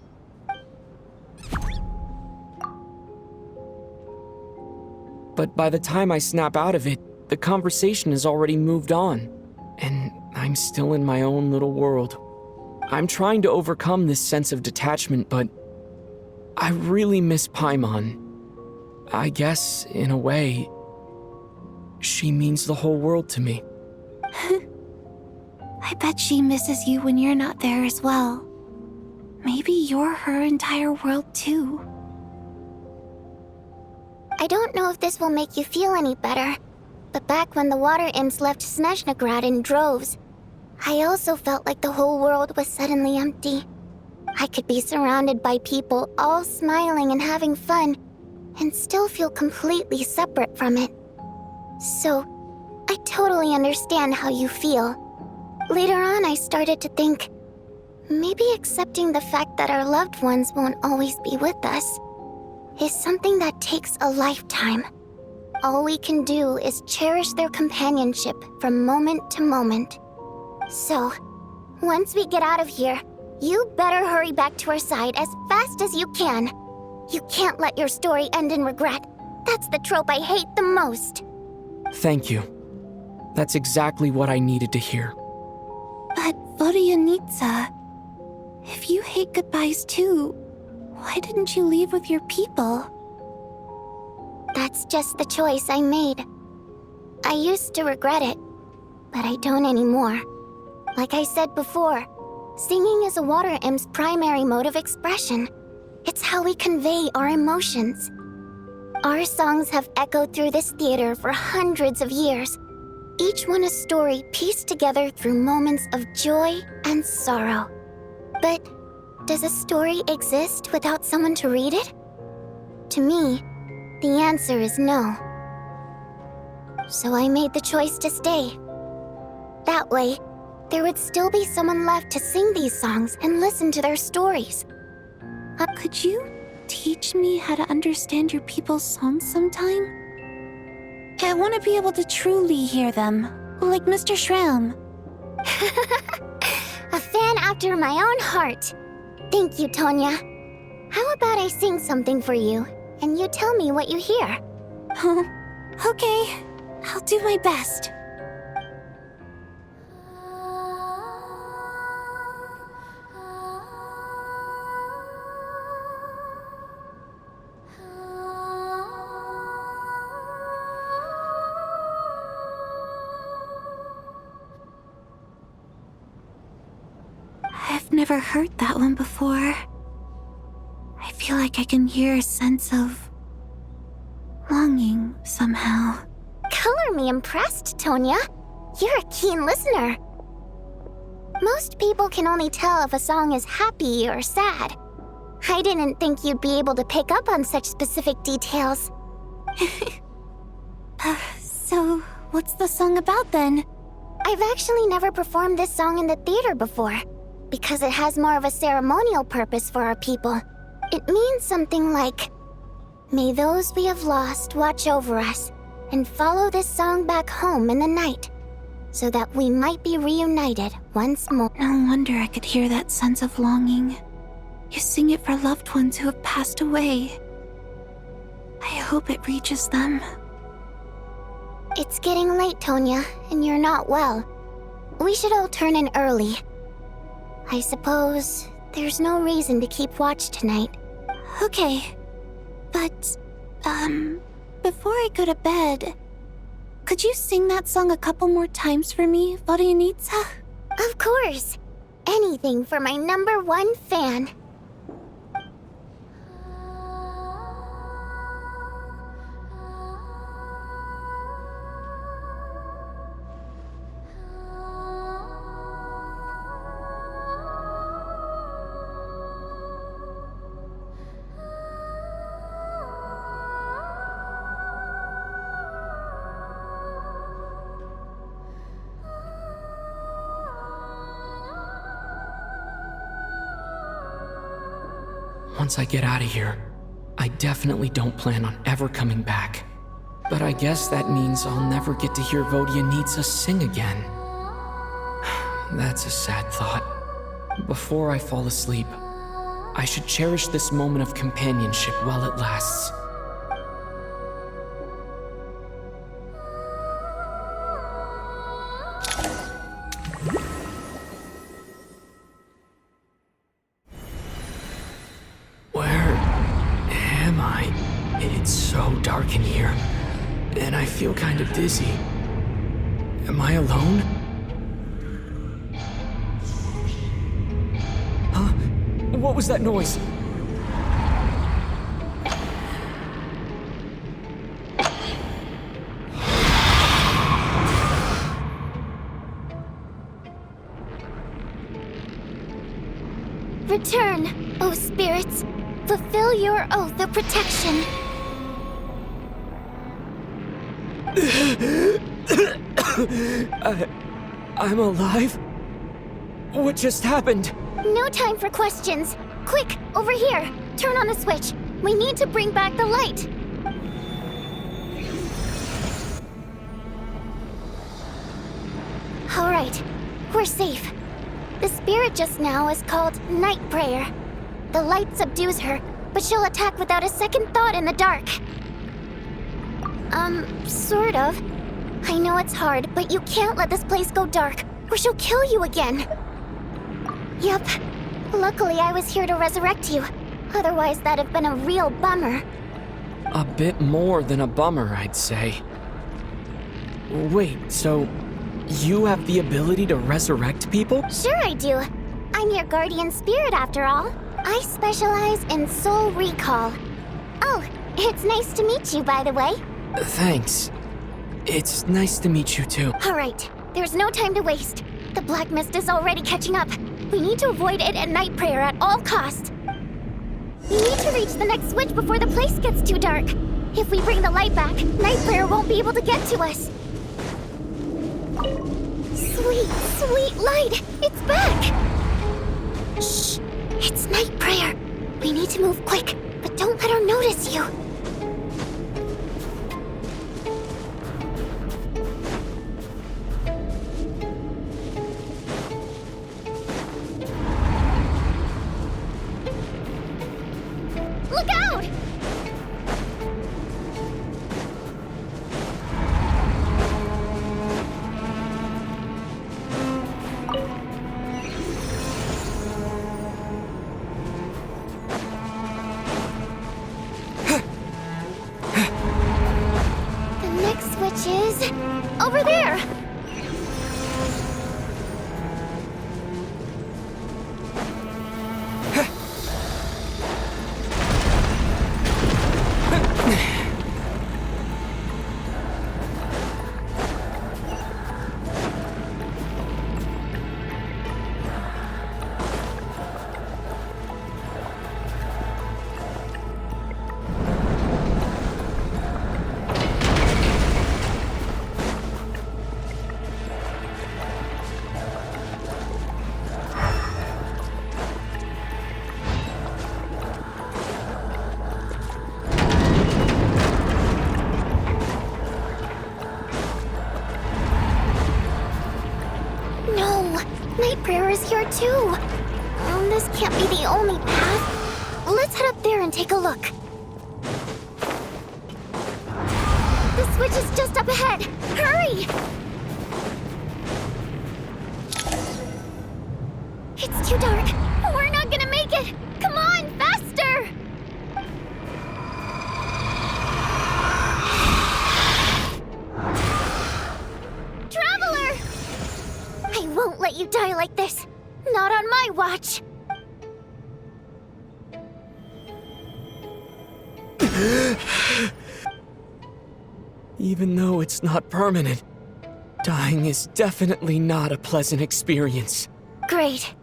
But by the time I snap out of it, the conversation has already moved on, and I'm still in my own little world. I'm trying to overcome this sense of detachment, but I really miss Paimon. I guess, in a way, she means the whole world to me. I bet she misses you when you're not there as well. Maybe you're her entire world too. I don't know if this will make you feel any better, but back when the water imps left Snezhnograd in droves, I also felt like the whole world was suddenly empty. I could be surrounded by people all smiling and having fun, and still feel completely separate from it. So, I totally understand how you feel. Later on, I started to think, maybe accepting the fact that our loved ones won't always be with us is something that takes a lifetime. All we can do is cherish their companionship from moment to moment. So, once we get out of here, you better hurry back to our side as fast as you can. You can't let your story end in regret. That's the trope I hate the most. Thank you. That's exactly what I needed to hear. But Vodyanitsa, if you hate goodbyes too, why didn't you leave with your people? That's just the choice I made. I used to regret it, but I don't anymore. Like I said before, singing is a water imp's primary mode of expression. It's how we convey our emotions. Our songs have echoed through this theater for hundreds of years, each one a story pieced together through moments of joy and sorrow. But does a story exist without someone to read it? To me, the answer is no. So I made the choice to stay. That way, there would still be someone left to sing these songs and listen to their stories. Could you teach me how to understand your people's songs sometime? I want to be able to truly hear them, like Mr. Shram. A fan after my own heart. Thank you, Tonya. How about I sing something for you, and you tell me what you hear? Okay, I'll do my best. I've never heard that one before. I feel like I can hear a sense of longing somehow. Color me impressed, Tonya. You're a keen listener. Most people can only tell if a song is happy or sad. I didn't think you'd be able to pick up on such specific details. So, what's the song about then? I've actually never performed this song in the theater before, because it has more of a ceremonial purpose for our people. It means something like, "May those we have lost watch over us, and follow this song back home in the night, so that we might be reunited once more." No wonder I could hear that sense of longing. You sing it for loved ones who have passed away. I hope it reaches them. It's getting late, Tonya, and you're not well. We should all turn in early. I suppose there's no reason to keep watch tonight. Okay, but, before I go to bed, could you sing that song a couple more times for me, Vodyanitsa? Of course. Anything for my #1 fan. Once I get out of here, I definitely don't plan on ever coming back. But I guess that means I'll never get to hear Vodyanitsa sing again. That's a sad thought. Before I fall asleep, I should cherish this moment of companionship while it lasts. It's so dark in here, and I feel kind of dizzy. Am I alone? Huh? What was that noise? Return, O spirits. Fulfill your oath of protection. I'm alive? What just happened? No time for questions. Quick, over here. Turn on the switch. We need to bring back the light. All right, we're safe. The spirit just now is called Night Prayer. The light subdues her, but she'll attack without a second thought in the dark. Sort of. I know it's hard, but you can't let this place go dark, or she'll kill you again. Yep. Luckily, I was here to resurrect you. Otherwise, that'd have been a real bummer. A bit more than a bummer, I'd say. Wait, so you have the ability to resurrect people? Sure I do. I'm your guardian spirit after all. I specialize in soul recall. Oh, it's nice to meet you, by the way. Thanks. It's nice to meet you too. All right, there's no time to waste. The black mist is already catching up. We need to avoid it and night prayer at all costs. We need to reach the next switch before the place gets too dark. If we bring the light back, night prayer won't be able to get to us. Sweet, sweet light! It's back! Shh! It's night prayer. We need to move quick, but don't let her notice you. Look out! The next switch is over there. Night prayer is here too. This can't be the only path. Let's head up there and take a look. The switch is just up ahead. Hurry! It's too dark. We're not gonna make it. Come on, faster! Traveler! I won't let you die like this. Not on my watch. Even though it's not permanent, dying is definitely not a pleasant experience. Great.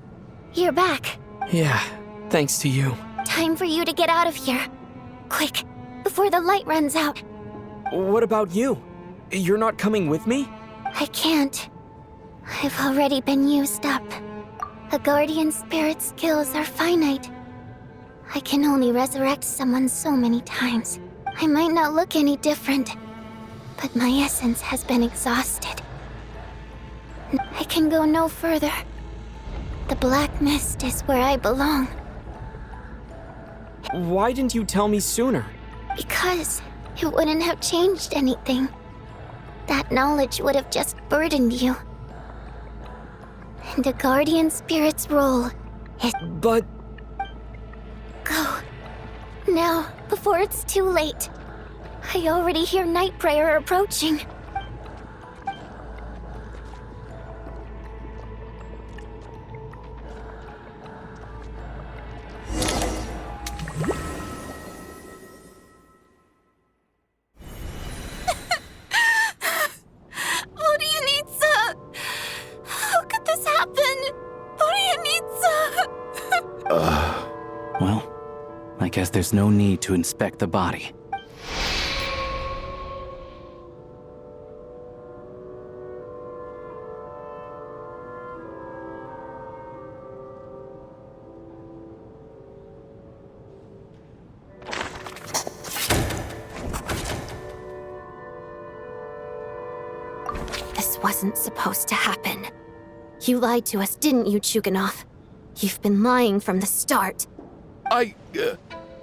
You're back. Yeah, thanks to you. Time for you to get out of here. Quick, before the light runs out. What about you? You're not coming with me? I can't. I've already been used up. A guardian spirit's skills are finite. I can only resurrect someone so many times. I might not look any different, but my essence has been exhausted. I can go no further. The black mist is where I belong. Why didn't you tell me sooner? Because it wouldn't have changed anything. That knowledge would have just burdened you. And a guardian spirit's role is... But... Go. Now, before it's too late. I already hear night prayer approaching. What do you need, sir? How could this happen? What do you need, sir? Well, I guess there's no need to inspect the body. This wasn't supposed to happen. You lied to us, didn't you, Chuganov? You've been lying from the start.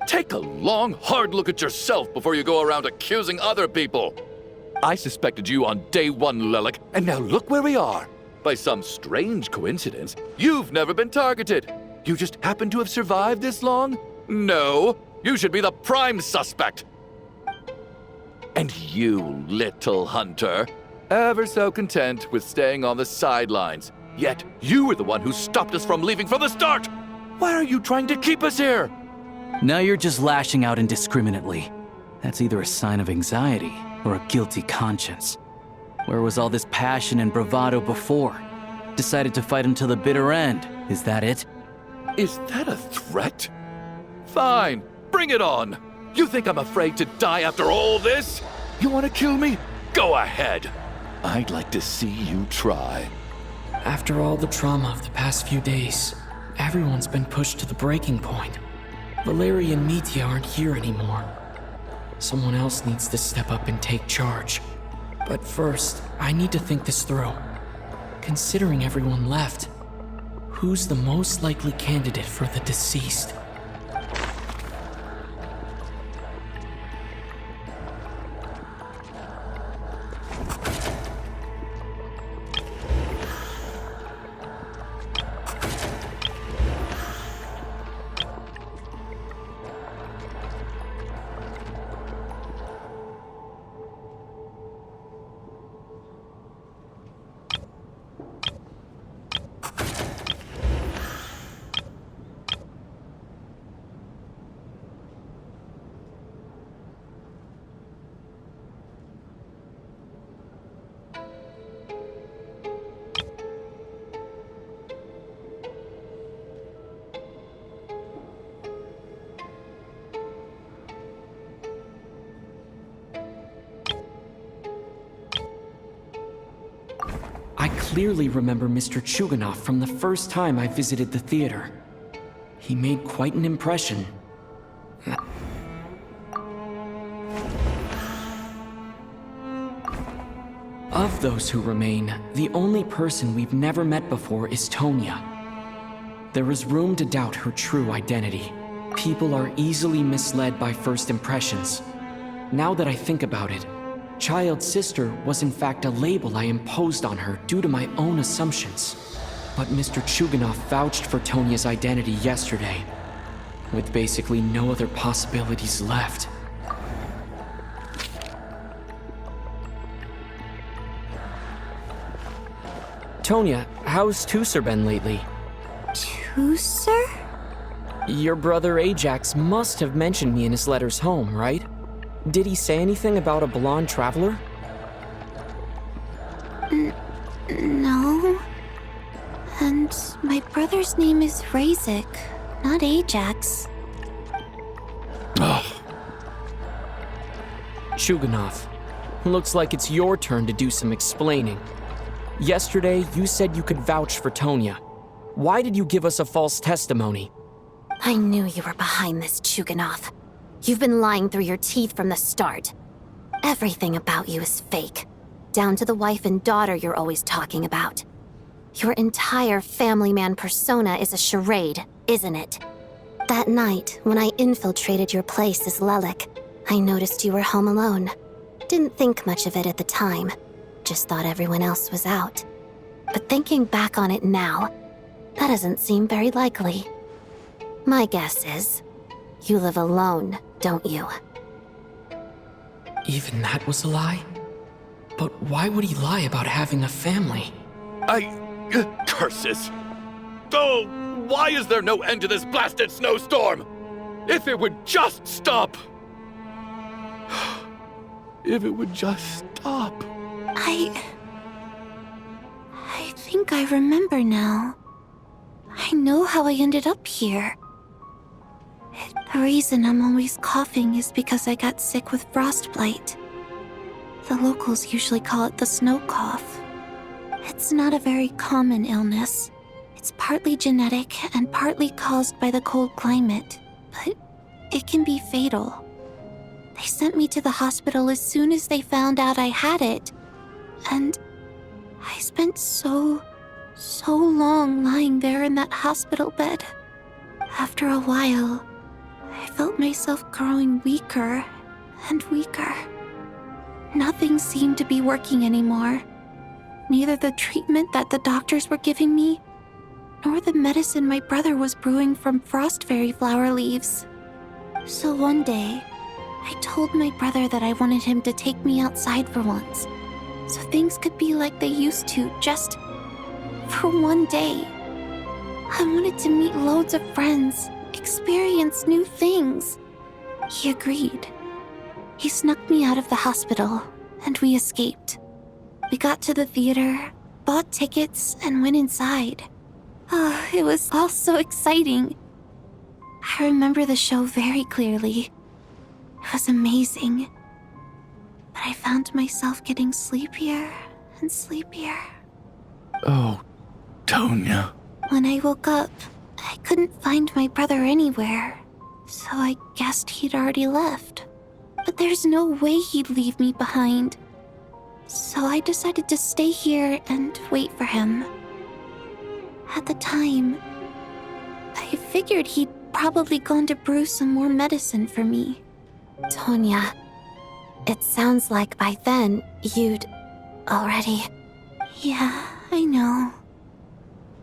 Take a long, hard look at yourself before you go around accusing other people. I suspected you on day one, Lilac, and now look where we are. By some strange coincidence, you've never been targeted. You just happen to have survived this long? No, you should be the prime suspect. And you, little hunter, ever so content with staying on the sidelines. Yet you were the one who stopped us from leaving from the start! Why are you trying to keep us here? Now you're just lashing out indiscriminately. That's either a sign of anxiety or a guilty conscience. Where was all this passion and bravado before? Decided to fight until the bitter end. Is that it? Is that a threat? Fine, bring it on. You think I'm afraid to die after all this? You want to kill me? Go ahead. I'd like to see you try. After all the trauma of the past few days, everyone's been pushed to the breaking point. Valeria and Mitya aren't here anymore. Someone else needs to step up and take charge. But first, I need to think this through. Considering everyone left, who's the most likely candidate for the deceased? I clearly remember Mr. Chuganov from the first time I visited the theater. He made quite an impression. Of those who remain, the only person we've never met before is Tonya. There is room to doubt her true identity. People are easily misled by first impressions. Now that I think about it, Child Sister was in fact a label I imposed on her due to my own assumptions. But Mr. Chuganov vouched for Tonya's identity yesterday, with basically no other possibilities left. Tonya, how's Tusser been lately? Tusser? Your brother Ajax must have mentioned me in his letters home, right? Did he say anything about a blonde traveler? No. And my brother's name is Razik, not Ajax. Chuganov, looks like it's your turn to do some explaining. Yesterday, you said you could vouch for Tonya. Why did you give us a false testimony? I knew you were behind this, Chuganov. You've been lying through your teeth from the start. Everything about you is fake, down to the wife and daughter you're always talking about. Your entire family man persona is a charade, isn't it? That night, when I infiltrated your place as Lelik, I noticed you were home alone. Didn't think much of it at the time, just thought everyone else was out. But thinking back on it now, that doesn't seem very likely. My guess is, you live alone, don't you? Even that was a lie? But why would he lie about having a family? Curses! Oh, why is there no end to this blasted snowstorm? If it would just stop! If it would just stop. I think I remember now. I know how I ended up here. The reason I'm always coughing is because I got sick with frostbite. The locals usually call it the snow cough. It's not a very common illness. It's partly genetic and partly caused by the cold climate, but it can be fatal. They sent me to the hospital as soon as they found out I had it. And I spent so long lying there in that hospital bed. After a while, I felt myself growing weaker and weaker. Nothing seemed to be working anymore. Neither the treatment that the doctors were giving me, nor the medicine my brother was brewing from frost fairy flower leaves. So one day, I told my brother that I wanted him to take me outside for once, so things could be like they used to, just for one day. I wanted to meet loads of friends, experience new things. He agreed. He snuck me out of the hospital, and we escaped. We got to the theater, bought tickets, and went inside. Oh, it was all so exciting. I remember the show very clearly. It was amazing. But I found myself getting sleepier and sleepier. Oh, Tonya. When I woke up, I couldn't find my brother anywhere, so I guessed he'd already left. But there's no way he'd leave me behind. So I decided to stay here and wait for him. At the time, I figured he'd probably gone to brew some more medicine for me. Tonya, it sounds like by then you'd already... Yeah, I know.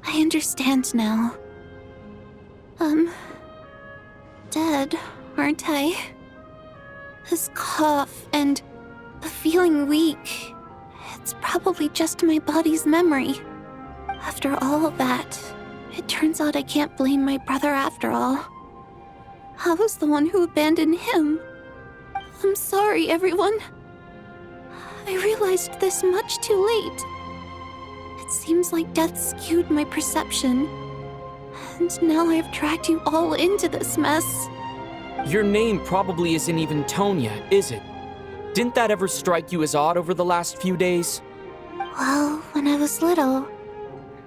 I understand now. Dead, aren't I? This cough and the feeling weak, it's probably just my body's memory. After all of that, it turns out I can't blame my brother after all. I was the one who abandoned him. I'm sorry, everyone. I realized this much too late. It seems like death skewed my perception. And now I've dragged you all into this mess. Your name probably isn't even Tonya, is it? Didn't that ever strike you as odd over the last few days? Well, when I was little,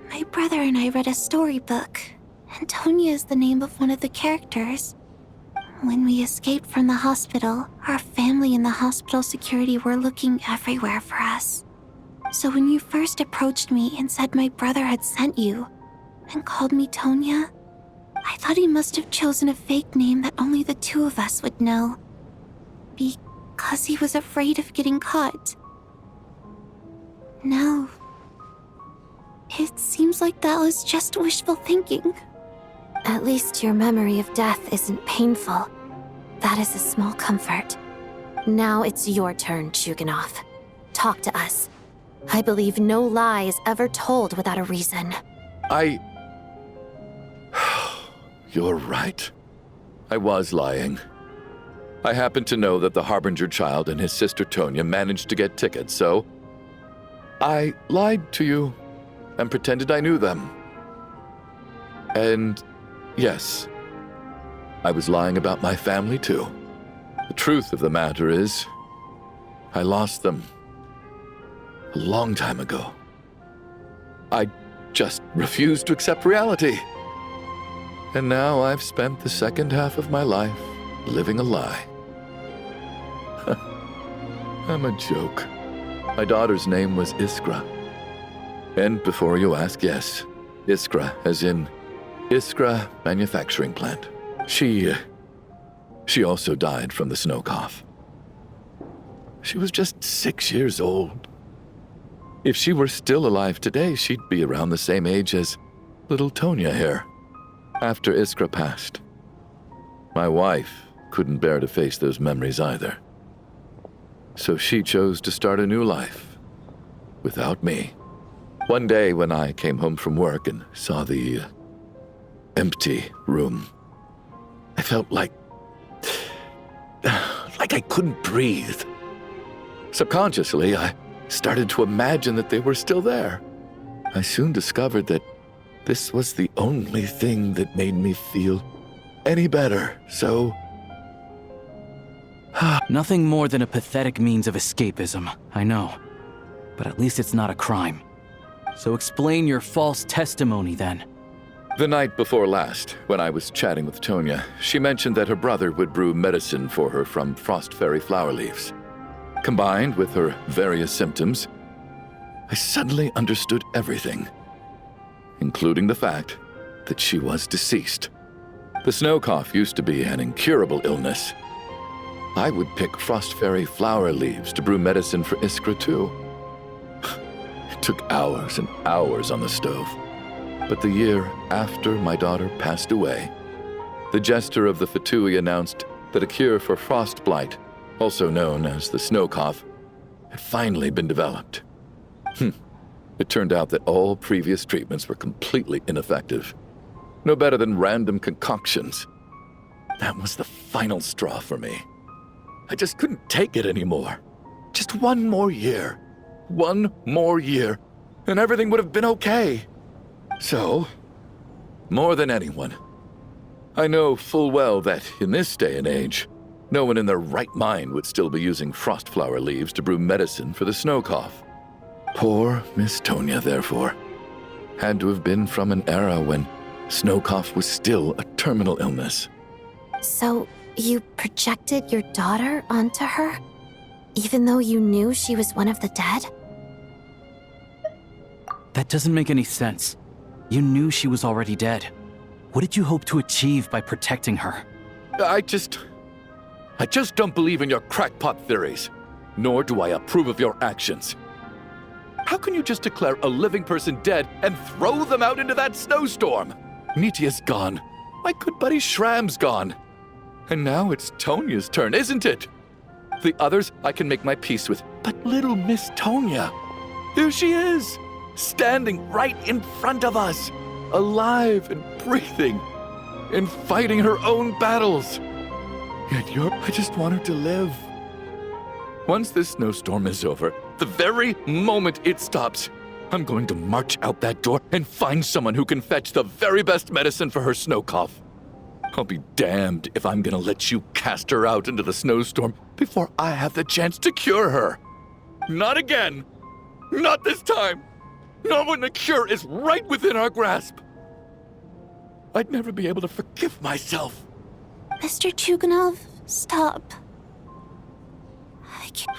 my brother and I read a storybook, and Tonya is the name of one of the characters. When we escaped from the hospital, our family and the hospital security were looking everywhere for us. So when you first approached me and said my brother had sent you, and called me Tonya, I thought he must have chosen a fake name that only the two of us would know. Because he was afraid of getting caught. Now, it seems like that was just wishful thinking. At least your memory of death isn't painful. That is a small comfort. Now it's your turn, Chuganov. Talk to us. I believe no lie is ever told without a reason. You're right. I was lying. I happened to know that the Harbinger child and his sister Tonya managed to get tickets, so I lied to you and pretended I knew them. And yes, I was lying about my family too. The truth of the matter is, I lost them a long time ago. I just refused to accept reality. And now I've spent the second half of my life living a lie. I'm a joke. My daughter's name was Iskra. And before you ask, yes, Iskra, as in Iskra Manufacturing Plant. She also died from the snow cough. She was just 6 years old. If she were still alive today, she'd be around the same age as little Tonya here. After Iskra passed, my wife couldn't bear to face those memories either. So she chose to start a new life without me. One day when I came home from work and saw the empty room, I felt like I couldn't breathe. Subconsciously, I started to imagine that they were still there. I soon discovered that this was the only thing that made me feel any better, so... Nothing more than a pathetic means of escapism, I know. But at least it's not a crime. So explain your false testimony, then. The night before last, when I was chatting with Tonya, she mentioned that her brother would brew medicine for her from frost fairy flower leaves. Combined with her various symptoms, I suddenly understood everything, including the fact that she was deceased. The snow cough used to be an incurable illness. I would pick frost fairy flower leaves to brew medicine for Iskra too. It took hours and hours on the stove. But the year after my daughter passed away, the jester of the Fatui announced that a cure for frostblight, also known as the snow cough, had finally been developed. It turned out that all previous treatments were completely ineffective. No better than random concoctions. That was the final straw for me. I just couldn't take it anymore. Just one more year. One more year, and everything would have been okay. So, more than anyone, I know full well that in this day and age, no one in their right mind would still be using frostflower leaves to brew medicine for the snow cough. Poor Miss Tonya, therefore, had to have been from an era when snow cough was still a terminal illness. So, you projected your daughter onto her? Even though you knew she was one of the dead? That doesn't make any sense. You knew she was already dead. What did you hope to achieve by protecting her? I just don't believe in your crackpot theories, nor do I approve of your actions. How can you just declare a living person dead and throw them out into that snowstorm? Nitia's gone. My good buddy Shram's gone. And now it's Tonya's turn, isn't it? The others I can make my peace with, but little Miss Tonya, here she is, standing right in front of us, alive and breathing, and fighting her own battles. Yet I just want her to live. Once this snowstorm is over, the very moment it stops, I'm going to march out that door and find someone who can fetch the very best medicine for her snow cough. I'll be damned if I'm gonna let you cast her out into the snowstorm before I have the chance to cure her. Not again. Not this time. Not when the cure is right within our grasp. I'd never be able to forgive myself. Mr. Chuganov, stop. I can't.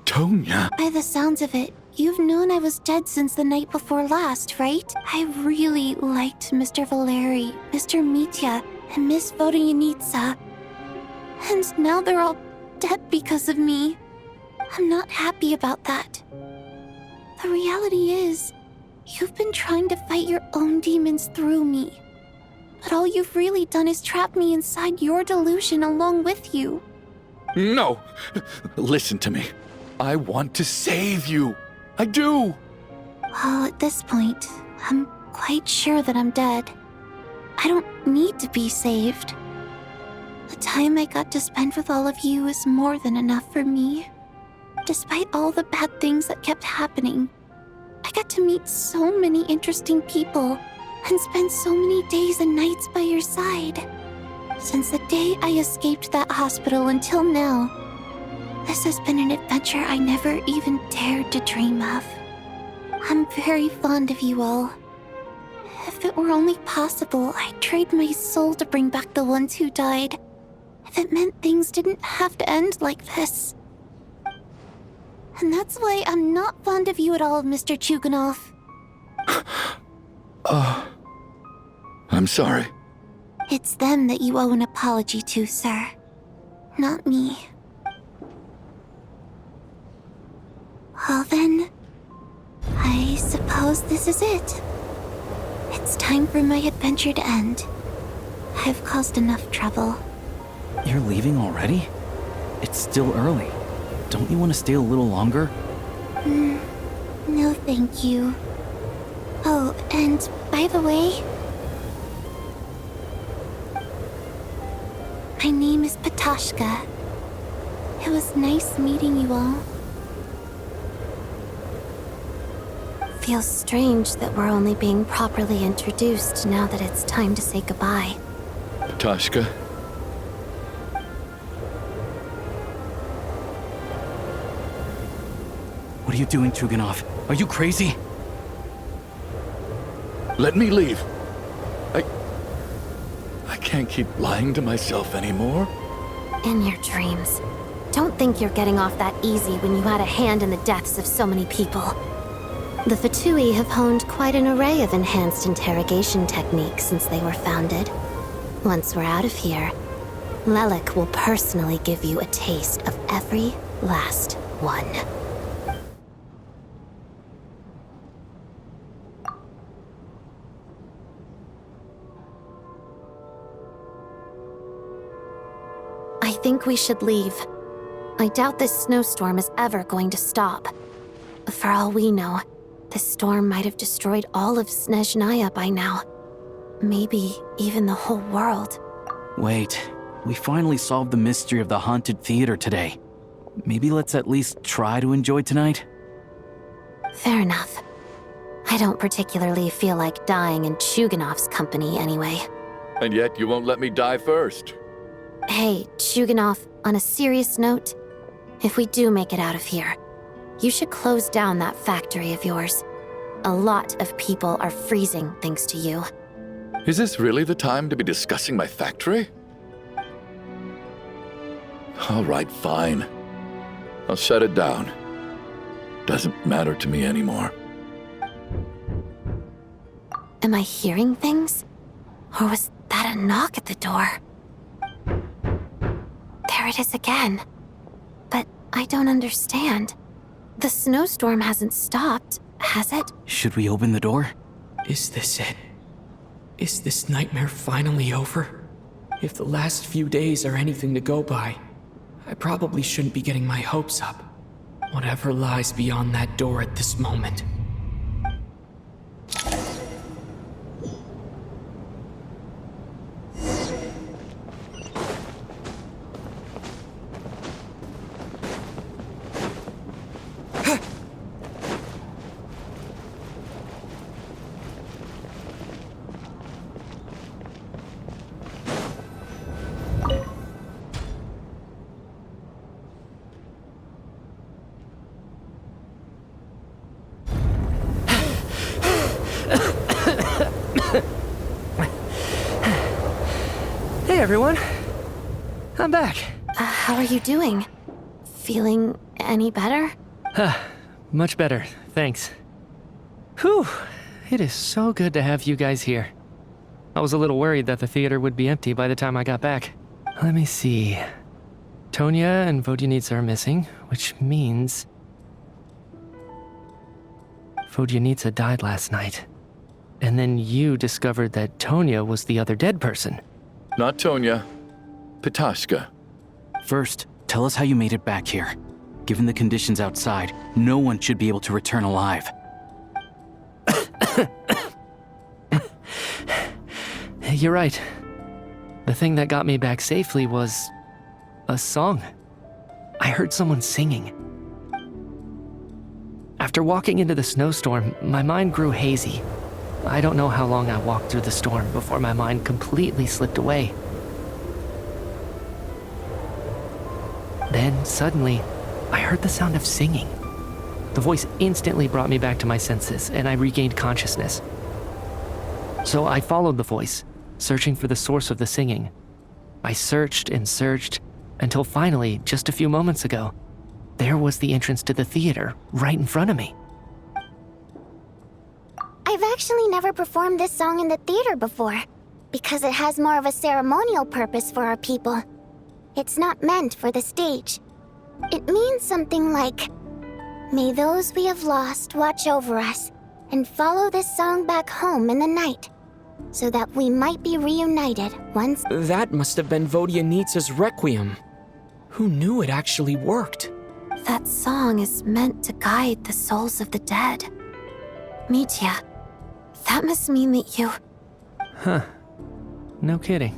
Tonya. By the sounds of it, you've known I was dead since the night before last, right? I really liked Mr. Valeri, Mr. Mitya, and Miss Vodoyanitsa. And now they're all dead because of me. I'm not happy about that. The reality is, you've been trying to fight your own demons through me. But all you've really done is trap me inside your delusion along with you. No! Listen to me. I want to save you. I do! Well, at this point, I'm quite sure that I'm dead. I don't need to be saved. The time I got to spend with all of you is more than enough for me. Despite all the bad things that kept happening, I got to meet so many interesting people and spend so many days and nights by your side. Since the day I escaped that hospital until now, this has been an adventure I never even dared to dream of. I'm very fond of you all. If it were only possible, I'd trade my soul to bring back the ones who died. If it meant things didn't have to end like this. And that's why I'm not fond of you at all, Mr. Chuganov. I'm sorry. It's them that you owe an apology to, sir. Not me. Well then, I suppose this is it. It's time for my adventure to end. I've caused enough trouble. You're leaving already? It's still early. Don't you want to stay a little longer? No thank you. Oh, and by the way, my name is Patashka. It was nice meeting you all. Feels strange that we're only being properly introduced now that it's time to say goodbye. Patashka? What are you doing, Chuganov? Are you crazy? Let me leave. I can't keep lying to myself anymore. In your dreams. Don't think you're getting off that easy when you had a hand in the deaths of so many people. The Fatui have honed quite an array of enhanced interrogation techniques since they were founded. Once we're out of here, Lelik will personally give you a taste of every last one. think we should leave. I doubt this snowstorm is ever going to stop. For all we know, this storm might have destroyed all of Snezhnaya by now. Maybe even the whole world. Wait, we finally solved the mystery of the haunted theater today. Maybe let's at least try to enjoy tonight? Fair enough. I don't particularly feel like dying in Chuganov's company anyway. And yet you won't let me die first. Hey, Chuganov, on a serious note, if we do make it out of here, you should close down that factory of yours. A lot of people are freezing thanks to you. Is this really the time to be discussing my factory? All right, fine. I'll shut it down. Doesn't matter to me anymore. Am I hearing things? Or was that a knock at the door? There it is again. But I don't understand. The snowstorm hasn't stopped, has it? Should we open the door? Is this it? Is this nightmare finally over? If the last few days are anything to go by, I probably shouldn't be getting my hopes up. Whatever lies beyond that door at this moment. Hey everyone, I'm back. How are you doing? Feeling any better? Much better, thanks. Whew, it is so good to have you guys here. I was a little worried that the theater would be empty by the time I got back. Let me see. Tonya and Vodyanitsa are missing, which means Vodyanitsa died last night. And then you discovered that Tonya was the other dead person. Not Tonya. Pitashka. First, tell us how you made it back here. Given the conditions outside, no one should be able to return alive. You're right. The thing that got me back safely was a song. I heard someone singing. After walking into the snowstorm, my mind grew hazy. I don't know how long I walked through the storm before my mind completely slipped away. Then, suddenly, I heard the sound of singing. The voice instantly brought me back to my senses, and I regained consciousness. So I followed the voice, searching for the source of the singing. I searched and searched, until finally, just a few moments ago, there was the entrance to the theater, right in front of me. I've actually never performed this song in the theater before, because it has more of a ceremonial purpose for our people. It's not meant for the stage. It means something like, "May those we have lost watch over us, and follow this song back home in the night, so that we might be reunited once." That must have been Vodyanitsa's requiem. Who knew it actually worked? That song is meant to guide the souls of the dead. Mitya, that must mean that you... Huh. No kidding.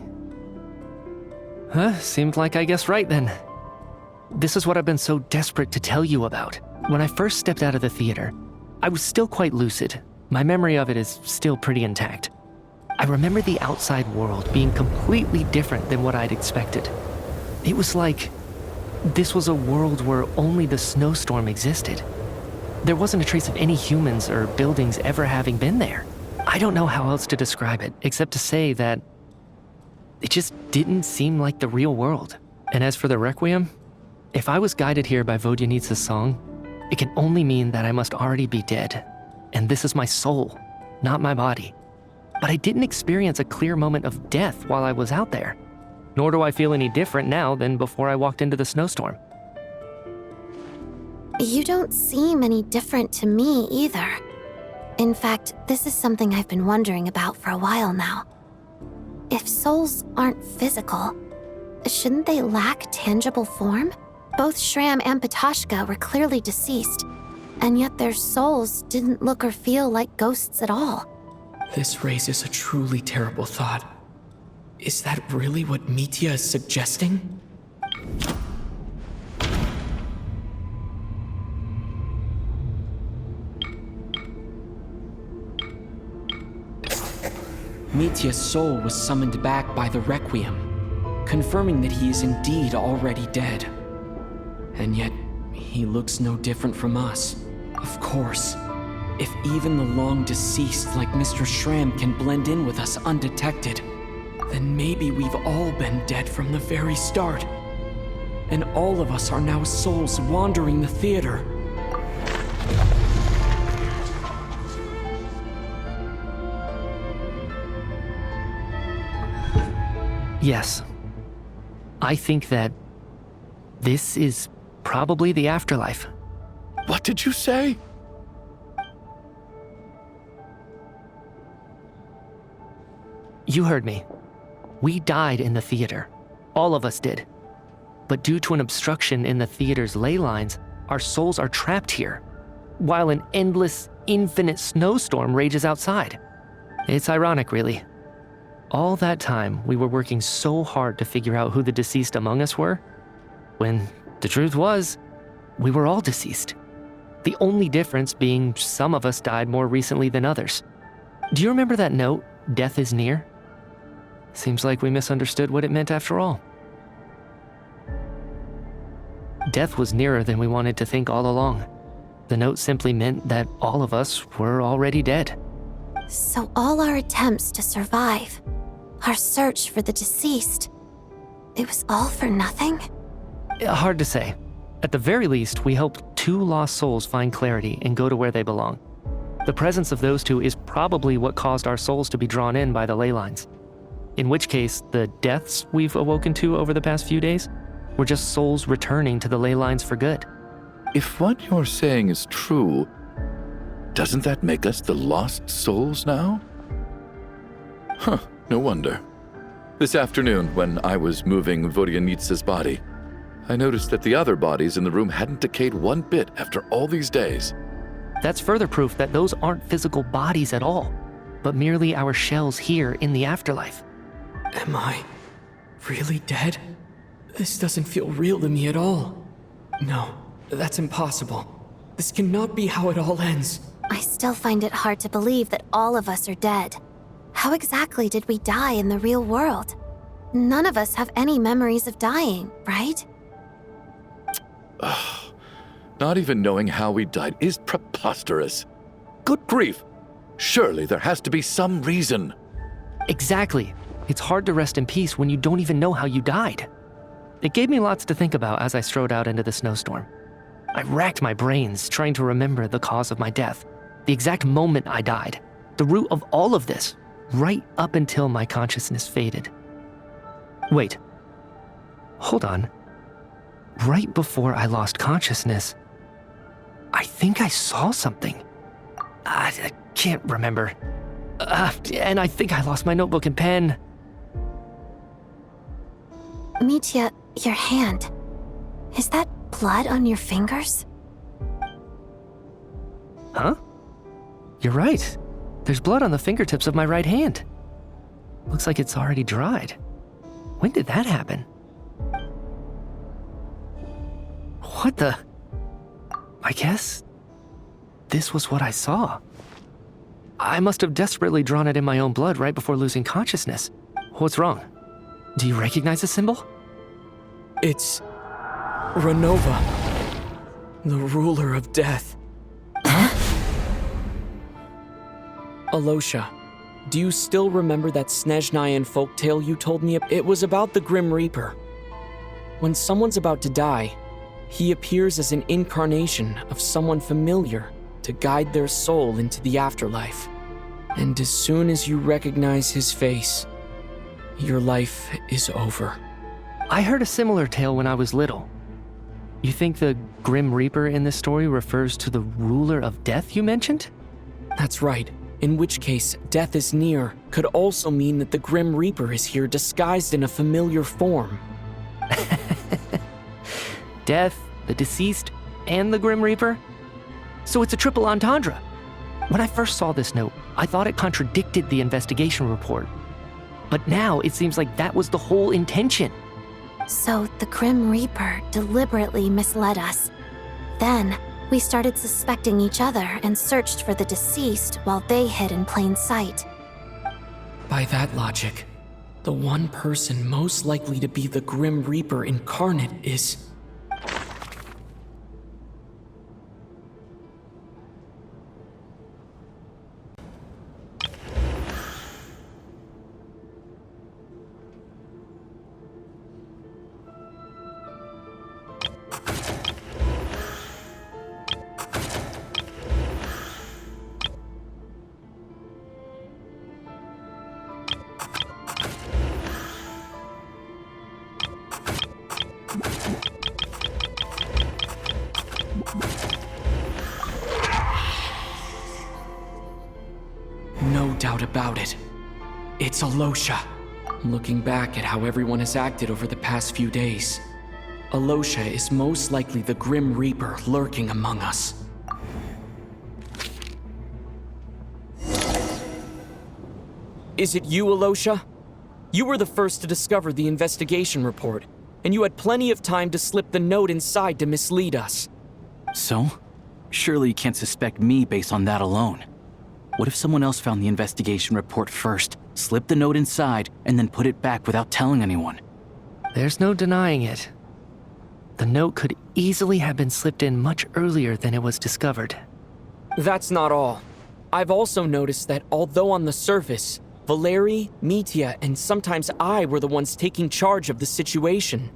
Seemed like I guessed right then. This is what I've been so desperate to tell you about. When I first stepped out of the theater, I was still quite lucid. My memory of it is still pretty intact. I remember the outside world being completely different than what I'd expected. It was like this was a world where only the snowstorm existed. There wasn't a trace of any humans or buildings ever having been there. I don't know how else to describe it, except to say that it just didn't seem like the real world. And as for the requiem, if I was guided here by Vodyanitsa's song, it can only mean that I must already be dead. And this is my soul, not my body. But I didn't experience a clear moment of death while I was out there. Nor do I feel any different now than before I walked into the snowstorm. You don't seem any different to me either. In fact, this is something I've been wondering about for a while now. If souls aren't physical, shouldn't they lack tangible form? Both Shram and Patoshka were clearly deceased, and yet their souls didn't look or feel like ghosts at all. This raises a truly terrible thought. Is that really what Mitya is suggesting? Mitya's soul was summoned back by the Requiem, confirming that he is indeed already dead. And yet, he looks no different from us. Of course, if even the long deceased like Mr. Shram can blend in with us undetected, then maybe we've all been dead from the very start. And all of us are now souls wandering the theater. Yes. I think that this is probably the afterlife. What did you say? You heard me. We died in the theater. All of us did. But due to an obstruction in the theater's ley lines, our souls are trapped here, while an endless, infinite snowstorm rages outside. It's ironic, really. All that time, we were working so hard to figure out who the deceased among us were, when the truth was, we were all deceased. The only difference being some of us died more recently than others. Do you remember that note, "Death is near"? Seems like we misunderstood what it meant after all. Death was nearer than we wanted to think all along. The note simply meant that all of us were already dead. So all our attempts to survive, our search for the deceased, it was all for nothing? Hard to say. At the very least, we helped 2 lost souls find clarity and go to where they belong. The presence of those 2 is probably what caused our souls to be drawn in by the ley lines. In which case, the deaths we've awoken to over the past few days were just souls returning to the ley lines for good. If what you're saying is true, doesn't that make us the lost souls now? Huh, no wonder. This afternoon, when I was moving Vodyanitsa's body, I noticed that the other bodies in the room hadn't decayed one bit after all these days. That's further proof that those aren't physical bodies at all, but merely our shells here in the afterlife. Am I really dead? This doesn't feel real to me at all. No, that's impossible. This cannot be how it all ends. I still find it hard to believe that all of us are dead. How exactly did we die in the real world? None of us have any memories of dying, right? Not even knowing how we died is preposterous. Good grief! Surely there has to be some reason. Exactly. It's hard to rest in peace when you don't even know how you died. It gave me lots to think about as I strode out into the snowstorm. I racked my brains trying to remember the cause of my death, the exact moment I died, the root of all of this, right up until my consciousness faded. Wait. Hold on. Right before I lost consciousness, I think I saw something. I can't remember. And I think I lost my notebook and pen. Mitya, your hand. Is that blood on your fingers? Huh? You're right. There's blood on the fingertips of my right hand. Looks like it's already dried. When did that happen? What the? I guess this was what I saw. I must have desperately drawn it in my own blood right before losing consciousness. What's wrong? Do you recognize the symbol? It's Renova, the ruler of death. Alosha, do you still remember that Snezhnayan folktale you told me? It was about the Grim Reaper. When someone's about to die, he appears as an incarnation of someone familiar to guide their soul into the afterlife. And as soon as you recognize his face, your life is over. I heard a similar tale when I was little. You think the Grim Reaper in this story refers to the ruler of death you mentioned? That's right. In which case, death is near could also mean that the Grim Reaper is here disguised in a familiar form. Death, the deceased, and the Grim Reaper? So it's a triple entendre. When I first saw this note, I thought it contradicted the investigation report. But now it seems like that was the whole intention. So the Grim Reaper deliberately misled us. Then, we started suspecting each other and searched for the deceased while they hid in plain sight. By that logic, the one person most likely to be the Grim Reaper incarnate is... No doubt about it. It's Alosha. Looking back at how everyone has acted over the past few days, Alosha is most likely the Grim Reaper lurking among us. Is it you, Alosha? You were the first to discover the investigation report, and you had plenty of time to slip the note inside to mislead us. So? Surely you can't suspect me based on that alone. What if someone else found the investigation report first, slipped the note inside, and then put it back without telling anyone? There's no denying it. The note could easily have been slipped in much earlier than it was discovered. That's not all. I've also noticed that although on the surface, Valeri, Mitya, and sometimes I were the ones taking charge of the situation,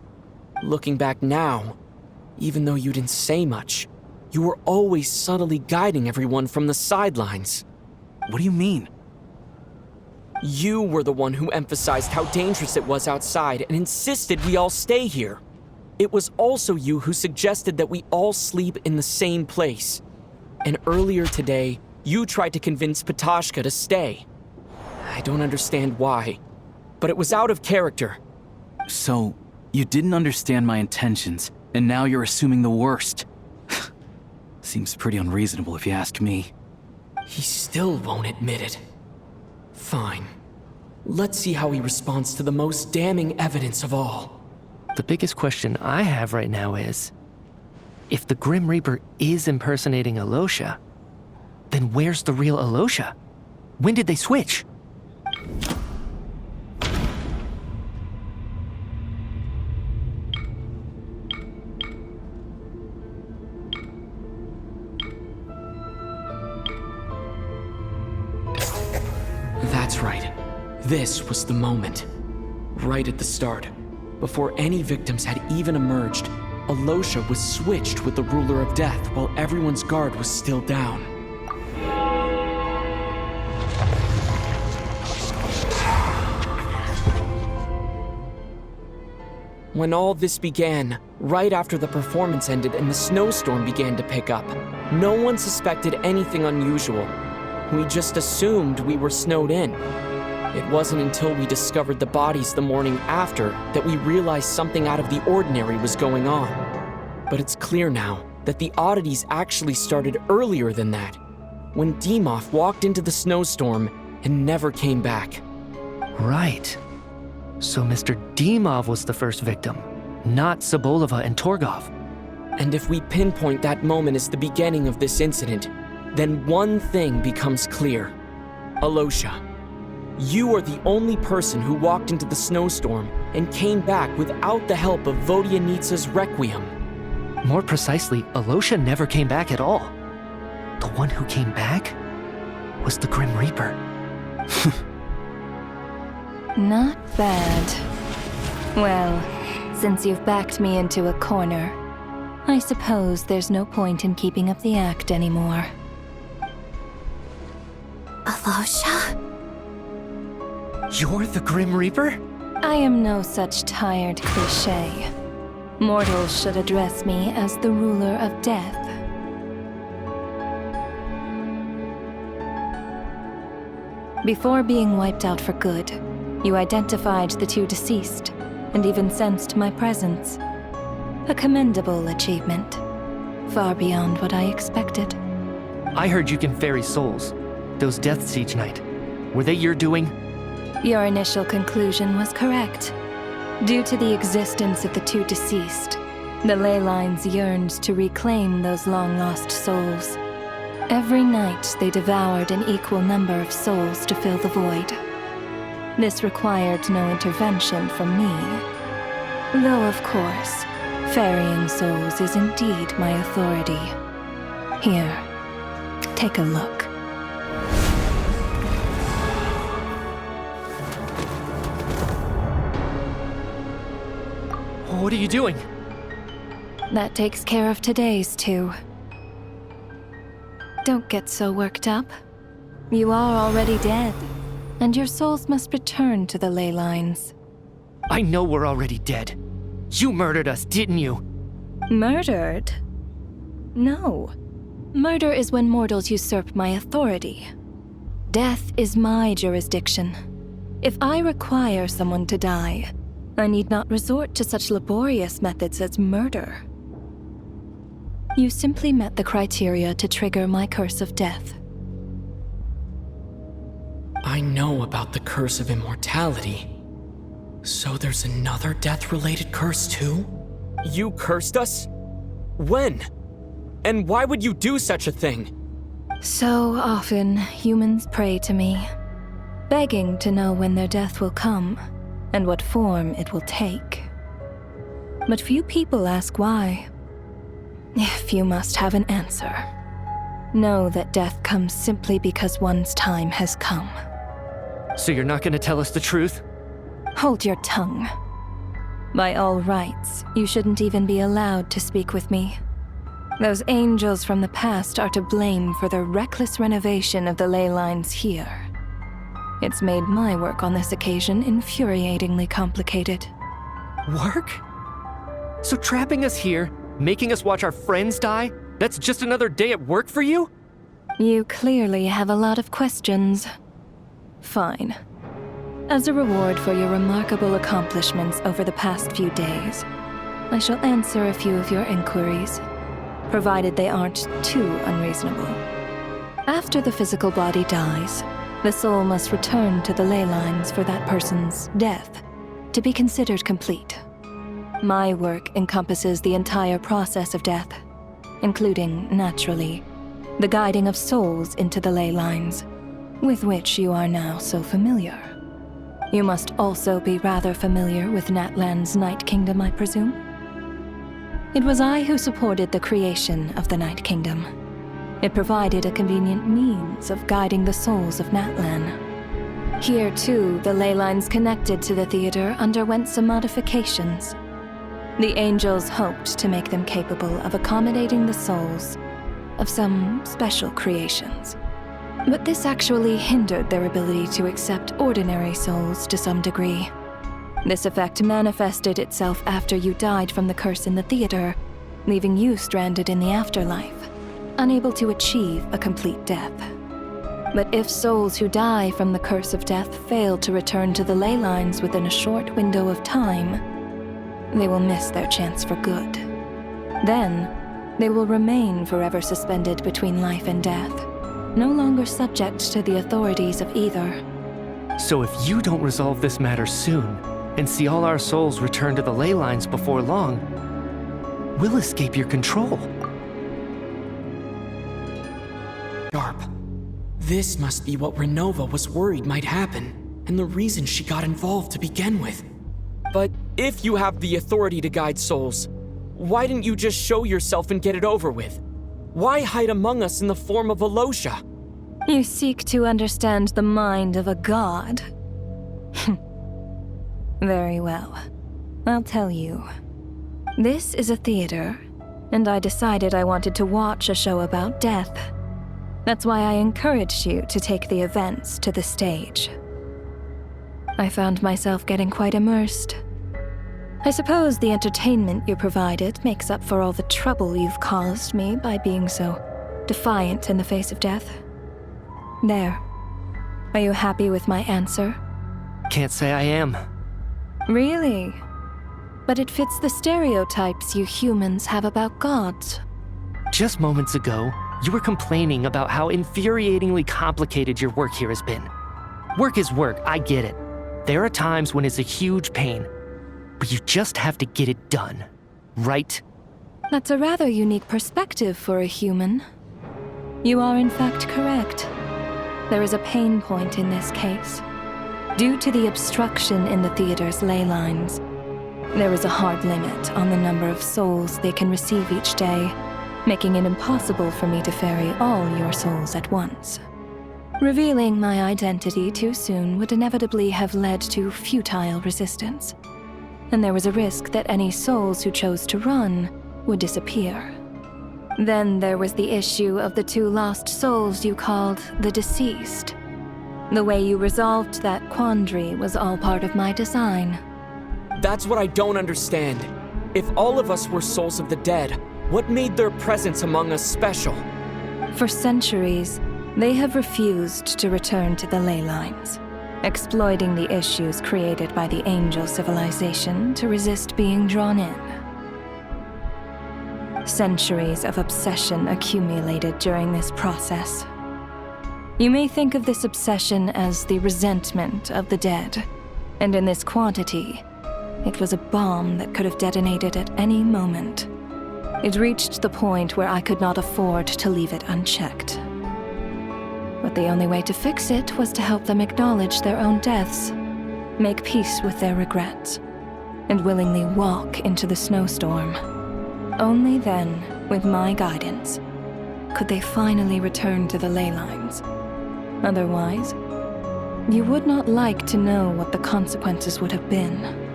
looking back now, even though you didn't say much, you were always subtly guiding everyone from the sidelines. What do you mean? You were the one who emphasized how dangerous it was outside and insisted we all stay here. It was also you who suggested that we all sleep in the same place. And earlier today, you tried to convince Patashka to stay. I don't understand why, but it was out of character. So, you didn't understand my intentions, and now you're assuming the worst. Seems pretty unreasonable if you ask me. He still won't admit it. Fine. Let's see how he responds to the most damning evidence of all. The biggest question I have right now is, if the Grim Reaper is impersonating Alosha, then where's the real Alosha? When did they switch? That's right. This was the moment. Right at the start, before any victims had even emerged, Alosha was switched with the Ruler of Death while everyone's guard was still down. When all this began, right after the performance ended and the snowstorm began to pick up, no one suspected anything unusual. We just assumed we were snowed in. It wasn't until we discovered the bodies the morning after that we realized something out of the ordinary was going on. But it's clear now that the oddities actually started earlier than that, when Dimov walked into the snowstorm and never came back. Right. So Mr. Dimov was the first victim, not Sobolova and Torgov. And if we pinpoint that moment as the beginning of this incident, then one thing becomes clear. Alosha, you are the only person who walked into the snowstorm and came back without the help of Vodyanitsa's Requiem. More precisely, Alosha never came back at all. The one who came back was the Grim Reaper. Not bad. Well, since you've backed me into a corner, I suppose there's no point in keeping up the act anymore. Alosha? You're the Grim Reaper? I am no such tired cliché. Mortals should address me as the ruler of death. Before being wiped out for good, you identified the two deceased, and even sensed my presence. A commendable achievement. Far beyond what I expected. I heard you can ferry souls. Those deaths each night. Were they your doing? Your initial conclusion was correct. Due to the existence of the two deceased, the ley lines yearned to reclaim those long-lost souls. Every night they devoured an equal number of souls to fill the void. This required no intervention from me. Though, of course, ferrying souls is indeed my authority. Here, take a look. What are you doing? That takes care of today's too. Don't get so worked up. You are already dead, and your souls must return to the ley lines. I know we're already dead. You murdered us, didn't you? Murdered? No. Murder is when mortals usurp my authority. Death is my jurisdiction. If I require someone to die, I need not resort to such laborious methods as murder. You simply met the criteria to trigger my curse of death. I know about the curse of immortality. So there's another death-related curse too? You cursed us? When? And why would you do such a thing? So often, humans pray to me, begging to know when their death will come, and what form it will take. But few people ask why. If you must have an answer, know that death comes simply because one's time has come. So you're not gonna tell us the truth? Hold your tongue. By all rights, you shouldn't even be allowed to speak with me. Those angels from the past are to blame for the reckless renovation of the ley lines here. It's made my work on this occasion infuriatingly complicated. Work? So trapping us here, making us watch our friends die, that's just another day at work for you? You clearly have a lot of questions. Fine. As a reward for your remarkable accomplishments over the past few days, I shall answer a few of your inquiries, provided they aren't too unreasonable. After the physical body dies, the soul must return to the ley lines for that person's death to be considered complete. My work encompasses the entire process of death, including, naturally, the guiding of souls into the ley lines, with which you are now so familiar. You must also be rather familiar with Natlan's Night Kingdom, I presume? It was I who supported the creation of the Night Kingdom. It provided a convenient means of guiding the souls of Natlan. Here, too, the ley lines connected to the theater underwent some modifications. The angels hoped to make them capable of accommodating the souls of some special creations. But this actually hindered their ability to accept ordinary souls to some degree. This effect manifested itself after you died from the curse in the theater, leaving you stranded in the afterlife, unable to achieve a complete death. But if souls who die from the curse of death fail to return to the ley lines within a short window of time, they will miss their chance for good. Then, they will remain forever suspended between life and death, no longer subject to the authorities of either. So if you don't resolve this matter soon, and see all our souls return to the ley lines before long, we'll escape your control. Sharp. This must be what Renova was worried might happen, and the reason she got involved to begin with. But if you have the authority to guide souls, why didn't you just show yourself and get it over with? Why hide among us in the form of Alosha? You seek to understand the mind of a god. Very well. I'll tell you. This is a theater, and I decided I wanted to watch a show about death. That's why I encouraged you to take the events to the stage. I found myself getting quite immersed. I suppose the entertainment you provided makes up for all the trouble you've caused me by being so defiant in the face of death. There. Are you happy with my answer? Can't say I am. Really? but it fits the stereotypes you humans have about gods. Just moments ago, you were complaining about how infuriatingly complicated your work here has been. Work is work, I get it. There are times when it's a huge pain, but you just have to get it done, right? That's a rather unique perspective for a human. You are in fact correct. There is a pain point in this case. Due to the obstruction in the theater's ley lines, there is a hard limit on the number of souls they can receive each day, making it impossible for me to ferry all your souls at once. Revealing my identity too soon would inevitably have led to futile resistance, and there was a risk that any souls who chose to run would disappear. Then there was the issue of the 2 lost souls you called the deceased. The way you resolved that quandary was all part of my design. That's what I don't understand. If all of us were souls of the dead, what made their presence among us special? For centuries, they have refused to return to the ley lines, exploiting the issues created by the angel civilization to resist being drawn in. Centuries of obsession accumulated during this process. You may think of this obsession as the resentment of the dead, and in this quantity, it was a bomb that could have detonated at any moment. It reached the point where I could not afford to leave it unchecked. But the only way to fix it was to help them acknowledge their own deaths, make peace with their regrets, and willingly walk into the snowstorm. Only then, with my guidance, could they finally return to the ley lines. Otherwise, you would not like to know what the consequences would have been.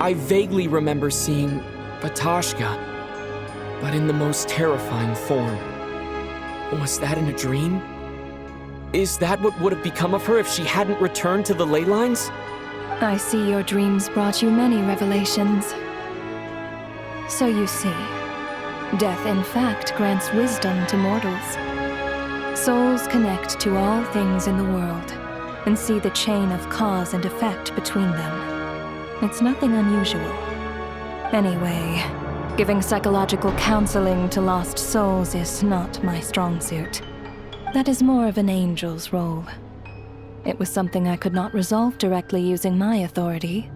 I vaguely remember seeing Batashka, but in the most terrifying form. Was that in a dream? Is that what would have become of her if she hadn't returned to the ley lines? I see your dreams brought you many revelations. So you see, death in fact grants wisdom to mortals. Souls connect to all things in the world and see the chain of cause and effect between them. It's nothing unusual. Anyway, giving psychological counseling to lost souls is not my strong suit. That is more of an angel's role. It was something I could not resolve directly using my authority,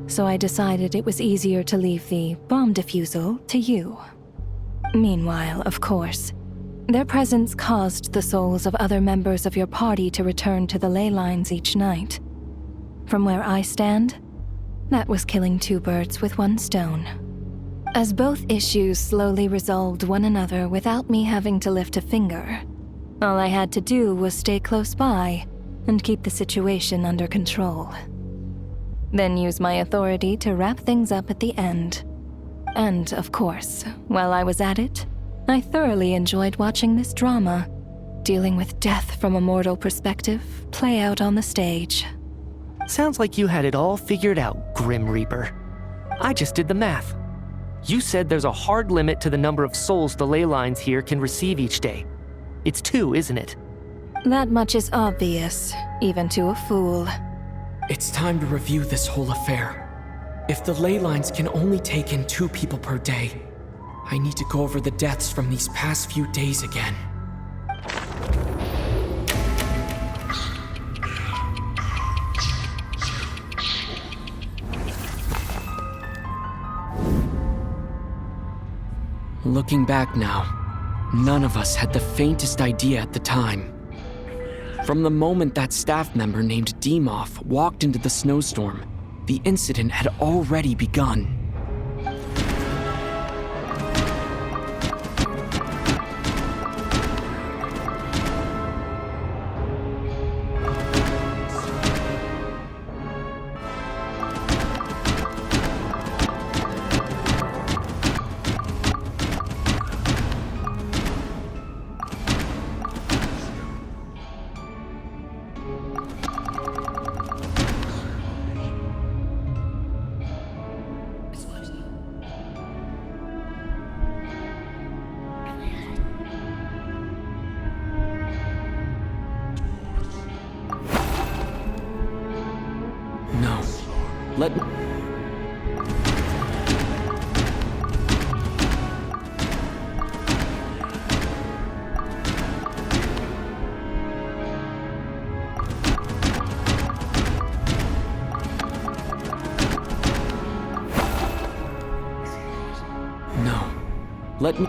so I decided it was easier to leave the bomb defusal to you. Meanwhile, of course, their presence caused the souls of other members of your party to return to the ley lines each night. From where I stand, that was killing 2 birds with 1 stone. As both issues slowly resolved one another without me having to lift a finger, all I had to do was stay close by and keep the situation under control. Then use my authority to wrap things up at the end. And, of course, while I was at it, I thoroughly enjoyed watching this drama, dealing with death from a mortal perspective, play out on the stage. Sounds like you had it all figured out, Grim Reaper. I just did the math. You said there's a hard limit to the number of souls the ley lines here can receive each day. It's 2, isn't it? That much is obvious, even to a fool. It's time to review this whole affair. If the ley lines can only take in 2 people per day, I need to go over the deaths from these past few days again. Looking back now, none of us had the faintest idea at the time. From the moment that staff member named Demoff walked into the snowstorm, the incident had already begun. Let me...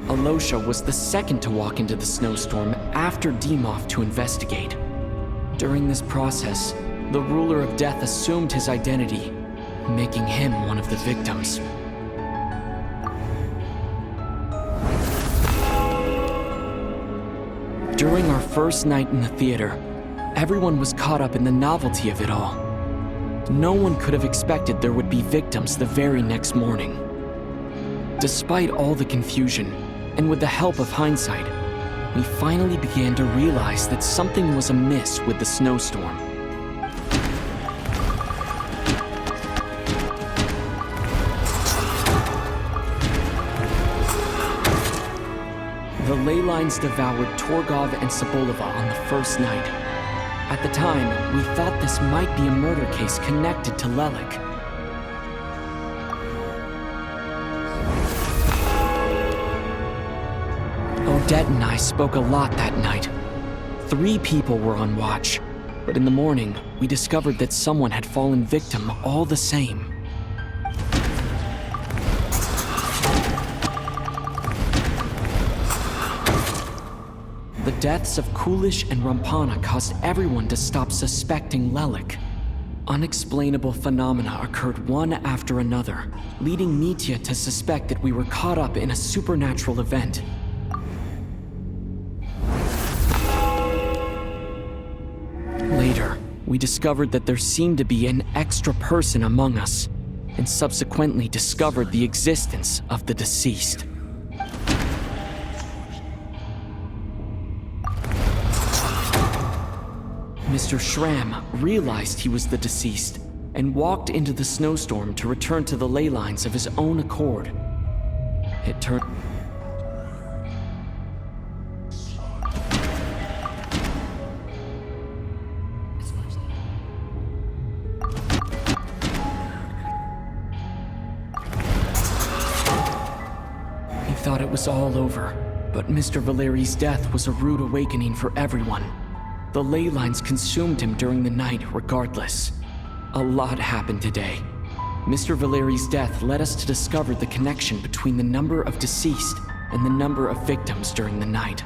Alosha was the second to walk into the snowstorm after Demoff to investigate. During this process, the ruler of death assumed his identity, making him one of the victims. During our first night in the theater, everyone was caught up in the novelty of it all. No one could have expected there would be victims the very next morning. Despite all the confusion, and with the help of hindsight, we finally began to realize that something was amiss with the snowstorm. The ley lines devoured Torgov and Sobolova on the first night. At the time, we thought this might be a murder case connected to Lelik. Odette and I spoke a lot that night. 3 people were on watch, but in the morning, we discovered that someone had fallen victim all the same. The deaths of Kulish and Rampana caused everyone to stop suspecting Lelik. Unexplainable phenomena occurred one after another, leading Mitya to suspect that we were caught up in a supernatural event. Later, we discovered that there seemed to be an extra person among us, and subsequently discovered the existence of the deceased. Mr. Schramm realized he was the deceased and walked into the snowstorm to return to the ley lines of his own accord. It turned... He thought it was all over, but Mr. Valeri's death was a rude awakening for everyone. The ley lines consumed him during the night regardless. A lot happened today. Mr. Valeri's death led us to discover the connection between the number of deceased and the number of victims during the night.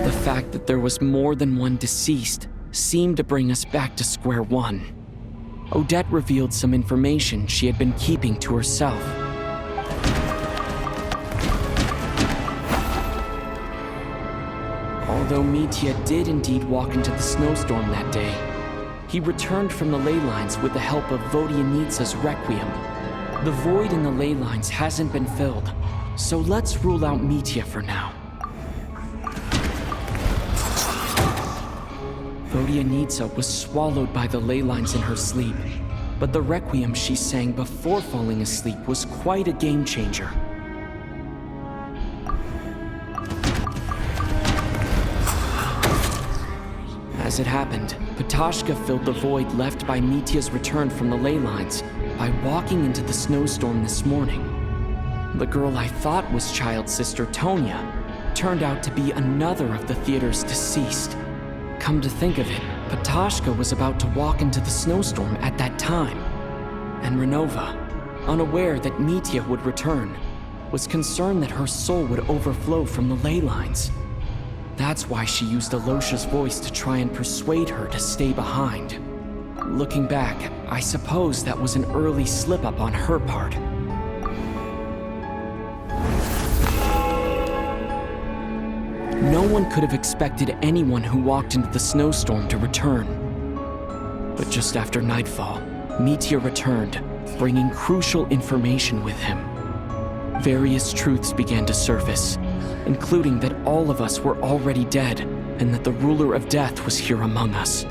The fact that there was more than one deceased seemed to bring us back to square one. Odette revealed some information she had been keeping to herself. Although Mitya did indeed walk into the snowstorm that day, he returned from the ley lines with the help of Vodyanitsa's Requiem. The void in the ley lines hasn't been filled, so let's rule out Mitya for now. Vodyanitsa was swallowed by the ley lines in her sleep, but the Requiem she sang before falling asleep was quite a game changer. As it happened, Patashka filled the void left by Mitya's return from the ley lines by walking into the snowstorm this morning. The girl I thought was child sister Tonya turned out to be another of the theater's deceased. Come to think of it, Patashka was about to walk into the snowstorm at that time. And Renova, unaware that Mitya would return, was concerned that her soul would overflow from the ley lines. That's why she used Alosha's voice to try and persuade her to stay behind. Looking back, I suppose that was an early slip-up on her part. No one could have expected anyone who walked into the snowstorm to return. But just after nightfall, Mitya returned, bringing crucial information with him. Various truths began to surface, including that all of us were already dead and that the ruler of death was here among us.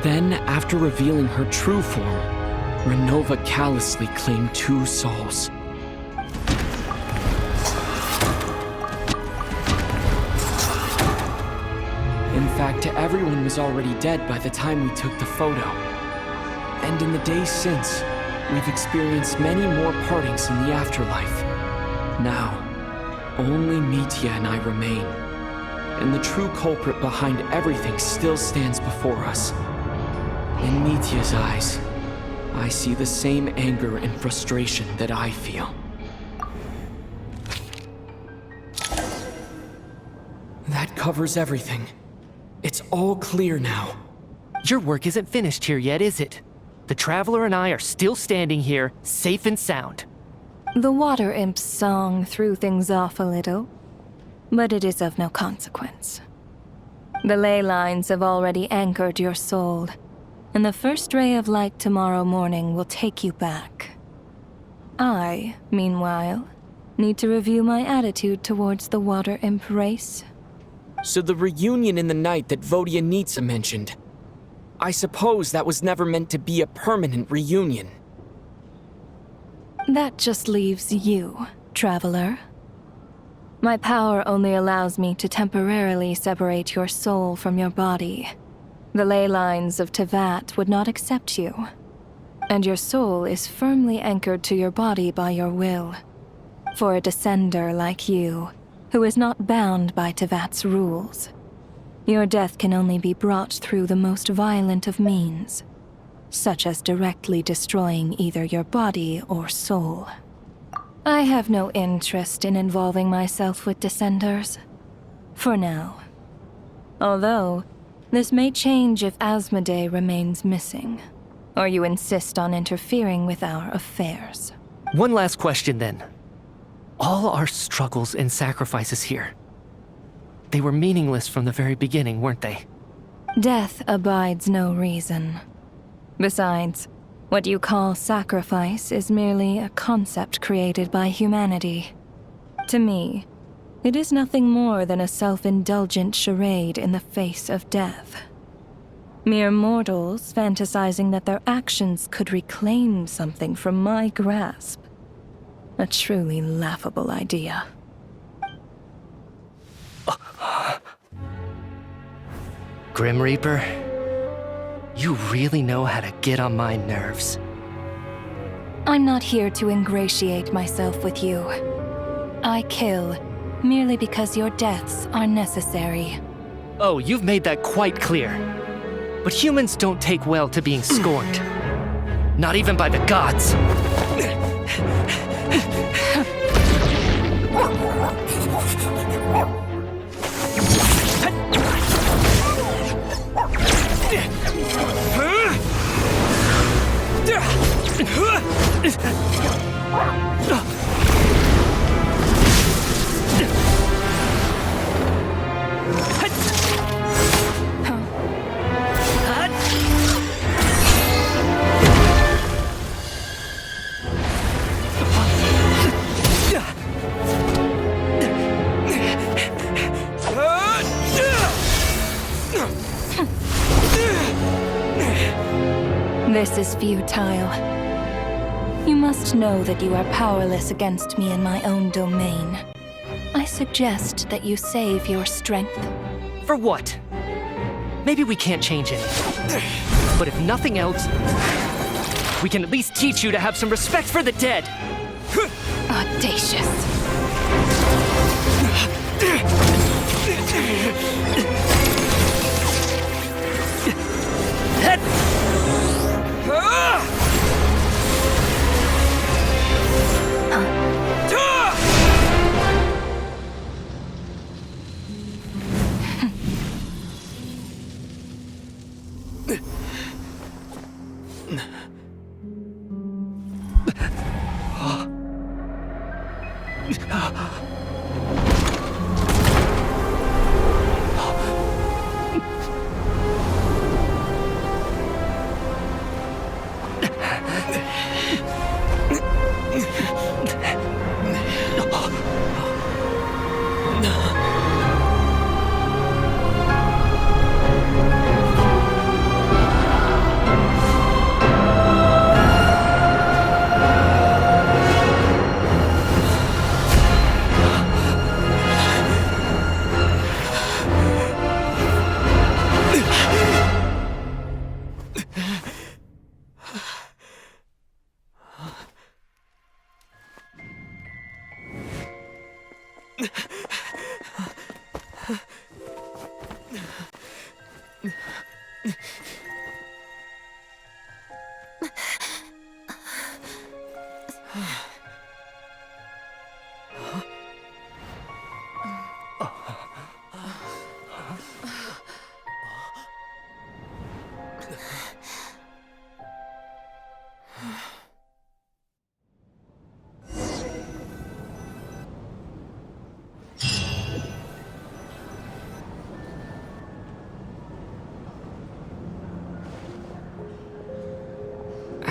Then, after revealing her true form, Renova callously claimed 2 souls. In fact, everyone was already dead by the time we took the photo. And in the days since, we've experienced many more partings in the afterlife. Now, only Mitya and I remain. and the true culprit behind everything still stands before us. In Mitya's eyes, I see the same anger and frustration that I feel. That covers everything. It's all clear now. Your work isn't finished here yet, is it? The Traveler and I are still standing here, safe and sound. The Water Imp's song threw things off a little, but it is of no consequence. The ley lines have already anchored your soul, and the first ray of light tomorrow morning will take you back. I, meanwhile, need to review my attitude towards the Water Imp race. So the reunion in the night that Vodyanitsa mentioned, I suppose that was never meant to be a permanent reunion. That just leaves you, Traveler. My power only allows me to temporarily separate your soul from your body. The ley lines of Tevat would not accept you, and your soul is firmly anchored to your body by your will. For a descender like you, who is not bound by Tevat's rules, your death can only be brought through the most violent of means, such as directly destroying either your body or soul. I have no interest in involving myself with Descenders, for now. Although, this may change if Asmodee remains missing, or you insist on interfering with our affairs. One last question then. All our struggles and sacrifices here, they were meaningless from the very beginning, weren't they? Death abides no reason. Besides, what you call sacrifice is merely a concept created by humanity. To me, it is nothing more than a self-indulgent charade in the face of death. Mere mortals fantasizing that their actions could reclaim something from my grasp. A truly laughable idea. Grim Reaper, you really know how to get on my nerves. I'm not here to ingratiate myself with you. I kill merely because your deaths are necessary. Oh, you've made that quite clear. But humans don't take well to being scorned. Not even by the gods. This is futile. You must know that you are powerless against me in my own domain. I suggest that you save your strength. For what? Maybe we can't change it. But if nothing else, we can at least teach you to have some respect for the dead. Audacious.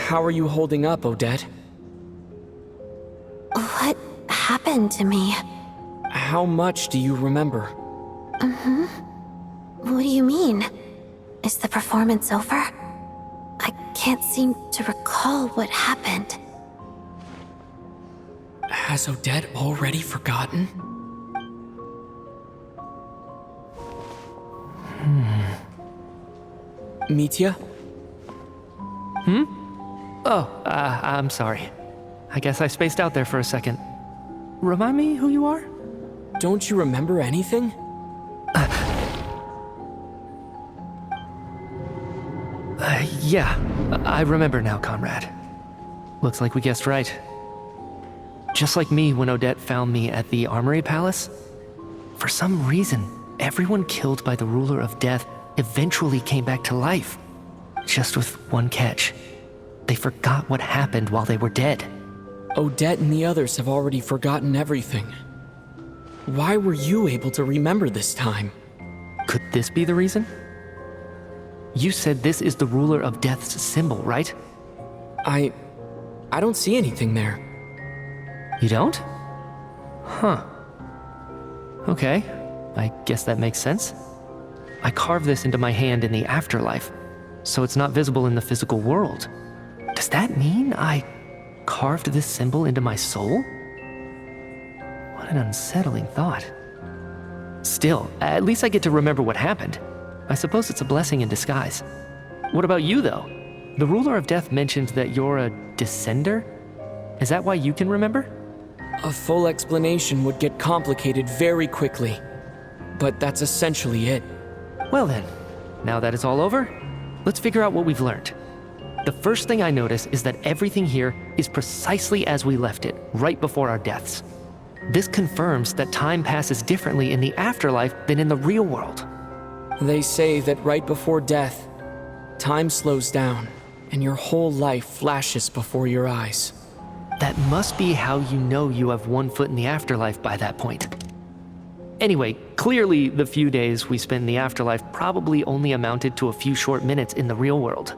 How are you holding up, Odette? What happened to me? How much do you remember? What do you mean? Is the performance over? I can't seem to recall what happened. Has Odette already forgotten? Mitya? Oh, I'm sorry. I guess I spaced out there for a second. Remind me who you are? Don't you remember anything? Yeah, I remember now, comrade. Looks like we guessed right. Just like me when Odette found me at the Armory Palace, for some reason, everyone killed by the ruler of death eventually came back to life. Just with one catch. They forgot what happened while they were dead. Odette and the others have already forgotten everything. Why were you able to remember this time? Could this be the reason? You said this is the ruler of death's symbol, right? I don't see anything there. You don't? Huh. Okay, I guess that makes sense. I carved this into my hand in the afterlife, so it's not visible in the physical world. Does that mean I carved this symbol into my soul? What an unsettling thought. Still, at least I get to remember what happened. I suppose it's a blessing in disguise. What about you, though? The ruler of death mentioned that you're a descender? Is that why you can remember? A full explanation would get complicated very quickly, but that's essentially it. Well then, now that it's all over, let's figure out what we've learned. The first thing I notice is that everything here is precisely as we left it, right before our deaths. This confirms that time passes differently in the afterlife than in the real world. They say that right before death, time slows down, and your whole life flashes before your eyes. That must be how you know you have one foot in the afterlife by that point. Anyway, clearly the few days we spend in the afterlife probably only amounted to a few short minutes in the real world.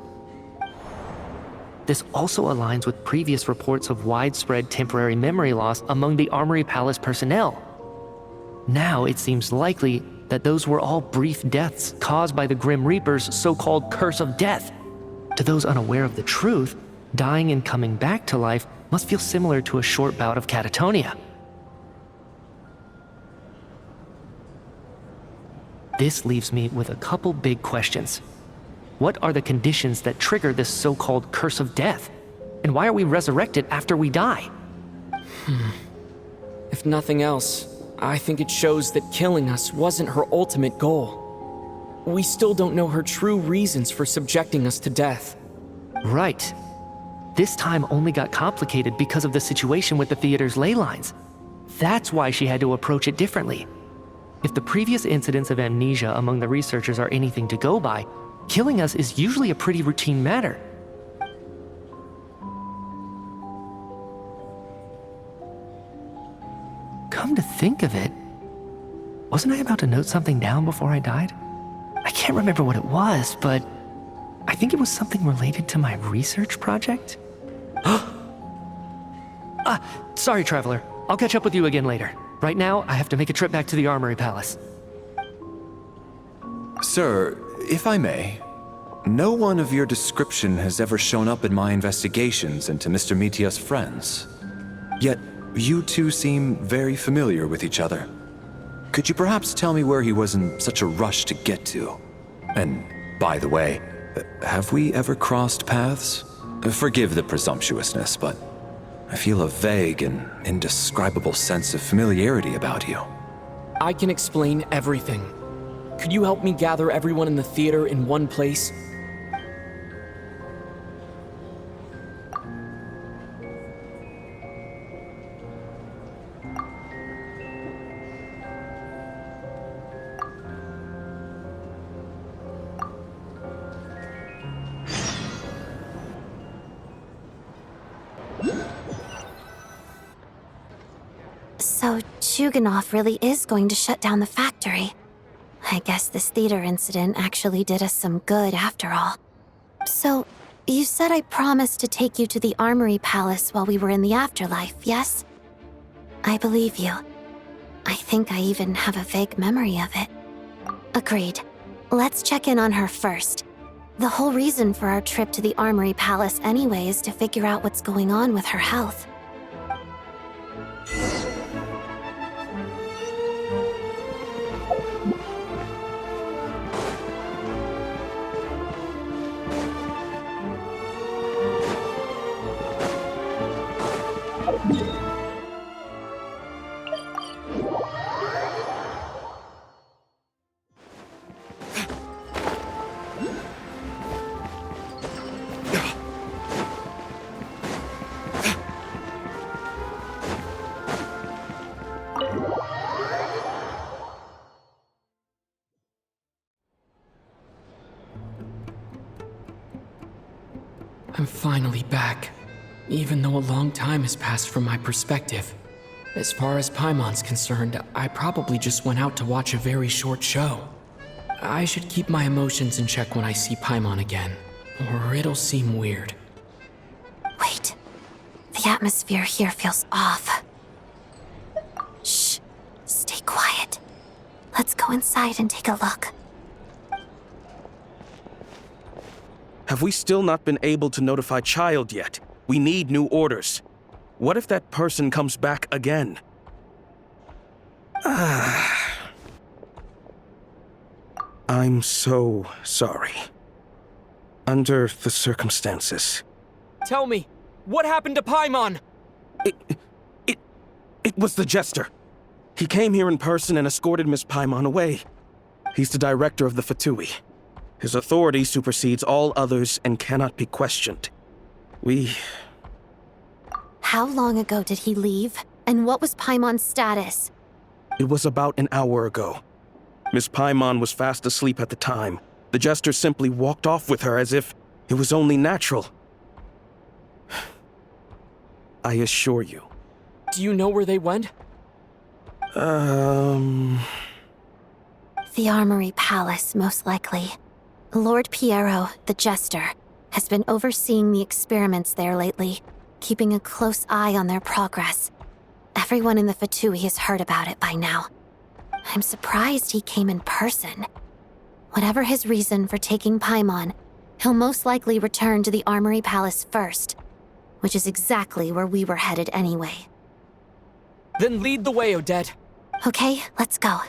This also aligns with previous reports of widespread temporary memory loss among the Armory Palace personnel. Now it seems likely that those were all brief deaths caused by the Grim Reaper's so-called curse of death. To those unaware of the truth, dying and coming back to life must feel similar to a short bout of catatonia. This leaves me with a couple big questions. What are the conditions that trigger this so-called curse of death? And why are we resurrected after we die? If nothing else, I think it shows that killing us wasn't her ultimate goal. We still don't know her true reasons for subjecting us to death. Right. This time only got complicated because of the situation with the theater's ley lines. That's why she had to approach it differently. If the previous incidents of amnesia among the researchers are anything to go by, killing us is usually a pretty routine matter. Come to think of it, wasn't I about to note something down before I died? I can't remember what it was, but I think it was something related to my research project. Sorry, Traveler. I'll catch up with you again later. Right now, I have to make a trip back to the Armory Palace. Sir, if I may, no one of your description has ever shown up in my investigations into Mr. Mitya's friends. Yet, you two seem very familiar with each other. Could you perhaps tell me where he was in such a rush to get to? And, by the way, have we ever crossed paths? Forgive the presumptuousness, but I feel a vague and indescribable sense of familiarity about you. I can explain everything. Could you help me gather everyone in the theater in one place? So Chuganov really is going to shut down the factory. I guess this theater incident actually did us some good after all. So, You said I promised to take you to the Armory Palace while we were in the afterlife, yes? I believe you. I think I even have a vague memory of it. Agreed. Let's check in on her first. The whole reason for our trip to the Armory Palace anyway is to figure out what's going on with her health. I'm finally back, even though a long time has passed from my perspective. As far as Paimon's concerned, I probably just went out to watch a very short show. I should keep my emotions in check when I see Paimon again, or it'll seem weird. Wait. The atmosphere here feels off. Shh. Stay quiet. Let's go inside and take a look. Have we still not been able to notify Child yet? We need new orders. What if that person comes back again? I'm so sorry. Under the circumstances. Tell me, what happened to Paimon? It was the Jester. He came here in person and escorted Miss Paimon away. He's the director of the Fatui. His authority supersedes all others and cannot be questioned. How long ago did he leave? And what was Paimon's status? It was about an hour ago. Miss Paimon was fast asleep at the time. The Jester simply walked off with her as if it was only natural. I assure you. Do you know where they went? The Armory Palace, most likely. Lord Piero, the Jester, has been overseeing the experiments there lately, keeping a close eye on their progress. Everyone in the Fatui has heard about it by now. I'm surprised he came in person. Whatever his reason for taking Paimon, he'll most likely return to the Armory Palace first, which is exactly where we were headed anyway. Then lead the way, Odette. Okay, let's go.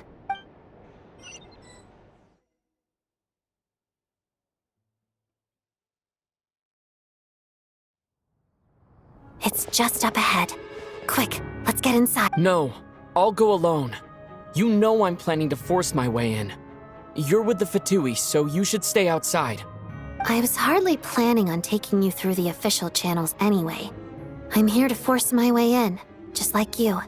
It's just up ahead. Quick, let's get inside. No, I'll go alone. You know I'm planning to force my way in. You're with the Fatui, so you should stay outside. I was hardly planning on taking you through the official channels anyway. I'm here to force my way in, just like you.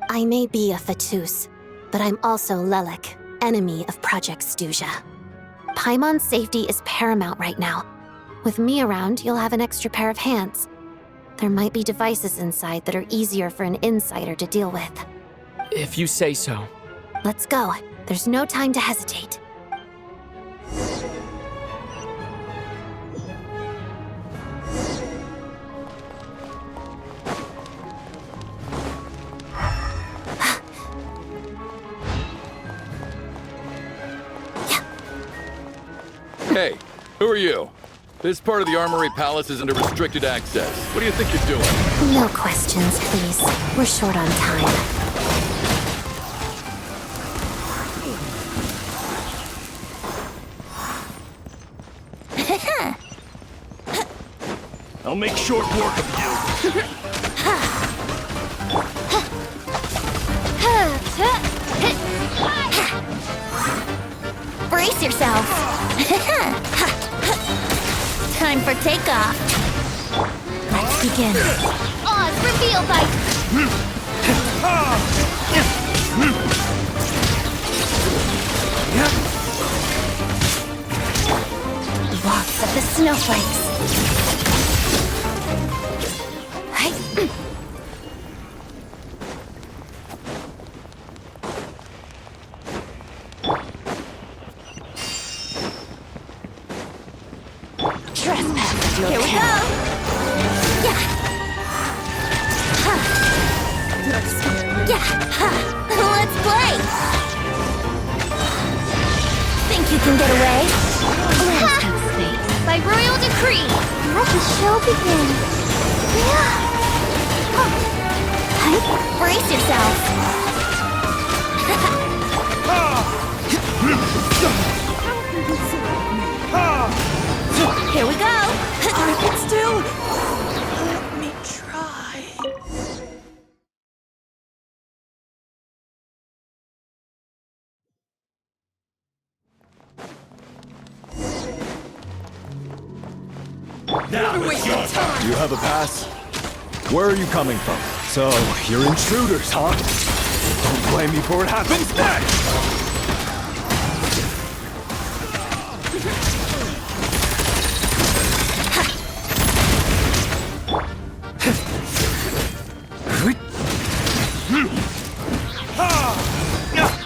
I may be a Fatus, but I'm also Lelek, enemy of Project Stuja. Paimon's safety is paramount right now. With me around, you'll have an extra pair of hands. There might be devices inside that are easier for an insider to deal with. If you say so. Let's go. There's no time to hesitate. Hey, who are you? This part of the Armory Palace isn't a restricted access. What do you think you're doing? No questions, please. We're short on time. I'll make short work of you. Brace yourself. Time for takeoff. Let's begin. Oz, reveal by... Walks of the snowflakes. Trespass. your Here we kill. go! Yeah! Ha! Yeah! Ha! Let's play! Think you can get away? Let's have faith. By royal decree! Let the show begin! Yeah! Brace yourself! Here we go! I can still... Let me try. Now it's your time. You have a pass? Where are you coming from? So, you're intruders, huh? Don't blame me for what happens next!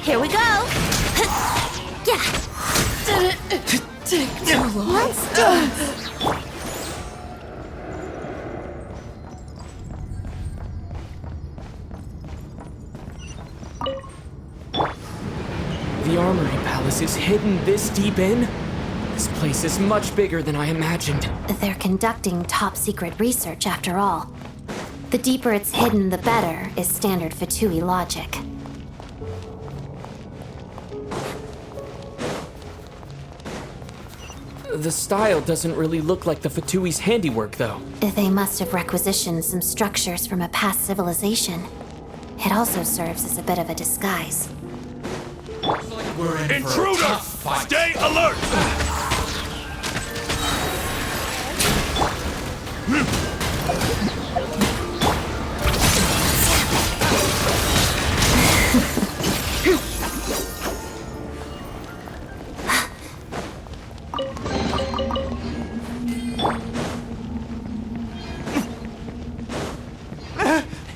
Here we go! Yeah! Did it take too long? Let's dance! The Armory Palace is hidden this deep in? This place is much bigger than I imagined. They're conducting top-secret research after all. The deeper it's hidden, the better, is standard Fatui logic. The style doesn't really look like the Fatui's handiwork, though. They must have requisitioned some structures from a past civilization. It also serves as a bit of a disguise. Intruder! Stay alert!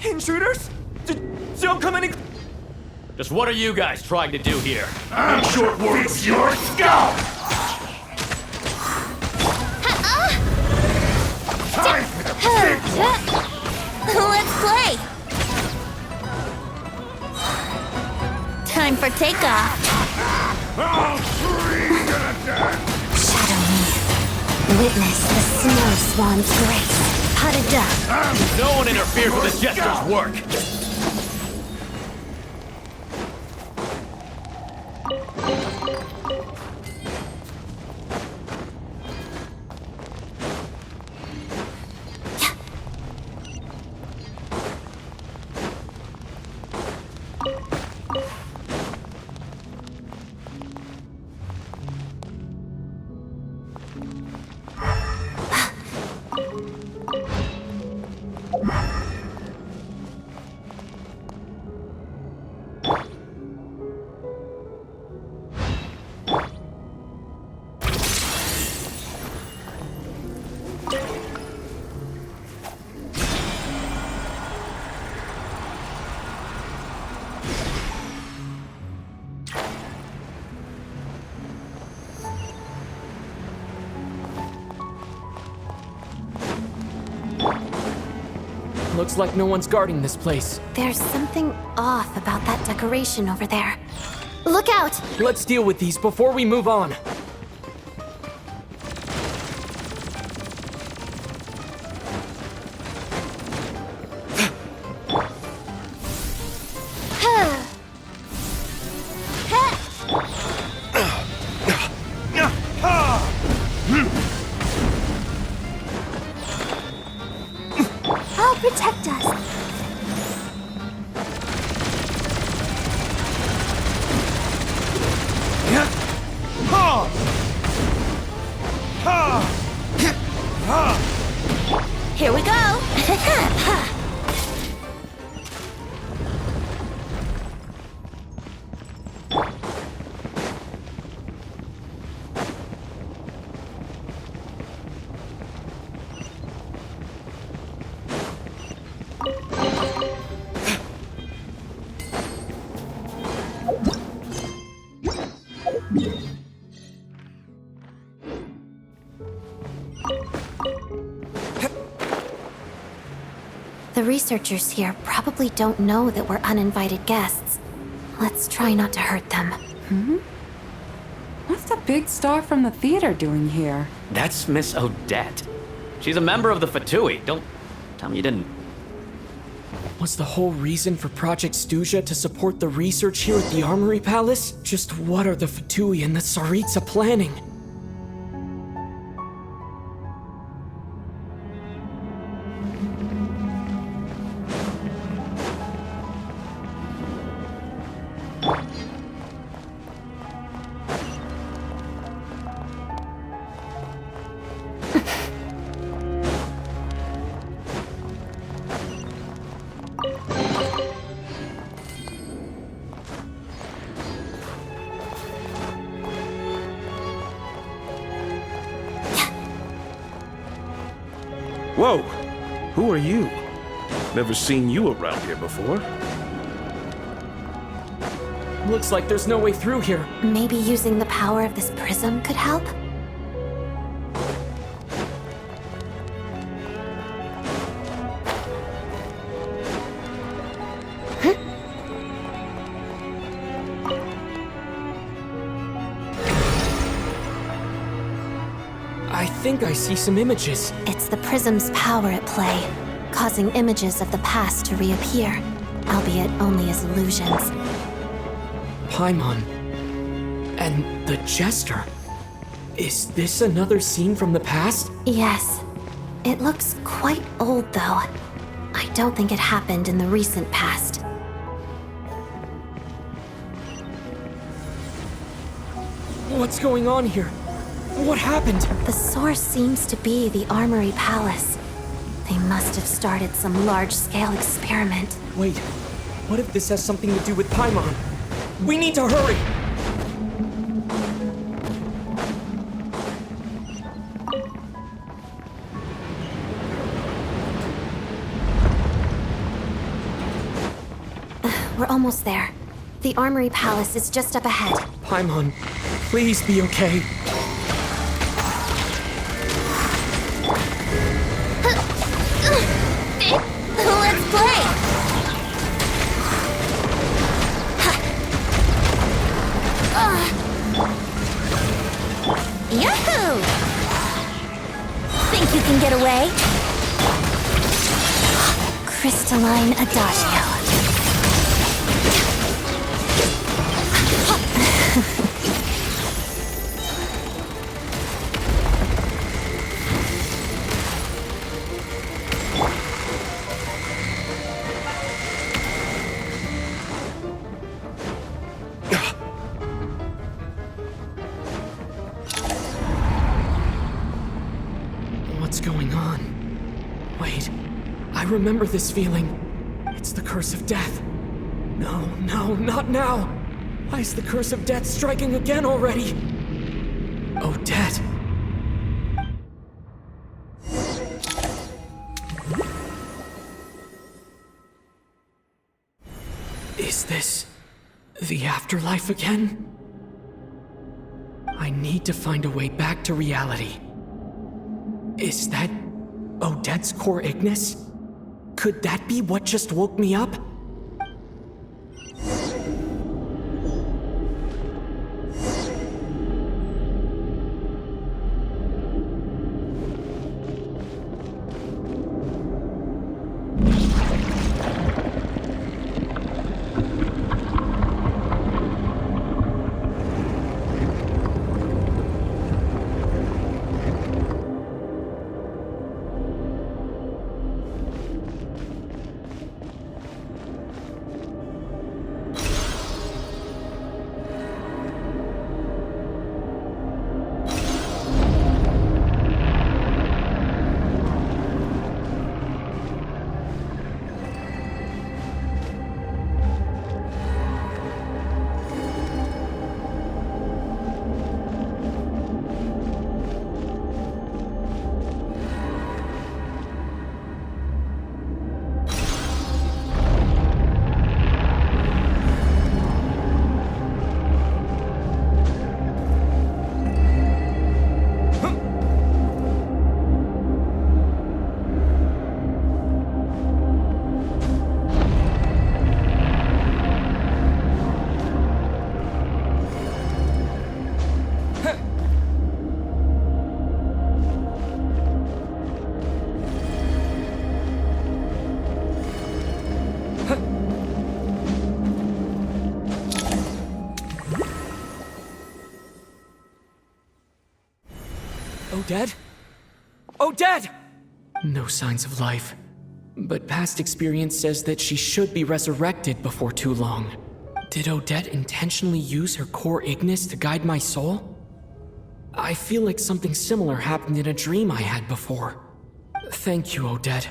Intruders? Don't come any... Just what are you guys trying to do here? I'm short words your scalp! Time for the big one! Let's play! Time for takeoff! All three gonna die! Shadow me. Witness the snow swan's grace. Pada. No one interferes with the Jester's work! Looks like no one's guarding this place. There's something off about that decoration over there. Look out! Let's deal with these before we move on. I'll protect us! Here we go! The researchers here probably don't know that we're uninvited guests. Let's try not to hurt them. What's the big star from the theater doing here? That's Miss Odette. She's a member of the Fatui. Don't tell me you didn't. Was the whole reason for Project Stuja to support the research here at the Armory Palace? Just what are the Fatui and the Tsaritsa planning? Whoa! Who are you? Never seen you around here before. Looks like there's no way through here. Maybe using the power of this prism could help? I think I see some images. It's the prism's power at play, causing images of the past to reappear, albeit only as illusions. Paimon. And the Jester. Is this another scene from the past? Yes. It looks quite old, though. I don't think it happened in the recent past. What's going on here? What happened? The source seems to be the Armory Palace. They must have started some large-scale experiment. Wait, what if this has something to do with Paimon? We need to hurry! We're almost there. The Armory Palace is just up ahead. Paimon, please be okay. Let's play! Yahoo! Think you can get away? Crystalline Adagio. What's going on? Wait, I remember this feeling. It's the curse of death. No, not now. Why is the curse of death striking again already? Odette. Is this the afterlife again? I need to find a way back to reality. Is that Odette's core Ignis? Could that be what just woke me up? Odette? Odette! No signs of life. But past experience says that she should be resurrected before too long. Did Odette intentionally use her core Ignis to guide my soul? I feel like something similar happened in a dream I had before. Thank you, Odette.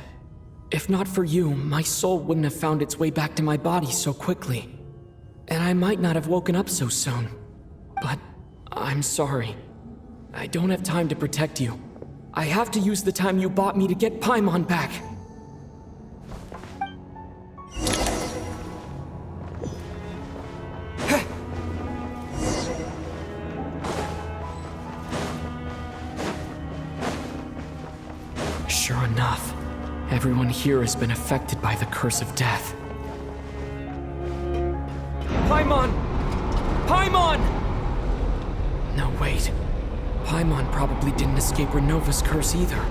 If not for you, my soul wouldn't have found its way back to my body so quickly. And I might not have woken up so soon. But I'm sorry. I don't have time to protect you. I have to use the time you bought me to get Paimon back. Sure enough, everyone here has been affected by the curse of death. Paimon! Paimon! No, wait. Paimon probably didn't escape Renova's curse either.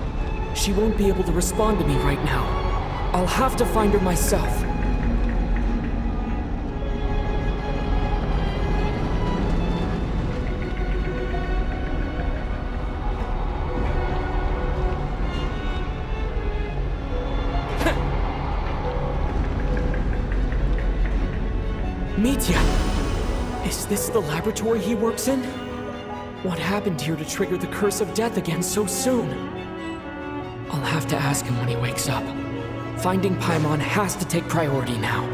She won't be able to respond to me right now. I'll have to find her myself. Mitya! Is this the laboratory he works in? What happened here to trigger the curse of death again so soon? I'll have to ask him when he wakes up. Finding Paimon has to take priority now.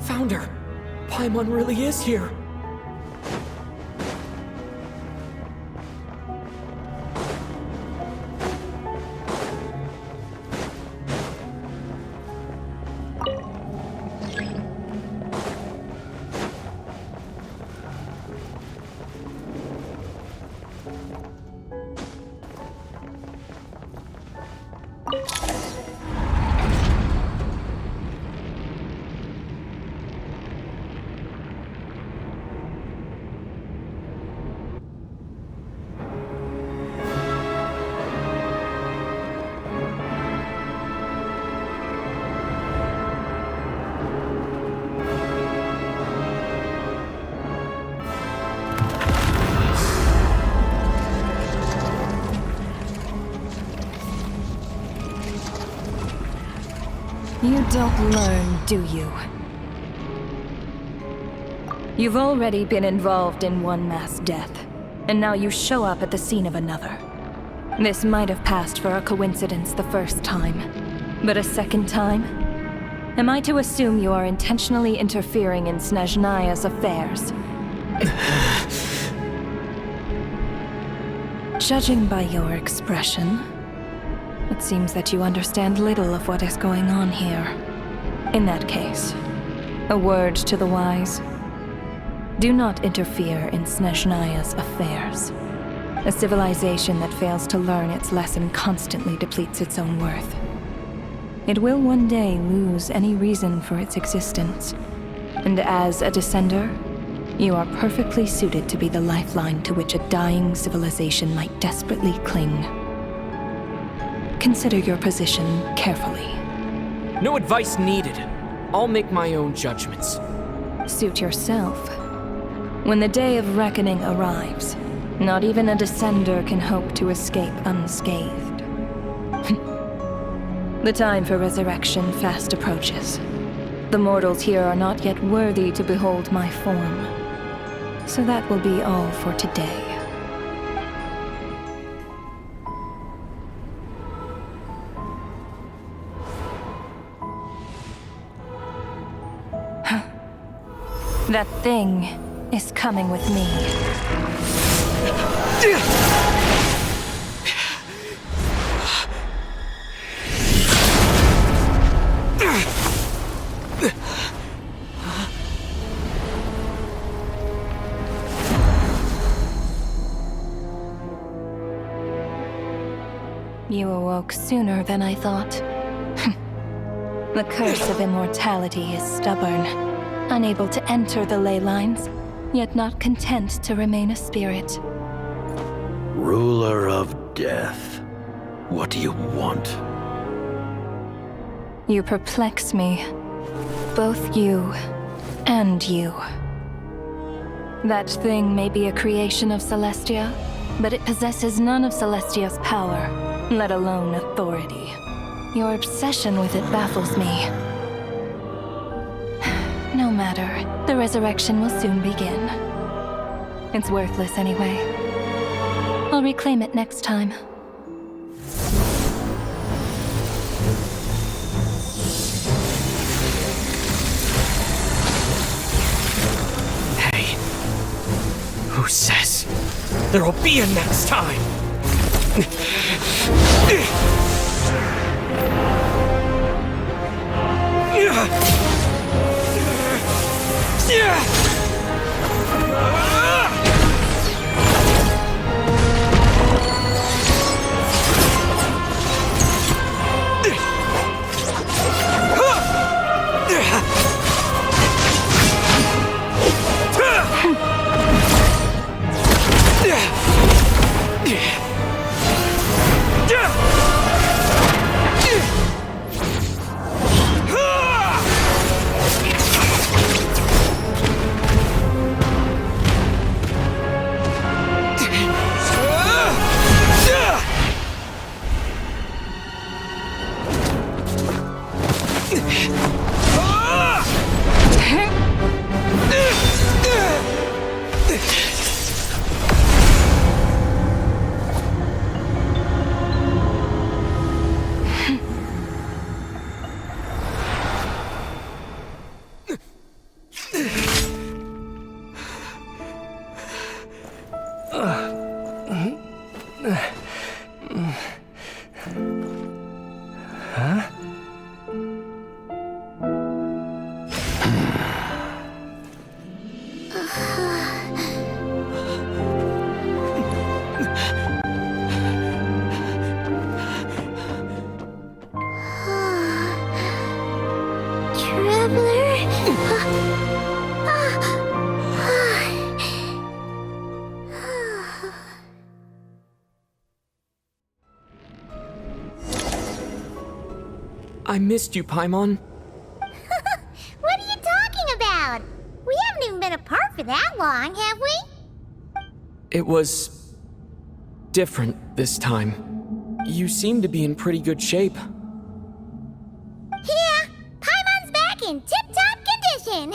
Found her! Paimon really is here! You don't learn, do you? You've already been involved in one mass death, and now you show up at the scene of another. This might have passed for a coincidence the first time, but a second time? Am I to assume you are intentionally interfering in Snezhnaya's affairs? Judging by your expression, it seems that you understand little of what is going on here. In that case, a word to the wise. Do not interfere in Snezhnaya's affairs. A civilization that fails to learn its lesson constantly depletes its own worth. It will one day lose any reason for its existence. And as a descender, you are perfectly suited to be the lifeline to which a dying civilization might desperately cling. Consider your position carefully. No advice needed. I'll make my own judgments. Suit yourself. When the day of reckoning arrives, not even a descender can hope to escape unscathed. The time for resurrection fast approaches. The mortals here are not yet worthy to behold my form. So that will be all for today. That thing is coming with me. You awoke sooner than I thought. The curse of immortality is stubborn, unable to enter the ley lines. yet not content to remain a spirit. Ruler of Death, what do you want? You perplex me. Both you and you. That thing may be a creation of Celestia, but it possesses none of Celestia's power, let alone authority. Your obsession with it baffles me. No matter, the resurrection will soon begin. It's worthless anyway. I'll reclaim it next time. Hey, who says there'll be a next time? I missed you, Paimon. What are you talking about? We haven't even been apart for that long, have we? It was different this time. You seem to be in pretty good shape. Yeah, Paimon's back in tip-top condition.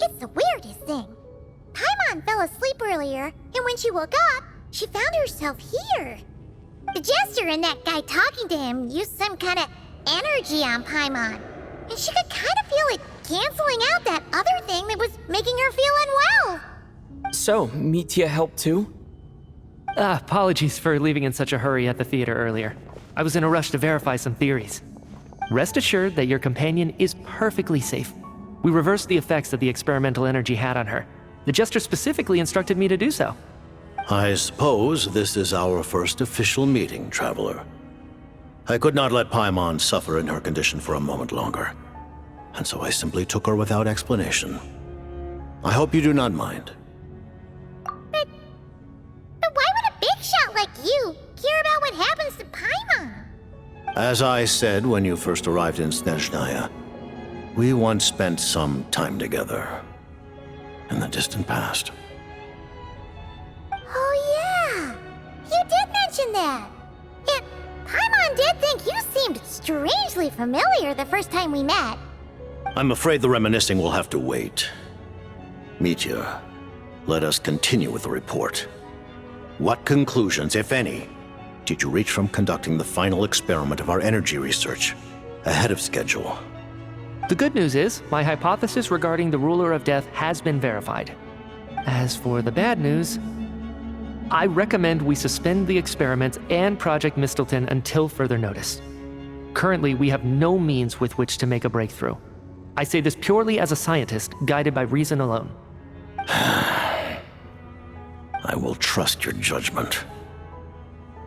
It's the weirdest thing. Paimon fell asleep earlier, and when she woke up, she found herself here. The jester and that guy talking to him used some kind of energy on Paimon, and she could kind of feel it canceling out that other thing that was making her feel unwell. So, Mitya helped too? Apologies for leaving in such a hurry at the theater earlier. I was in a rush to verify some theories. Rest assured that your companion is perfectly safe. We reversed the effects that the experimental energy had on her. The jester specifically instructed me to do so. I suppose this is our first official meeting, Traveler. I could not let Paimon suffer in her condition for a moment longer, and so I simply took her without explanation. I hope you do not mind. But why would a big shot like you care about what happens to Paimon? As I said when you first arrived in Snezhnaya, we once spent some time together in the distant past. Oh yeah, you did mention that. Yeah, Paimon did think you seemed strangely familiar the first time we met. I'm afraid the reminiscing will have to wait. Mitya, let us continue with the report. What conclusions, if any, did you reach from conducting the final experiment of our energy research ahead of schedule? The good news is, my hypothesis regarding the Ruler of Death has been verified. As for the bad news, I recommend we suspend the experiments and Project Mistleton until further notice. Currently, we have no means with which to make a breakthrough. I say this purely as a scientist, guided by reason alone. I will trust your judgment.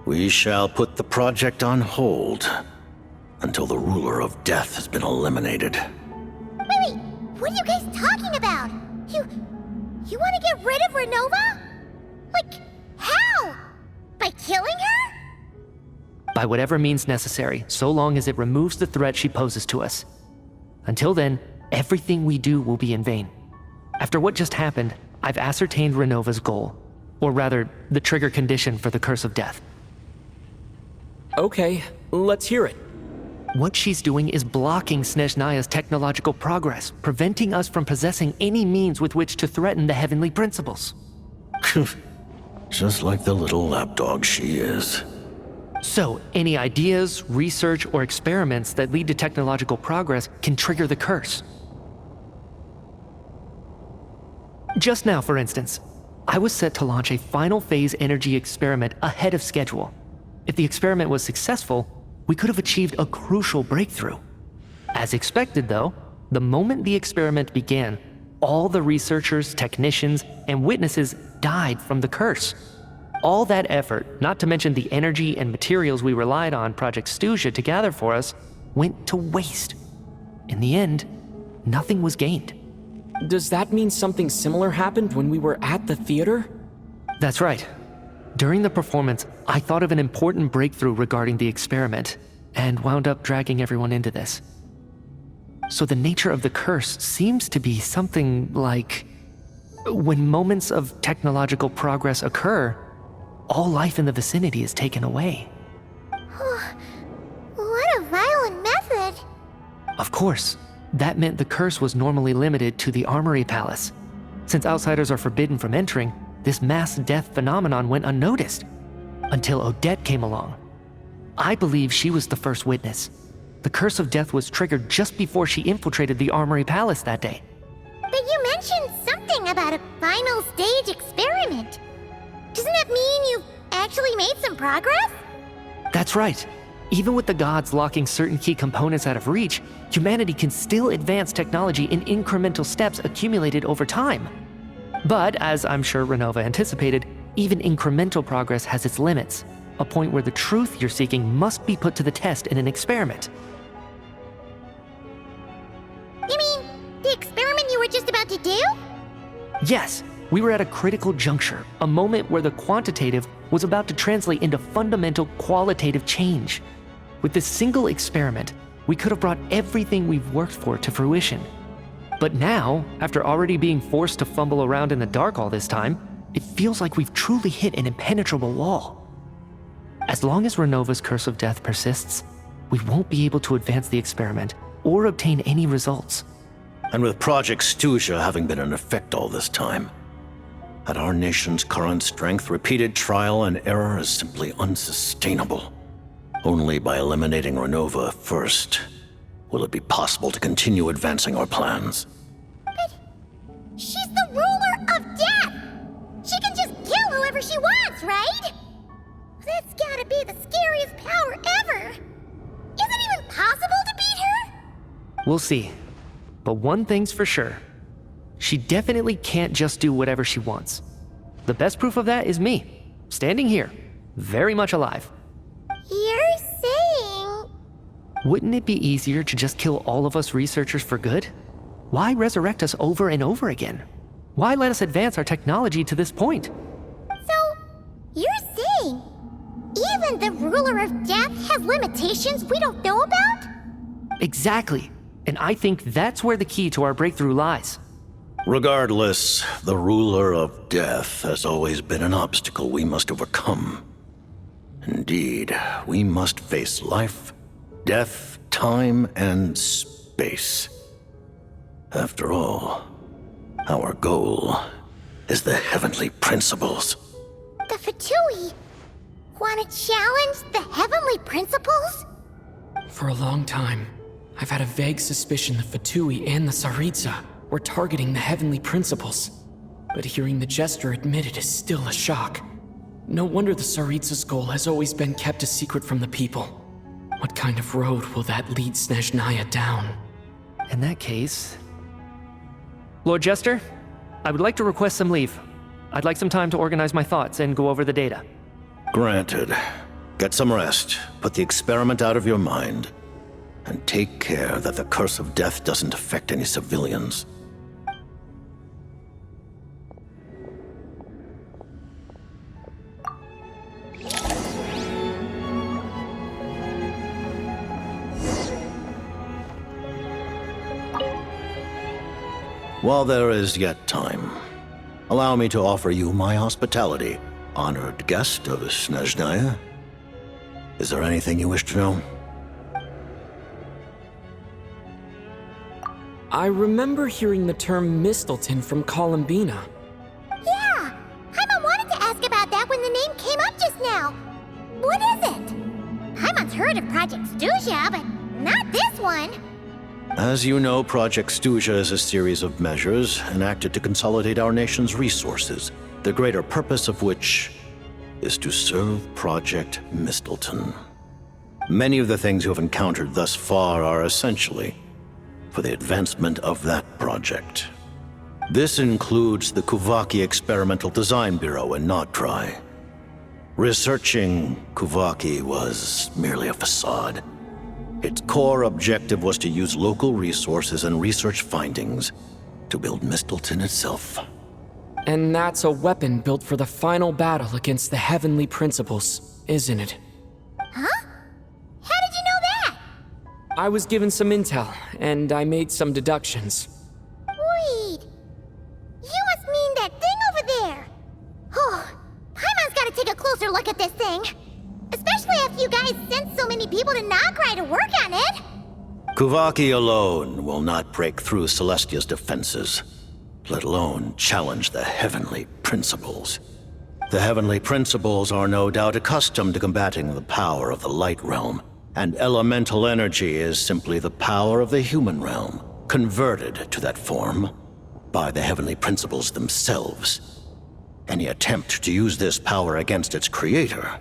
We shall put the project on hold until the Ruler of Death has been eliminated. Wait, what are you guys talking about? You You want to get rid of Renova? Like, how? By killing her? By whatever means necessary, so long as it removes the threat she poses to us. Until then, everything we do will be in vain. After what just happened, I've ascertained Renova's goal. Or rather, the trigger condition for the Curse of Death. Okay, let's hear it. What she's doing is blocking Snezhnaya's technological progress, preventing us from possessing any means with which to threaten the heavenly principles. Just like the little lapdog she is. So, any ideas, research, or experiments that lead to technological progress can trigger the curse. Just now, for instance, I was set to launch a final phase energy experiment ahead of schedule. If the experiment was successful, we could have achieved a crucial breakthrough. As expected, though, the moment the experiment began, all the researchers, technicians, and witnesses died from the curse. All that effort, not to mention the energy and materials we relied on Project Stuja to gather for us, went to waste. In the end, nothing was gained. Does that mean something similar happened when we were at the theater? That's right. During the performance, I thought of an important breakthrough regarding the experiment, and wound up dragging everyone into this. So the nature of the curse seems to be something like, when moments of technological progress occur, all life in the vicinity is taken away. What a violent method. Of course, that meant the curse was normally limited to the Armory Palace. Since outsiders are forbidden from entering, this mass death phenomenon went unnoticed, until Odette came along. I believe she was the first witness. The curse of death was triggered just before she infiltrated the Armory Palace that day. But you mentioned something about a final stage experiment. Doesn't that mean you've actually made some progress? That's right. Even with the gods locking certain key components out of reach, humanity can still advance technology in incremental steps accumulated over time. But, as I'm sure Renova anticipated, even incremental progress has its limits, a point where the truth you're seeking must be put to the test in an experiment. You mean, the experiment you were just about to do? Yes, we were at a critical juncture, a moment where the quantitative was about to translate into fundamental qualitative change. With this single experiment, we could have brought everything we've worked for to fruition. But now, after already being forced to fumble around in the dark all this time, it feels like we've truly hit an impenetrable wall. As long as Renova's Curse of Death persists, we won't be able to advance the experiment or obtain any results. And with Project Stuja having been in effect all this time, at our nation's current strength, repeated trial and error is simply unsustainable. Only by eliminating Renova first will it be possible to continue advancing our plans. But she's the ruler of death! She can just kill whoever she wants, right? That's gotta be the scariest power ever! Is it even possible to beat her? We'll see. But one thing's for sure. She definitely can't just do whatever she wants. The best proof of that is me, standing here, very much alive. You're saying... Wouldn't it be easier to just kill all of us researchers for good? Why resurrect us over and over again? Why let us advance our technology to this point? So, you're saying even the ruler of death has limitations we don't know about? Exactly. And I think that's where the key to our breakthrough lies. Regardless, the ruler of death has always been an obstacle we must overcome. Indeed, we must face life, death, time, and space. After all, our goal is the heavenly principles. The Fatui want to challenge the heavenly principles? For a long time, I've had a vague suspicion the Fatui and the Tsaritsa were targeting the heavenly principles. But hearing the Jester admit it is still a shock. No wonder the Tsaritsa's goal has always been kept a secret from the people. What kind of road will that lead Snezhnaya down? In that case... Lord Jester, I would like to request some leave. I'd like some time to organize my thoughts and go over the data. Granted. Get some rest, put the experiment out of your mind, and take care that the Curse of Death doesn't affect any civilians. While there is yet time, allow me to offer you my hospitality, honored guest of Snezhnaya. Is there anything you wish to know? I remember hearing the term Mistleton from Columbina. Yeah! Paimon wanted to ask about that when the name came up just now. What is it? Paimon's heard of Project Stuja, but not this one. As you know, Project Stuja is a series of measures enacted to consolidate our nation's resources, the greater purpose of which is to serve Project Mistleton. Many of the things you have encountered thus far are essentially for the advancement of that project. This includes the Kuvaki Experimental Design Bureau in Nodtrai. Researching Kuvaki was merely a facade. Its core objective was to use local resources and research findings to build Mistleton itself. And that's a weapon built for the final battle against the Heavenly Principles, isn't it? Huh? How did you know that? I was given some intel, and I made some deductions. Wait. You must mean that thing over there. Oh, Paimon's gotta take a closer look at this thing. Especially after you guys sent so many people to Nocturno to work on it. Kuvaki alone will not break through Celestia's defenses, let alone challenge the Heavenly Principles. The Heavenly Principles are no doubt accustomed to combating the power of the Light Realm, and elemental energy is simply the power of the human realm, converted to that form by the Heavenly Principles themselves. Any attempt to use this power against its creator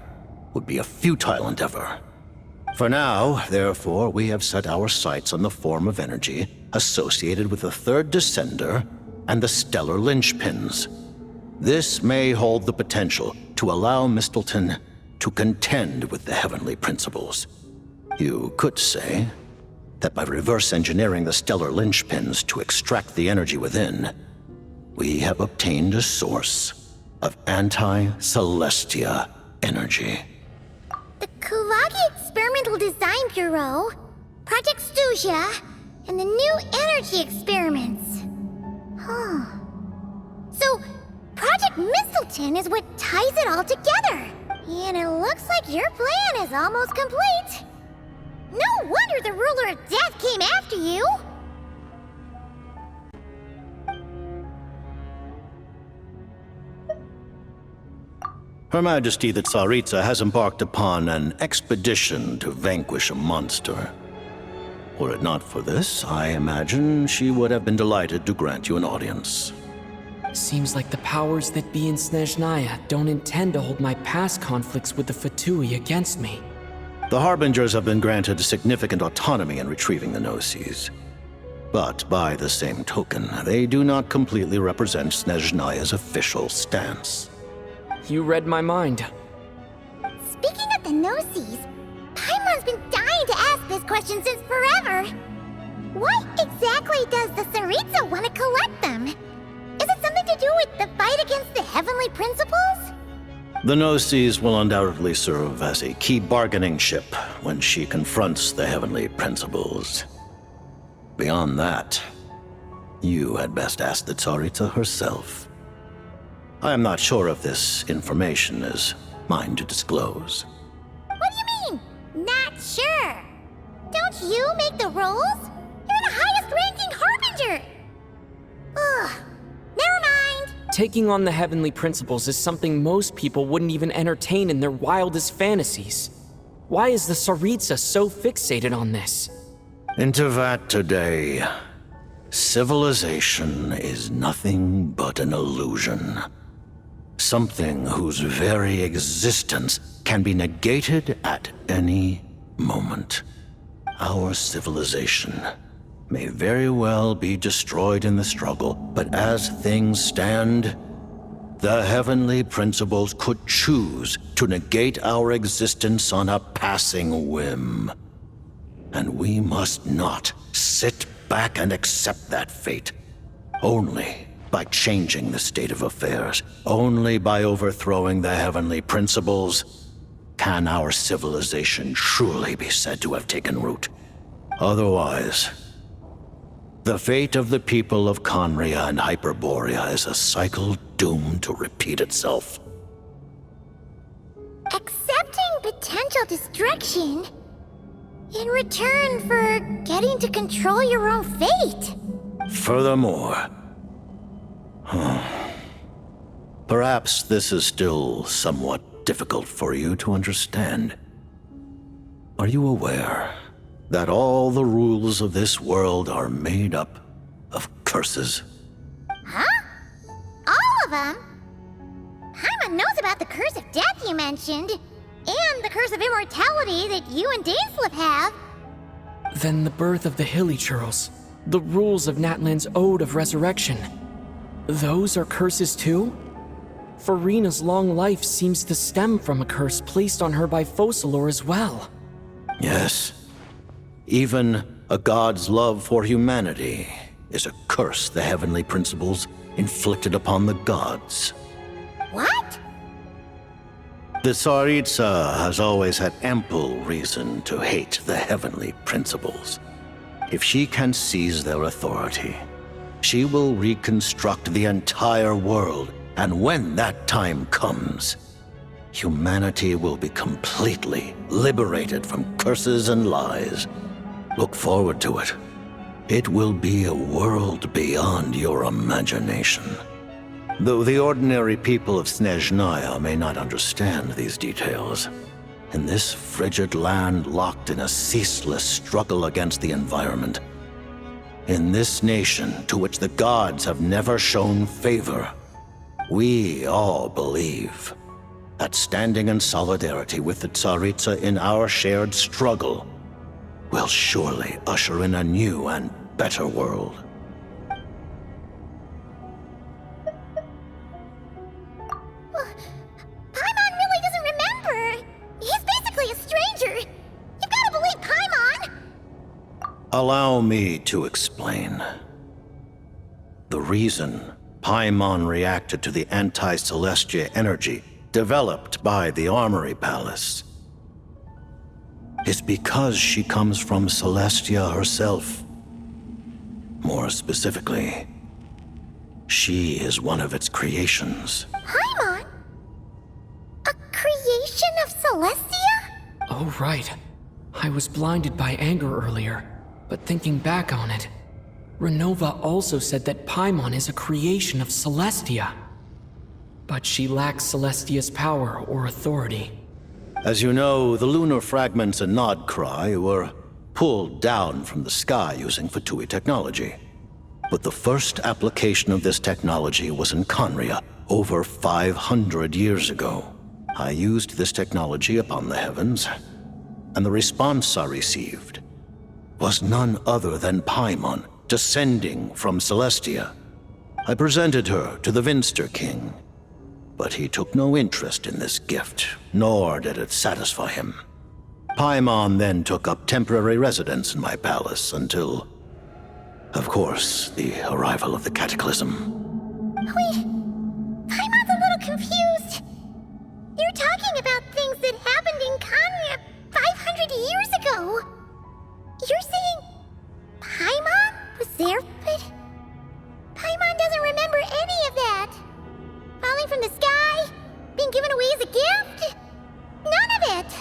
would be a futile endeavor. For now, therefore, we have set our sights on the form of energy associated with the Third Descender and the Stellar Linchpins. This may hold the potential to allow Mistleton to contend with the Heavenly Principles. You could say that by reverse engineering the Stellar Linchpins to extract the energy within, we have obtained a source of anti-Celestia energy. The Kuvaki Experimental Design Bureau, Project Stuja, and the new energy experiments. Huh. So, Project Mistleton is what ties it all together. And it looks like your plan is almost complete. No wonder the Ruler of Death came after you! Her Majesty the Tsaritsa has embarked upon an expedition to vanquish a monster. Were it not for this, I imagine she would have been delighted to grant you an audience. Seems like the powers that be in Snezhnaya don't intend to hold my past conflicts with the Fatui against me. The Harbingers have been granted significant autonomy in retrieving the Gnosis. But by the same token, they do not completely represent Snezhnaya's official stance. You read my mind. Speaking of the Gnosis, Paimon's been dying to ask this question since forever. Why exactly does the Tsaritsa want to collect them? Is it something to do with the fight against the Heavenly Principles? The Gnosis will undoubtedly serve as a key bargaining chip when she confronts the Heavenly Principles. Beyond that, you had best ask the Tsaritsa herself. I am not sure if this information is mine to disclose. What do you mean, not sure? Don't you make the rolls? You're the highest-ranking Harbinger! Ugh, never mind. Taking on the Heavenly Principles is something most people wouldn't even entertain in their wildest fantasies. Why is the Tsaritsa so fixated on this? In Tevat today, civilization is nothing but an illusion. Something whose very existence can be negated at any moment. Our civilization may very well be destroyed in the struggle, but as things stand, the Heavenly Principles could choose to negate our existence on a passing whim. And we must not sit back and accept that fate. Only by changing the state of affairs, only by overthrowing the Heavenly Principles, can our civilization truly be said to have taken root. Otherwise, The fate of the people of Conria and Hyperborea is a cycle doomed to repeat itself. Accepting potential destruction in return for getting to control your own fate. Furthermore, perhaps this is still somewhat difficult for you to understand. Are you aware that all the rules of this world are made up of curses? Huh? All of them? Paimon knows about the curse of death you mentioned, and the curse of immortality that you and Dainsleif have. Then the birth of the Hilly-Churls, the rules of Natlan's Ode of Resurrection. Those are curses too? Farina's long life seems to stem from a curse placed on her by Focalor as well. Yes. Even a god's love for humanity is a curse the heavenly principles inflicted upon the gods. What? The Tsaritsa has always had ample reason to hate the heavenly principles. If she can seize their authority, she will reconstruct the entire world, and when that time comes, humanity will be completely liberated from curses and lies. Look forward to it. It will be a world beyond your imagination. Though the ordinary people of Snezhnaya may not understand these details, in this frigid land locked in a ceaseless struggle against the environment, in this nation to which the gods have never shown favor, we all believe that standing in solidarity with the Tsaritsa in our shared struggle will surely usher in a new and better world. Paimon really doesn't remember. He's basically a stranger. You've got to believe Paimon. Allow me to explain. The reason Paimon reacted to the anti-Celestia energy developed by the Armory Palace is because she comes from Celestia herself. More specifically, she is one of its creations. Paimon? A creation of Celestia? Oh, right. I was blinded by anger earlier, but thinking back on it, Renova also said that Paimon is a creation of Celestia. But she lacks Celestia's power or authority. As you know, the lunar fragments in Nodcry were pulled down from the sky using Fatui technology. But the first application of this technology was in Conria over 500 years ago. I used this technology upon the heavens, and the response I received was none other than Paimon descending from Celestia. I presented her to the Vinster King, but he took no interest in this gift, nor did it satisfy him. Paimon then took up temporary residence in my palace until, of course, the arrival of the Cataclysm. Wait, Paimon's a little confused. You're talking about things that happened in Conria 500 years ago. You're saying Paimon was there, but Paimon doesn't remember any of that. Falling from the sky, being given away as a gift, none of it.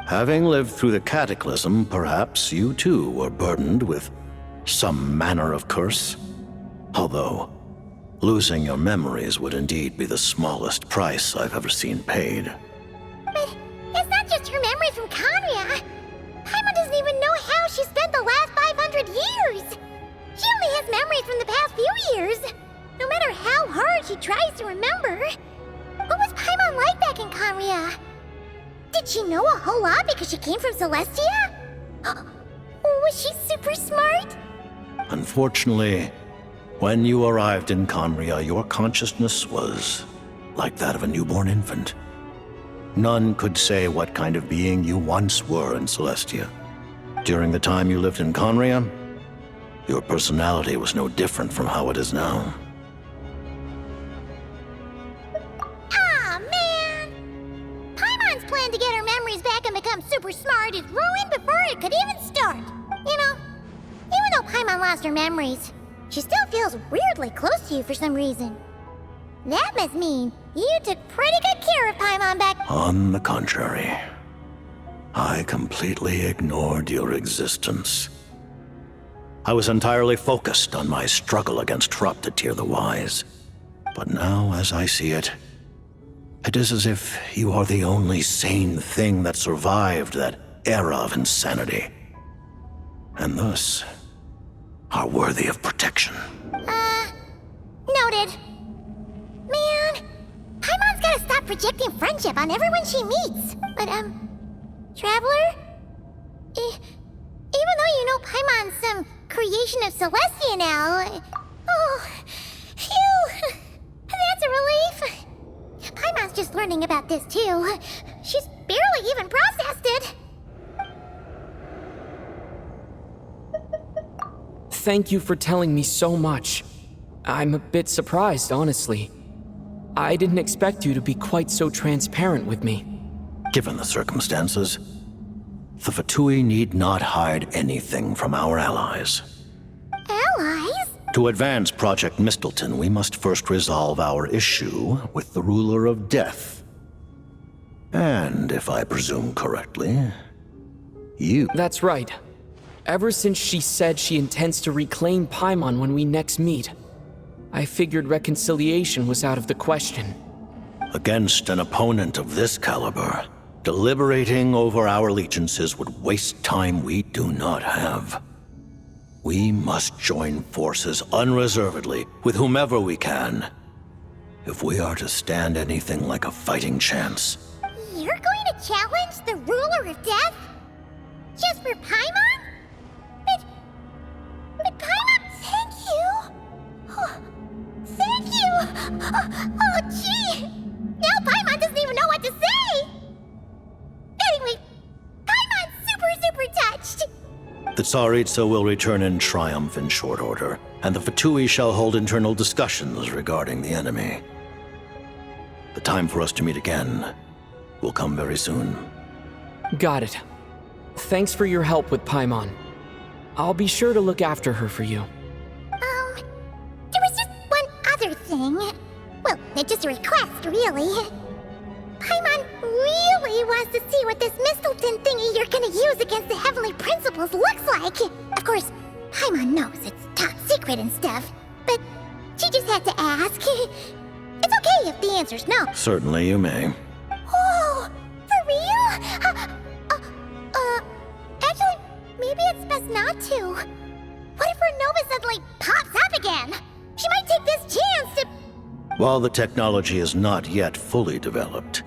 Having lived through the Cataclysm, perhaps you too were burdened with some manner of curse. Although, losing your memories would indeed be the smallest price I've ever seen paid. But it's not just her memories from Conria. Paimon doesn't even know how she spent the last 500 years. She only has memories from the past few years. No matter how hard she tries to remember. What was Paimon like back in Conria? Did she know a whole lot because she came from Celestia? Was she super smart? Unfortunately, when you arrived in Conria, your consciousness was like that of a newborn infant. None could say what kind of being you once were in Celestia. During the time you lived in Conria, your personality was no different from how it is now. Aw, man! Paimon's plan to get her memories back and become super smart is ruined before it could even start. You know, even know Paimon lost her memories, she still feels weirdly close to you for some reason. That must mean you took pretty good care of Paimon back— On the contrary, I completely ignored your existence. I was entirely focused on my struggle against Troptatir the Wise. But now, as I see it, it is as if you are the only sane thing that survived that era of insanity. And thus, are worthy of protection. Noted. Man, Paimon's gotta stop projecting friendship on everyone she meets. But, Traveler? Even though you know Paimon's some creation of Celestia now, oh, phew, that's a relief. Paimon's just learning about this too. She's barely even processed it. Thank you for telling me so much. I'm a bit surprised, honestly. I didn't expect you to be quite so transparent with me. Given the circumstances, the Fatui need not hide anything from our allies. Allies? To advance Project Mistleton, we must first resolve our issue with the Ruler of Death. And if I presume correctly, you— That's right. Ever since she said she intends to reclaim Paimon when we next meet, I figured reconciliation was out of the question. Against an opponent of this caliber, deliberating over our allegiances would waste time we do not have. We must join forces unreservedly with whomever we can, if we are to stand anything like a fighting chance. You're going to challenge the Ruler of Death? Just for Paimon? But Paimon, thank you! Oh, thank you! Oh, gee! Now Paimon doesn't even know what to say! Anyway, Paimon's super touched! The Tsaritsa will return in triumph in short order, and the Fatui shall hold internal discussions regarding the enemy. The time for us to meet again will come very soon. Got it. Thanks for your help with Paimon. I'll be sure to look after her for you. There was just one other thing. Well, it's just a request, really. Paimon really wants to see what this Mistleton thingy you're gonna use against the Heavenly Principles looks like. Of course, Paimon knows it's top secret and stuff, but she just had to ask. It's okay if the answer's no. Certainly you may. Oh, for real? Actually, maybe it's best not to. What if Renova suddenly pops up again? She might take this chance to— While the technology is not yet fully developed,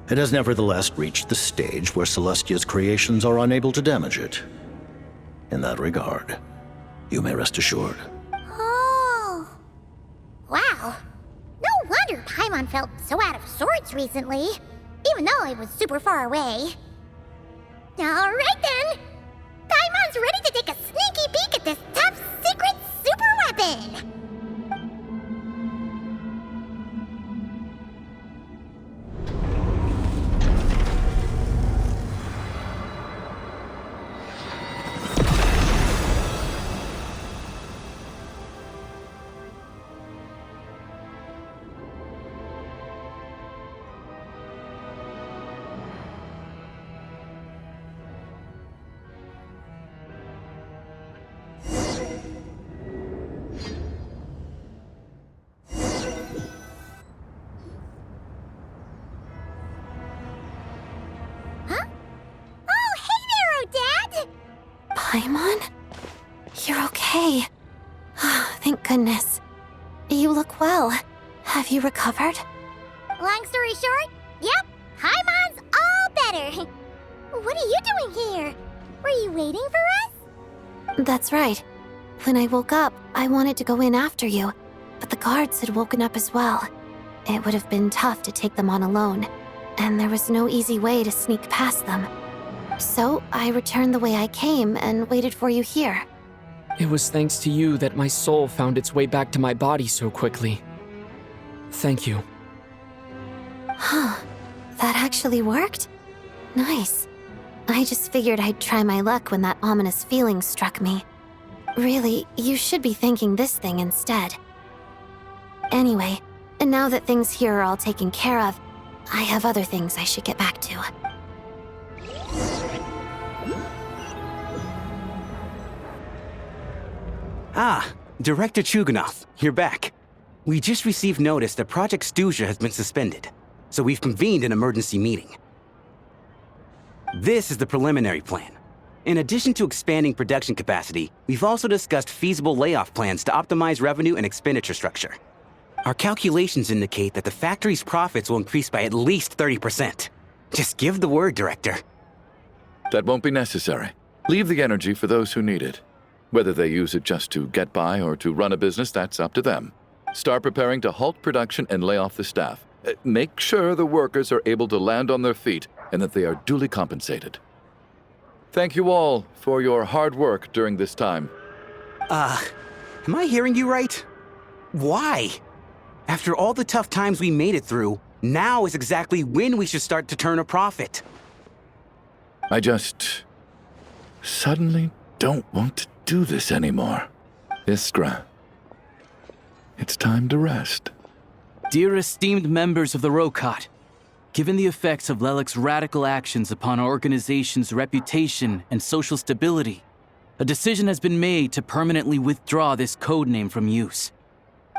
it has nevertheless reached the stage where Celestia's creations are unable to damage it. In that regard, you may rest assured. Oh. Wow. No wonder Paimon felt so out of sorts recently, even though it was super far away. Alright then! Paimon's ready to take a sneaky peek at this top secret super weapon! Paimon? You're okay. Thank goodness. You look well. Have you recovered? Long story short, yep, Paimon's all better. What are you doing here? Were you waiting for us? That's right. When I woke up, I wanted to go in after you, but the guards had woken up as well. It would have been tough to take them on alone, and there was no easy way to sneak past them. So I returned the way I came and waited for you here. It was thanks to you that my soul found its way back to my body so quickly. Thank you. Huh. That actually worked? Nice. I just figured I'd try my luck when that ominous feeling struck me. Really, you should be thanking this thing instead. Anyway, and now that things here are all taken care of, I have other things I should get back to. Ah, Director Chuganov, you're back. We just received notice that Project Stuja has been suspended, so we've convened an emergency meeting. This is the preliminary plan. In addition to expanding production capacity, we've also discussed feasible layoff plans to optimize revenue and expenditure structure. Our calculations indicate that the factory's profits will increase by at least 30%. Just give the word, Director. That won't be necessary. Leave the energy for those who need it. Whether they use it just to get by or to run a business, that's up to them. Start preparing to halt production and lay off the staff. Make sure the workers are able to land on their feet and that they are duly compensated. Thank you all for your hard work during this time. Am I hearing you right? Why? After all the tough times we made it through, now is exactly when we should start to turn a profit. I just suddenly don't want to do this anymore. Iskra, it's time to rest. Dear esteemed members of the Rokot, given the effects of Lelik's radical actions upon our organization's reputation and social stability, a decision has been made to permanently withdraw this codename from use.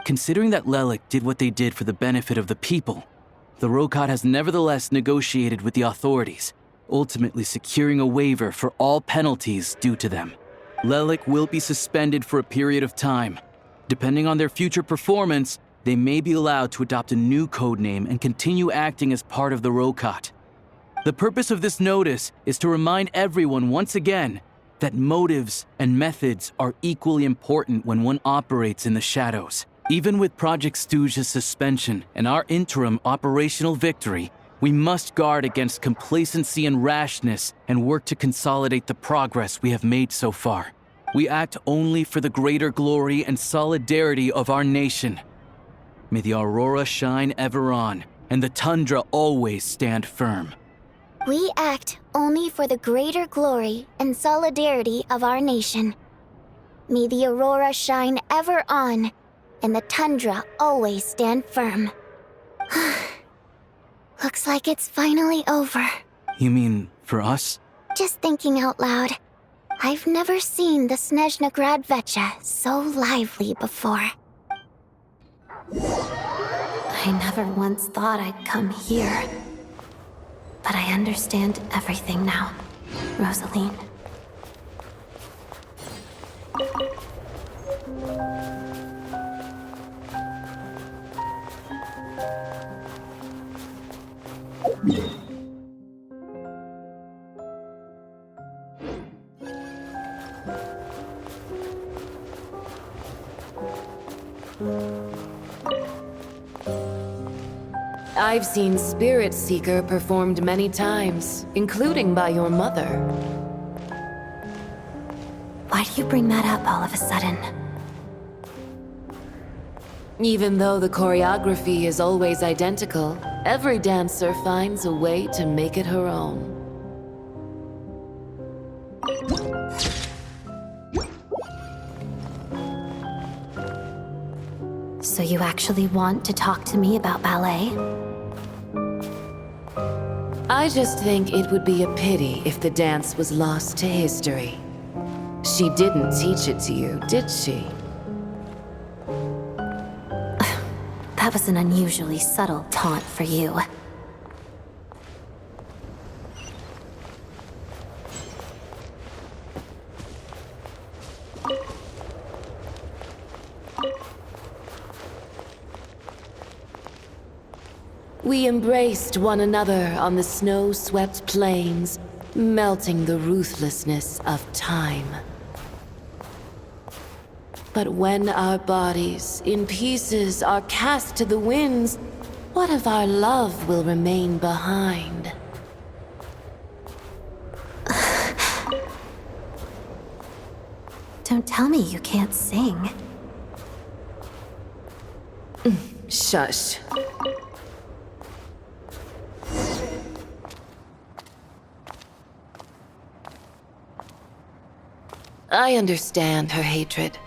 Considering that Lelik did what they did for the benefit of the people, the Rokot has nevertheless negotiated with the authorities, ultimately securing a waiver for all penalties due to them. Lelik will be suspended for a period of time. Depending on their future performance, they may be allowed to adopt a new codename and continue acting as part of the Rokot. The purpose of this notice is to remind everyone once again that motives and methods are equally important when one operates in the shadows. Even with Project Stuja's suspension and our interim operational victory, we must guard against complacency and rashness and work to consolidate the progress we have made so far. We act only for the greater glory and solidarity of our nation. May the aurora shine ever on, and the tundra always stand firm. We act only for the greater glory and solidarity of our nation. May the aurora shine ever on, and the tundra always stand firm. Looks like it's finally over. You mean for us? Just thinking out loud. I've never seen the Snezhnegrad Vecha so lively before. I never once thought I'd come here. But I understand everything now, Rosaline. I've seen Spirit Seeker performed many times, including by your mother. Why do you bring that up all of a sudden? Even though the choreography is always identical, every dancer finds a way to make it her own. So you actually want to talk to me about ballet? I just think it would be a pity if the dance was lost to history. She didn't teach it to you, did she? That was an unusually subtle taunt for you. We embraced one another on the snow-swept plains, melting the ruthlessness of time. But when our bodies, in pieces, are cast to the winds, what of our love will remain behind? Don't tell me you can't sing. Shush. I understand her hatred.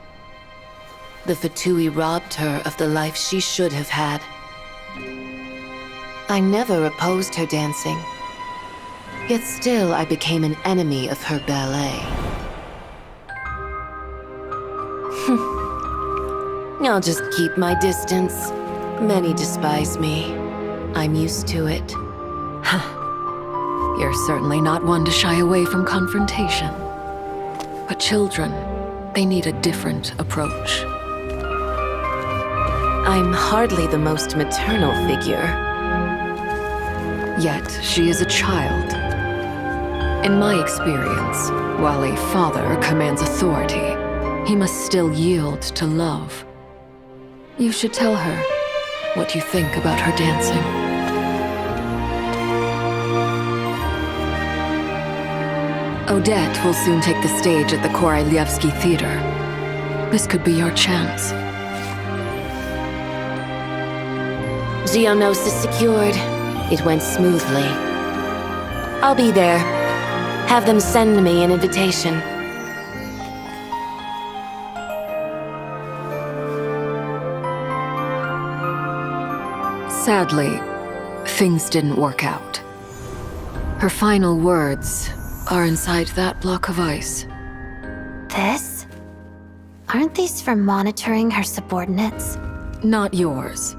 The Fatui robbed her of the life she should have had. I never opposed her dancing. Yet still I became an enemy of her ballet. I'll just keep my distance. Many despise me. I'm used to it. You're certainly not one to shy away from confrontation. But children, they need a different approach. I'm hardly the most maternal figure. Yet, she is a child. In my experience, while a father commands authority, he must still yield to love. You should tell her what you think about her dancing. Odette will soon take the stage at the Koralyevsky Theater. This could be your chance. Geonosis secured. It went smoothly. I'll be there. Have them send me an invitation. Sadly, things didn't work out. Her final words are inside that block of ice. This? Aren't these for monitoring her subordinates? Not yours.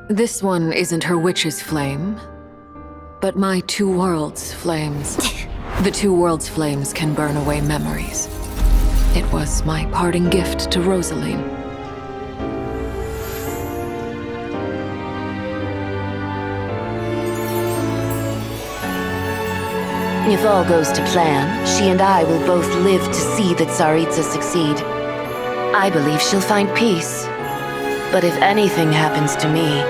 This one isn't her witch's flame, but my two worlds' flames. The two worlds' flames can burn away memories. It was my parting gift to Rosaline. If all goes to plan, she and I will both live to see the Tsaritsa succeed. I believe she'll find peace. But if anything happens to me,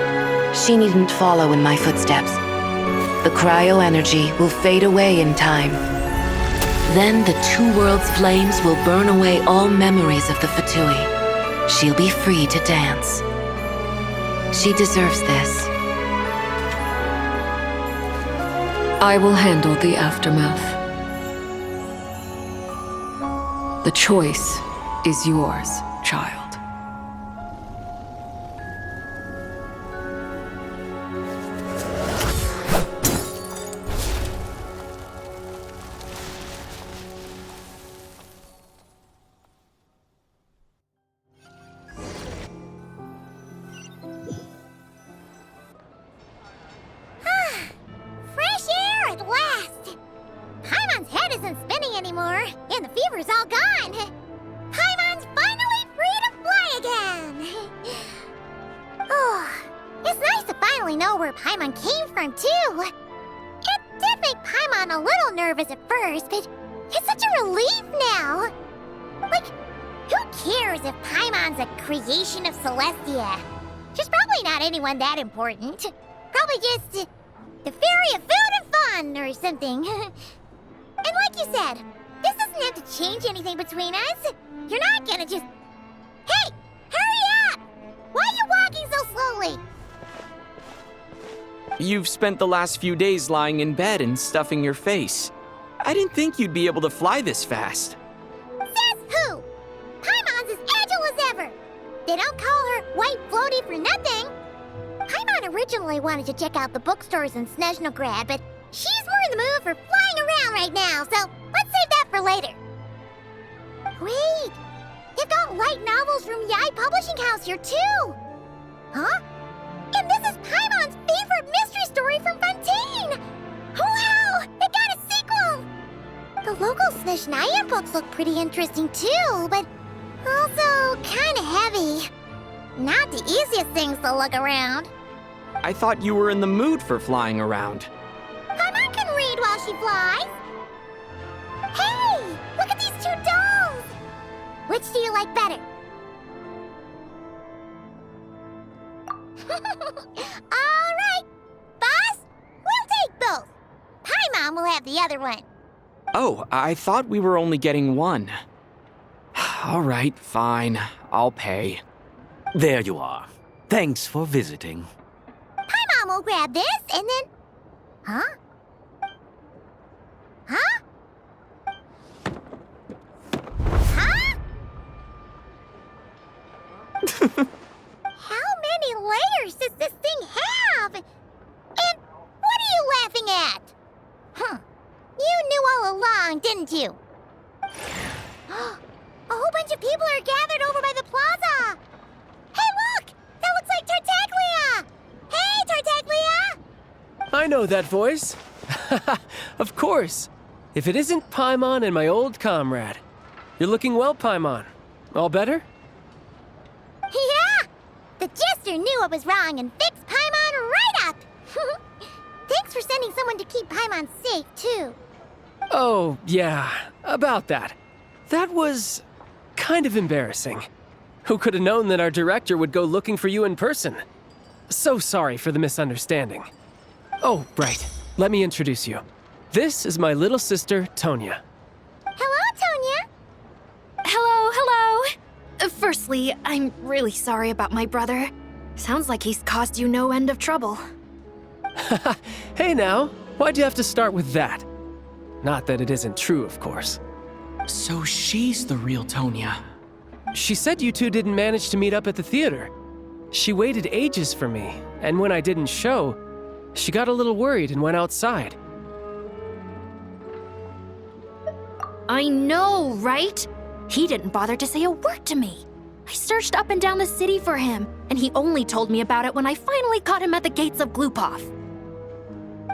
she needn't follow in my footsteps. The cryo-energy will fade away in time. Then the two worlds' flames will burn away all memories of the Fatui. She'll be free to dance. She deserves this. I will handle the aftermath. The choice is yours, child. That important. Probably just the fairy of food and fun or something. And like you said, this doesn't have to change anything between us. You're not gonna just... Hey! Hurry up! Why are you walking so slowly? You've spent the last few days lying in bed and stuffing your face. I didn't think you'd be able to fly this fast. Says who? Paimon's as agile as ever. They don't call her White Floaty for nothing. Paimon originally wanted to check out the bookstores in Snezhnograd, but she's more in the mood for flying around right now, so let's save that for later. Wait, they've got light novels from Yai Publishing House here too. Huh? And this is Paimon's favorite mystery story from Fontaine! Wow, they got a sequel! The local Snezhnaya books look pretty interesting too, but also kinda heavy. Not the easiest things to look around. I thought you were in the mood for flying around. Paimon can read while she flies. Hey, look at these two dolls. Which do you like better? All right, boss, we'll take both. Paimon will have the other one. Oh, I thought we were only getting one. All right, fine. I'll pay. There you are. Thanks for visiting. Paimon will grab this and then... Huh? Huh? all along, didn't you? A whole bunch of people are gathered over by the plaza! Hey, look! That looks like Tartaglia! Hey, Tartaglia! I know that voice. Of course. If it isn't Paimon and my old comrade. You're looking well, Paimon. All better? Yeah! The Jester knew I was wrong and fixed Paimon right up! Thanks for sending someone to keep Paimon safe, too. Oh, yeah. About that. That was kind of embarrassing. Who could have known that our director would go looking for you in person? So sorry for the misunderstanding. Oh, right. Let me introduce you. This is my little sister, Tonya. Hello, Tonya. Hello, hello. Firstly, I'm really sorry about my brother. Sounds like he's caused you no end of trouble. Hey now, why'd you have to start with that? Not that it isn't true, of course. So she's the real Tonya. She said you two didn't manage to meet up at the theater. She waited ages for me, and when I didn't show, she got a little worried and went outside. I know, right? He didn't bother to say a word to me. I searched up and down the city for him, and he only told me about it when I finally caught him at the gates of Glupov.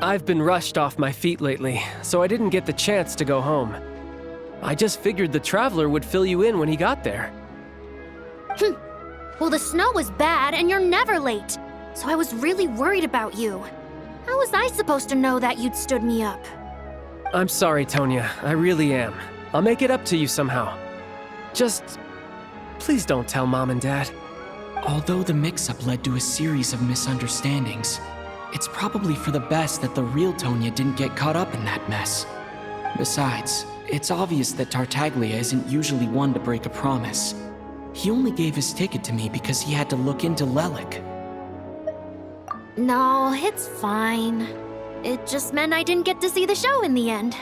I've been rushed off my feet lately, so I didn't get the chance to go home. I just figured the Traveler would fill you in when he got there. Well, the snow was bad, and you're never late. So I was really worried about you. How was I supposed to know that you'd stood me up? I'm sorry, Tonya. I really am. I'll make it up to you somehow. Just... please don't tell Mom and Dad. Although the mix-up led to a series of misunderstandings, it's probably for the best that the real Tonya didn't get caught up in that mess. Besides, it's obvious that Tartaglia isn't usually one to break a promise. He only gave his ticket to me because he had to look into Lelik. No, it's fine. It just meant I didn't get to see the show in the end.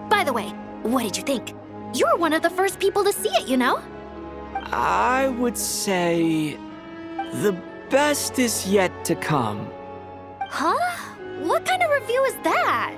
By the way, what did you think? You were one of the first people to see it, you know? I would say... the best is yet to come. Huh? What kind of review is that?